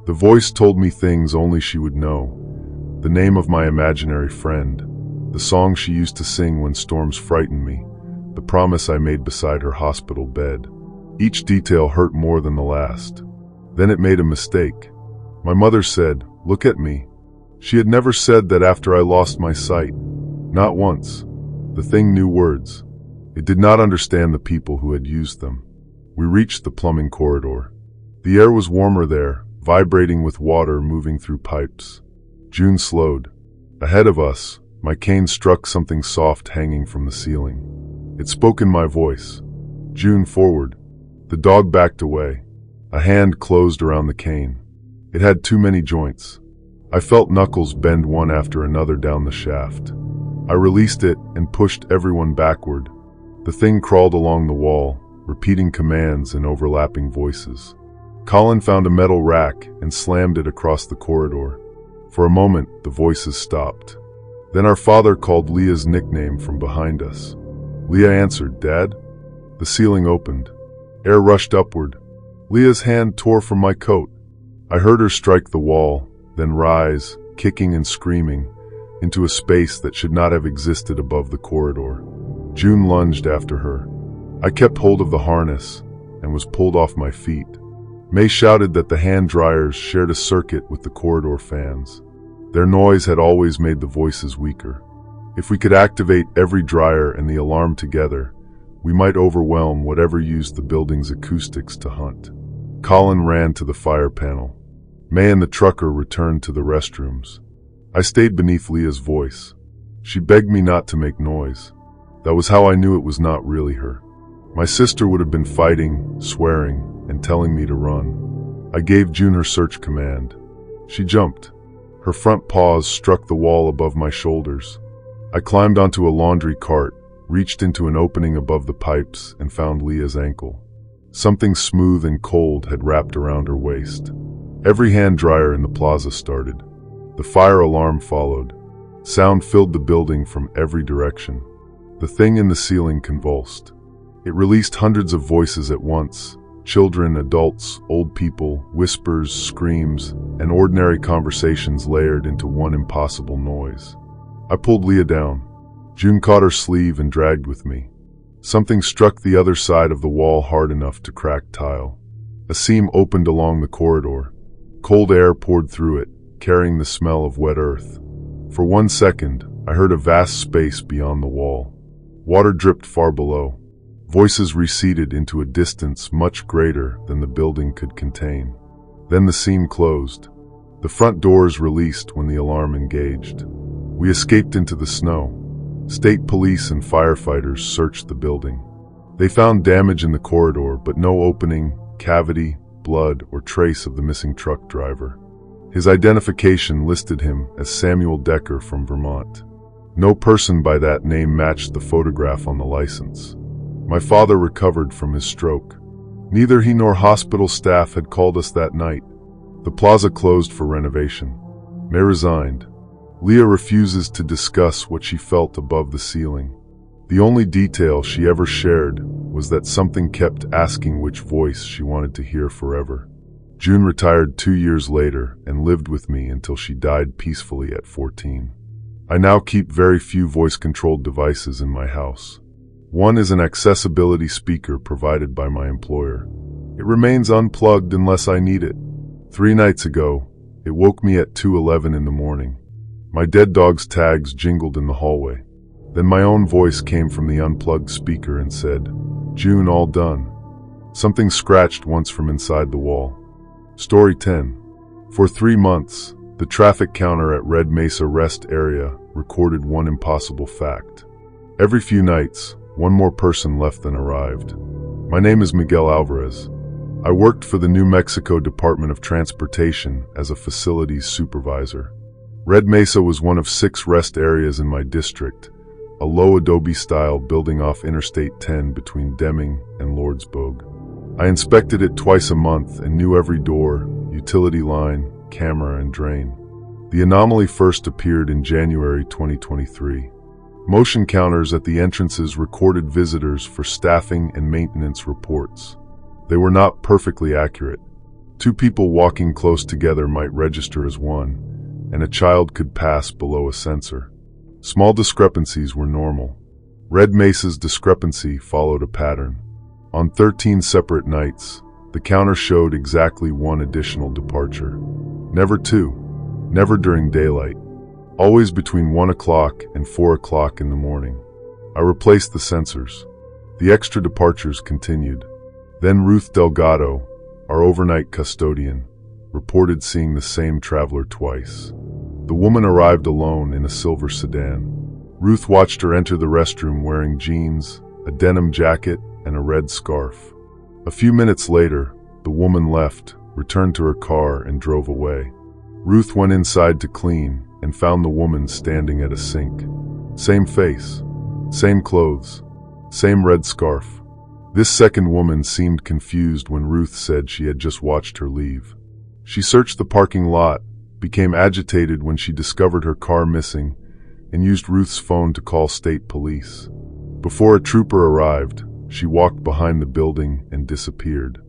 The voice told me things only she would know. The name of my imaginary friend, the song she used to sing when storms frightened me, the promise I made beside her hospital bed. Each detail hurt more than the last. Then it made a mistake. My mother said, "Look at me." She had never said that after I lost my sight. Not once. The thing knew words. It did not understand the people who had used them. We reached the plumbing corridor. The air was warmer there, vibrating with water moving through pipes. June slowed. Ahead of us, my cane struck something soft hanging from the ceiling. It spoke in my voice. "June, forward." The dog backed away. A hand closed around the cane. It had too many joints. I felt knuckles bend one after another down the shaft. I released it and pushed everyone backward. The thing crawled along the wall, repeating commands in overlapping voices. Colin found a metal rack and slammed it across the corridor. For a moment, the voices stopped. Then our father called Leah's nickname from behind us. Leah answered, "Dad?" The ceiling opened. Air rushed upward. Leah's hand tore from my coat. I heard her strike the wall, then rise, kicking and screaming, into a space that should not have existed above the corridor. June lunged after her. I kept hold of the harness and was pulled off my feet. May shouted that the hand dryers shared a circuit with the corridor fans. Their noise had always made the voices weaker. If we could activate every dryer and the alarm together, we might overwhelm whatever used the building's acoustics to hunt. Colin ran to the fire panel. May and the trucker returned to the restrooms. I stayed beneath Leah's voice. She begged me not to make noise. That was how I knew it was not really her. My sister would have been fighting, swearing, and telling me to run. I gave June her search command. She jumped. Her front paws struck the wall above my shoulders. I climbed onto a laundry cart, reached into an opening above the pipes, and found Leah's ankle. Something smooth and cold had wrapped around her waist. Every hand dryer in the plaza started. The fire alarm followed. Sound filled the building from every direction. The thing in the ceiling convulsed. It released hundreds of voices at once. Children, adults, old people, whispers, screams, and ordinary conversations layered into one impossible noise. I pulled Leah down. June caught her sleeve and dragged with me. Something struck the other side of the wall hard enough to crack tile. A seam opened along the corridor. Cold air poured through it, carrying the smell of wet earth. For 1 second, I heard a vast space beyond the wall. Water dripped far below. Voices receded into a distance much greater than the building could contain. Then the seam closed. The front doors released when the alarm engaged. We escaped into the snow. State police and firefighters searched the building. They found damage in the corridor, but no opening, cavity, blood, or trace of the missing truck driver. His identification listed him as Samuel Decker from Vermont. No person by that name matched the photograph on the license. My father recovered from his stroke. Neither he nor hospital staff had called us that night. The plaza closed for renovation. May resigned. Leah refuses to discuss what she felt above the ceiling. The only detail she ever shared was that something kept asking which voice she wanted to hear forever. June retired 2 years later and lived with me until she died peacefully at 14. I now keep very few voice-controlled devices in my house. One is an accessibility speaker provided by my employer. It remains unplugged unless I need it. 3 nights ago, it woke me at 2:11 in the morning. My dead dog's tags jingled in the hallway. Then my own voice came from the unplugged speaker and said, "June, all done." Something scratched once from inside the wall. Story 10. For 3 months, the traffic counter at Red Mesa Rest Area recorded one impossible fact. Every few nights, one more person left than arrived. My name is Miguel Alvarez. I worked for the New Mexico Department of Transportation as a facilities supervisor. Red Mesa was one of 6 rest areas in my district, a low adobe-style building off Interstate 10 between Deming and Lordsburg. I inspected it twice a month and knew every door, utility line, camera, and drain. The anomaly first appeared in January 2023. Motion counters at the entrances recorded visitors for staffing and maintenance reports. They were not perfectly accurate. 2 people walking close together might register as one, and a child could pass below a sensor. Small discrepancies were normal. Red Mesa's discrepancy followed a pattern. On 13 separate nights, the counter showed exactly 1 additional departure. Never 2. Never during daylight. Always between 1 o'clock and 4 o'clock in the morning. I replaced the sensors. The extra departures continued. Then Ruth Delgado, our overnight custodian, reported seeing the same traveler twice. The woman arrived alone in a silver sedan. Ruth watched her enter the restroom wearing jeans, a denim jacket, and a red scarf. A few minutes later, the woman left, returned to her car, and drove away. Ruth went inside to clean and found the woman standing at a sink. Same face, same clothes, same red scarf. This second woman seemed confused when Ruth said she had just watched her leave. She searched the parking lot, became agitated when she discovered her car missing, and used Ruth's phone to call state police. Before a trooper arrived, she walked behind the building and disappeared.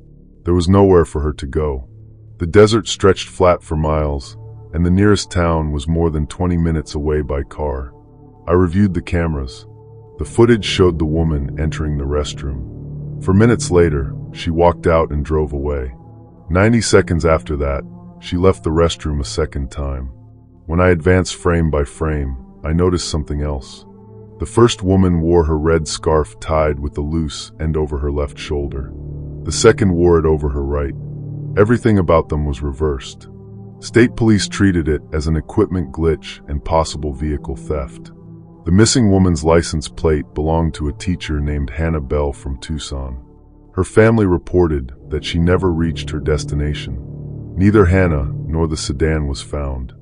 There was nowhere for her to go. The desert stretched flat for miles, and the nearest town was more than 20 minutes away by car. I reviewed the cameras. The footage showed the woman entering the restroom. For minutes later, she walked out and drove away. 90 seconds after that, she left the restroom a second time. When I advanced frame by frame, I noticed something else. The first woman wore her red scarf tied with the loose end over her left shoulder. The second wore it over her right. Everything about them was reversed. State police treated it as an equipment glitch and possible vehicle theft. The missing woman's license plate belonged to a teacher named Hannah Bell from Tucson. Her family reported that she never reached her destination. Neither Hannah nor the sedan was found.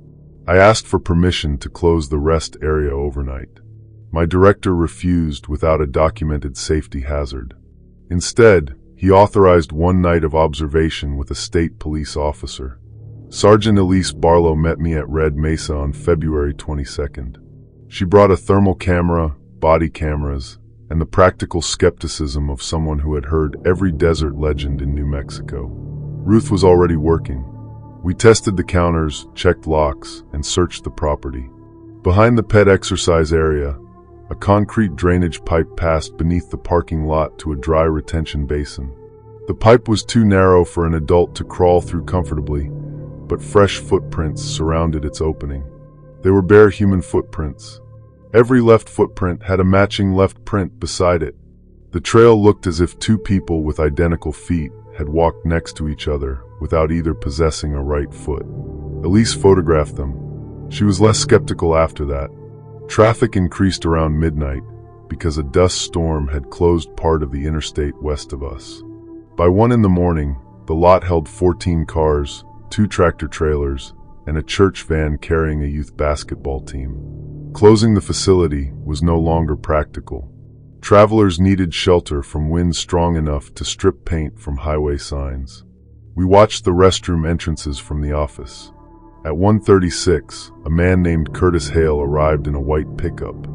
I asked for permission to close the rest area overnight. My director refused without a documented safety hazard. Instead, he authorized 1 night of observation with a state police officer. Sergeant Elise Barlow met me at Red Mesa on February 22nd. She brought a thermal camera, body cameras, and the practical skepticism of someone who had heard every desert legend in New Mexico. Ruth was already working. We tested the counters, checked locks, and searched the property. Behind the pet exercise area, A concrete drainage pipe passed beneath the parking lot to a dry retention basin. The pipe was too narrow for an adult to crawl through comfortably, but fresh footprints surrounded its opening. They were bare human footprints. Every left footprint had a matching left print beside it. The trail looked as if two people with identical feet had walked next to each other without either possessing a right foot. Elise photographed them. She was less skeptical after that. Traffic increased around midnight because a dust storm had closed part of the interstate west of us. By 1 a.m, the lot held 14 cars, 2 tractor-trailers, and a church van carrying a youth basketball team. Closing the facility was no longer practical. Travelers needed shelter from winds strong enough to strip paint from highway signs. We watched the restroom entrances from the office. At 1:36, a man named Curtis Hale arrived in a white pickup.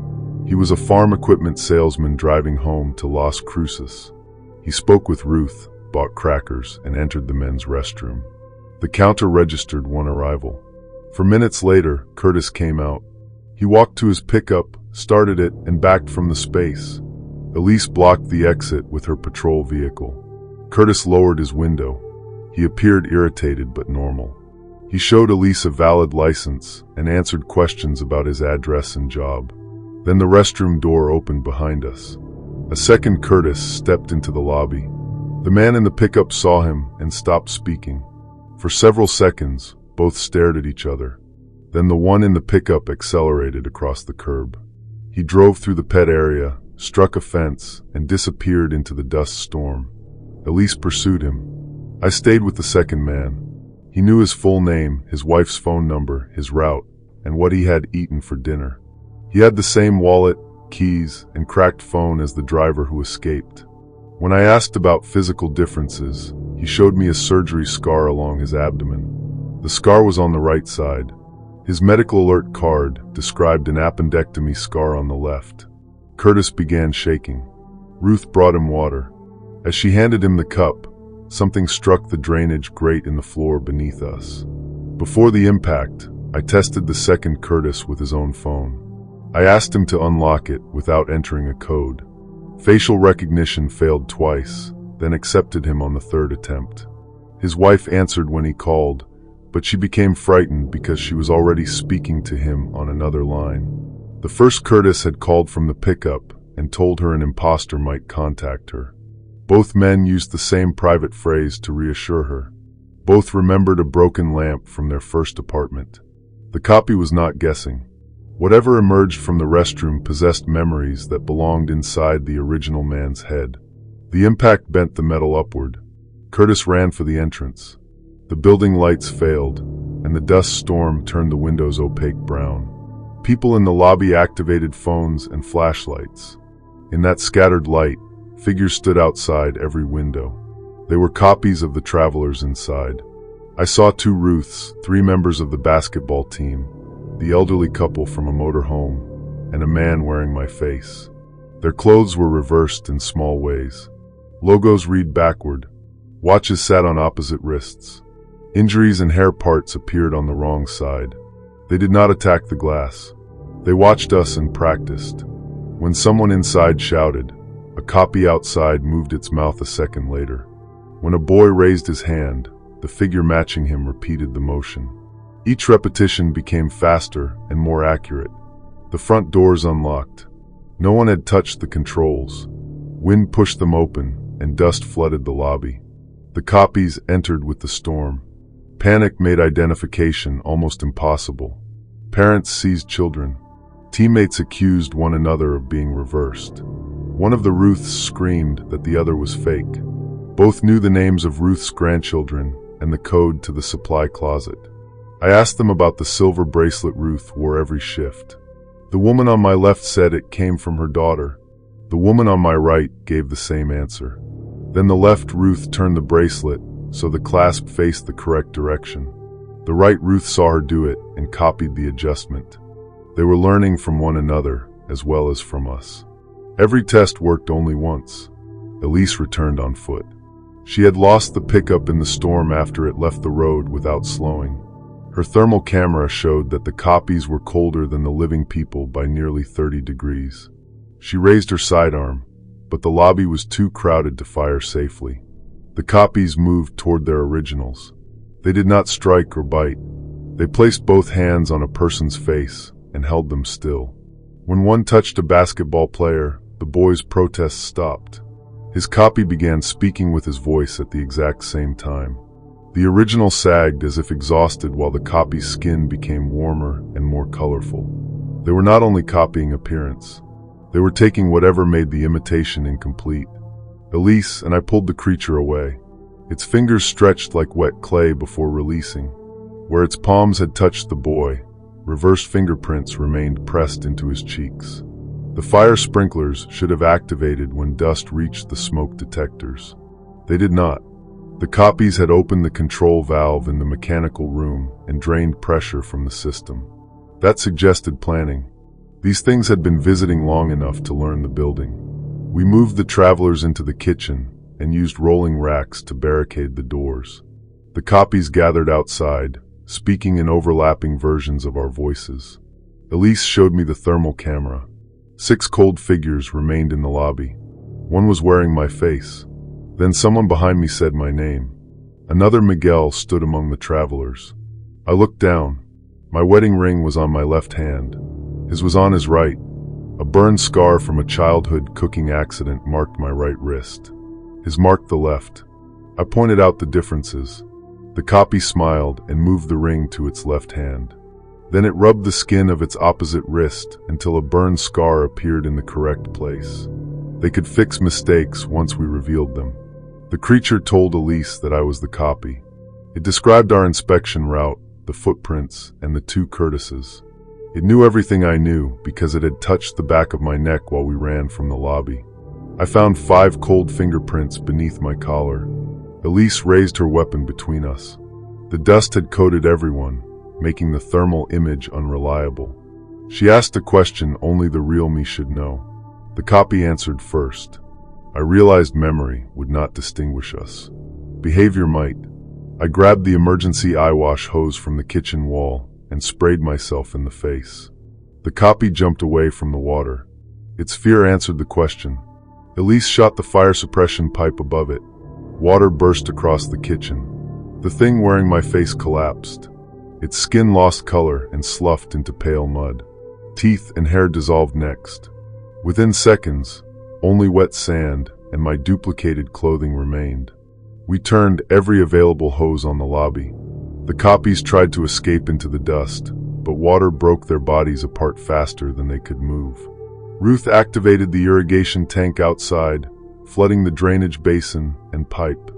He was a farm equipment salesman driving home to Las Cruces. He spoke with Ruth, bought crackers, and entered the men's restroom. The counter registered one arrival. For minutes later, Curtis came out. He walked to his pickup, started it, and backed from the space. Elise blocked the exit with her patrol vehicle. Curtis lowered his window. He appeared irritated but normal. He showed Elise a valid license and answered questions about his address and job. Then the restroom door opened behind us. A second Curtis stepped into the lobby. The man in the pickup saw him and stopped speaking. For several seconds, both stared at each other. Then the one in the pickup accelerated across the curb. He drove through the pet area, struck a fence, and disappeared into the dust storm. Elise pursued him. I stayed with the second man. He knew his full name, his wife's phone number, his route, and what he had eaten for dinner. He had the same wallet, keys, and cracked phone as the driver who escaped. When I asked about physical differences, he showed me a surgery scar along his abdomen. The scar was on the right side. His medical alert card described an appendectomy scar on the left. Curtis began shaking. Ruth brought him water. As she handed him the cup, something struck the drainage grate in the floor beneath us. Before the impact, I tested the second Curtis with his own phone. I asked him to unlock it without entering a code. Facial recognition failed twice, then accepted him on the third attempt. His wife answered when he called, but she became frightened because she was already speaking to him on another line. The first Curtis had called from the pickup and told her an imposter might contact her. Both men used the same private phrase to reassure her. Both remembered a broken lamp from their first apartment. The copy was not guessing. Whatever emerged from the restroom possessed memories that belonged inside the original man's head. The impact bent the metal upward. Curtis ran for the entrance. The building lights failed, and the dust storm turned the windows opaque brown. People in the lobby activated phones and flashlights. In that scattered light, figures stood outside every window. They were copies of the travelers inside. I saw 2 Ruths, 3 members of the basketball team, the elderly couple from a motorhome, and a man wearing my face. Their clothes were reversed in small ways. Logos read backward. Watches sat on opposite wrists. Injuries and hair parts appeared on the wrong side. They did not attack the glass. They watched us and practiced. When someone inside shouted, a copy outside moved its mouth a second later. When a boy raised his hand, the figure matching him repeated the motion. Each repetition became faster and more accurate. The front doors unlocked. No one had touched the controls. Wind pushed them open, and dust flooded the lobby. The copies entered with the storm. Panic made identification almost impossible. Parents seized children. Teammates accused one another of being reversed. One of the Ruths screamed that the other was fake. Both knew the names of Ruth's grandchildren and the code to the supply closet. I asked them about the silver bracelet Ruth wore every shift. The woman on my left said it came from her daughter. The woman on my right gave the same answer. Then the left Ruth turned the bracelet so the clasp faced the correct direction. The right Ruth saw her do it and copied the adjustment. They were learning from one another as well as from us. Every test worked only once. Elise returned on foot. She had lost the pickup in the storm after it left the road without slowing. Her thermal camera showed that the copies were colder than the living people by nearly 30 degrees. She raised her sidearm, but the lobby was too crowded to fire safely. The copies moved toward their originals. They did not strike or bite. They placed both hands on a person's face and held them still. When one touched a basketball player, the boy's protests stopped. His copy began speaking with his voice at the exact same time. The original sagged as if exhausted while the copy's skin became warmer and more colorful. They were not only copying appearance, they were taking whatever made the imitation incomplete. Elise and I pulled the creature away. Its fingers stretched like wet clay before releasing. Where its palms had touched the boy, reverse fingerprints remained pressed into his cheeks. The fire sprinklers should have activated when dust reached the smoke detectors. They did not. The copies had opened the control valve in the mechanical room and drained pressure from the system. That suggested planning. These things had been visiting long enough to learn the building. We moved the travelers into the kitchen and used rolling racks to barricade the doors. The copies gathered outside, speaking in overlapping versions of our voices. Elise showed me the thermal camera. 6 cold figures remained in the lobby. One was wearing my face. Then someone behind me said my name. Another Miguel stood among the travelers. I looked down. My wedding ring was on my left hand. His was on his right. A burn scar from a childhood cooking accident marked my right wrist. His marked the left. I pointed out the differences. The copy smiled and moved the ring to its left hand. Then it rubbed the skin of its opposite wrist until a burn scar appeared in the correct place. They could fix mistakes once we revealed them. The creature told Elise that I was the copy. It described our inspection route, the footprints, and the 2 Curtises. It knew everything I knew because it had touched the back of my neck while we ran from the lobby. I found 5 cold fingerprints beneath my collar. Elise raised her weapon between us. The dust had coated everyone, making the thermal image unreliable. She asked a question only the real me should know. The copy answered first. I realized memory would not distinguish us. Behavior might. I grabbed the emergency eye wash hose from the kitchen wall and sprayed myself in the face. The copy jumped away from the water. Its fear answered the question. Elise shot the fire suppression pipe above it. Water burst across the kitchen. The thing wearing my face collapsed. Its skin lost color and sloughed into pale mud. Teeth and hair dissolved next. Within seconds, only wet sand and my duplicated clothing remained. We turned every available hose on the lobby. The copies tried to escape into the dust, but water broke their bodies apart faster than they could move. Ruth activated the irrigation tank outside, flooding the drainage basin and pipe.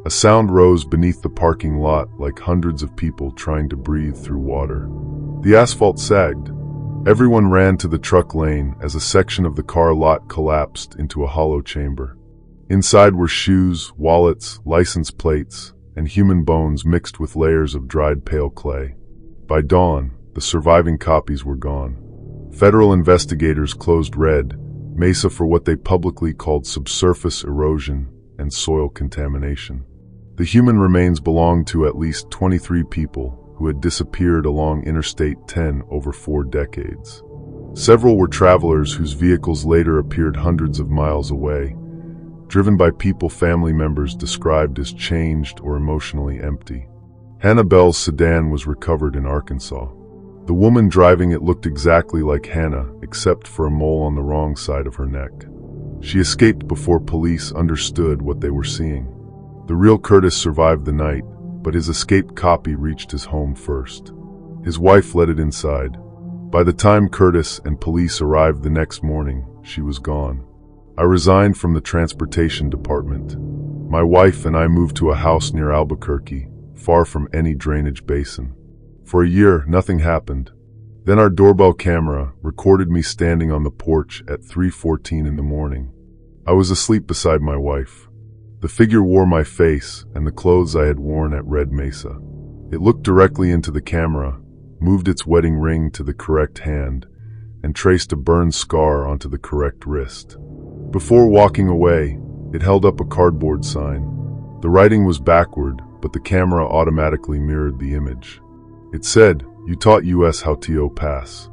A sound rose beneath the parking lot like hundreds of people trying to breathe through water. The asphalt sagged. Everyone ran to the truck lane as a section of the car lot collapsed into a hollow chamber. Inside were shoes, wallets, license plates, and human bones mixed with layers of dried pale clay. By dawn, the surviving copies were gone. Federal investigators closed Red Mesa for what they publicly called subsurface erosion and soil contamination. The human remains belonged to at least 23 people who had disappeared along Interstate 10 over 4 decades. Several were travelers whose vehicles later appeared hundreds of miles away, driven by people family members described as changed or emotionally empty. Hannah Bell's sedan was recovered in Arkansas. The woman driving it looked exactly like Hannah, except for a mole on the wrong side of her neck. She escaped before police understood what they were seeing. The real Curtis survived the night, but his escaped copy reached his home first. His wife let it inside. By the time Curtis and police arrived the next morning, she was gone. I resigned from the transportation department. My wife and I moved to a house near Albuquerque, far from any drainage basin. For a year, nothing happened. Then our doorbell camera recorded me standing on the porch at 3:14 in the morning. I was asleep beside my wife. The figure wore my face and the clothes I had worn at Red Mesa. It looked directly into the camera, moved its wedding ring to the correct hand, and traced a burn scar onto the correct wrist. Before walking away, it held up a cardboard sign. The writing was backward, but the camera automatically mirrored the image. It said, "You taught us how to pass."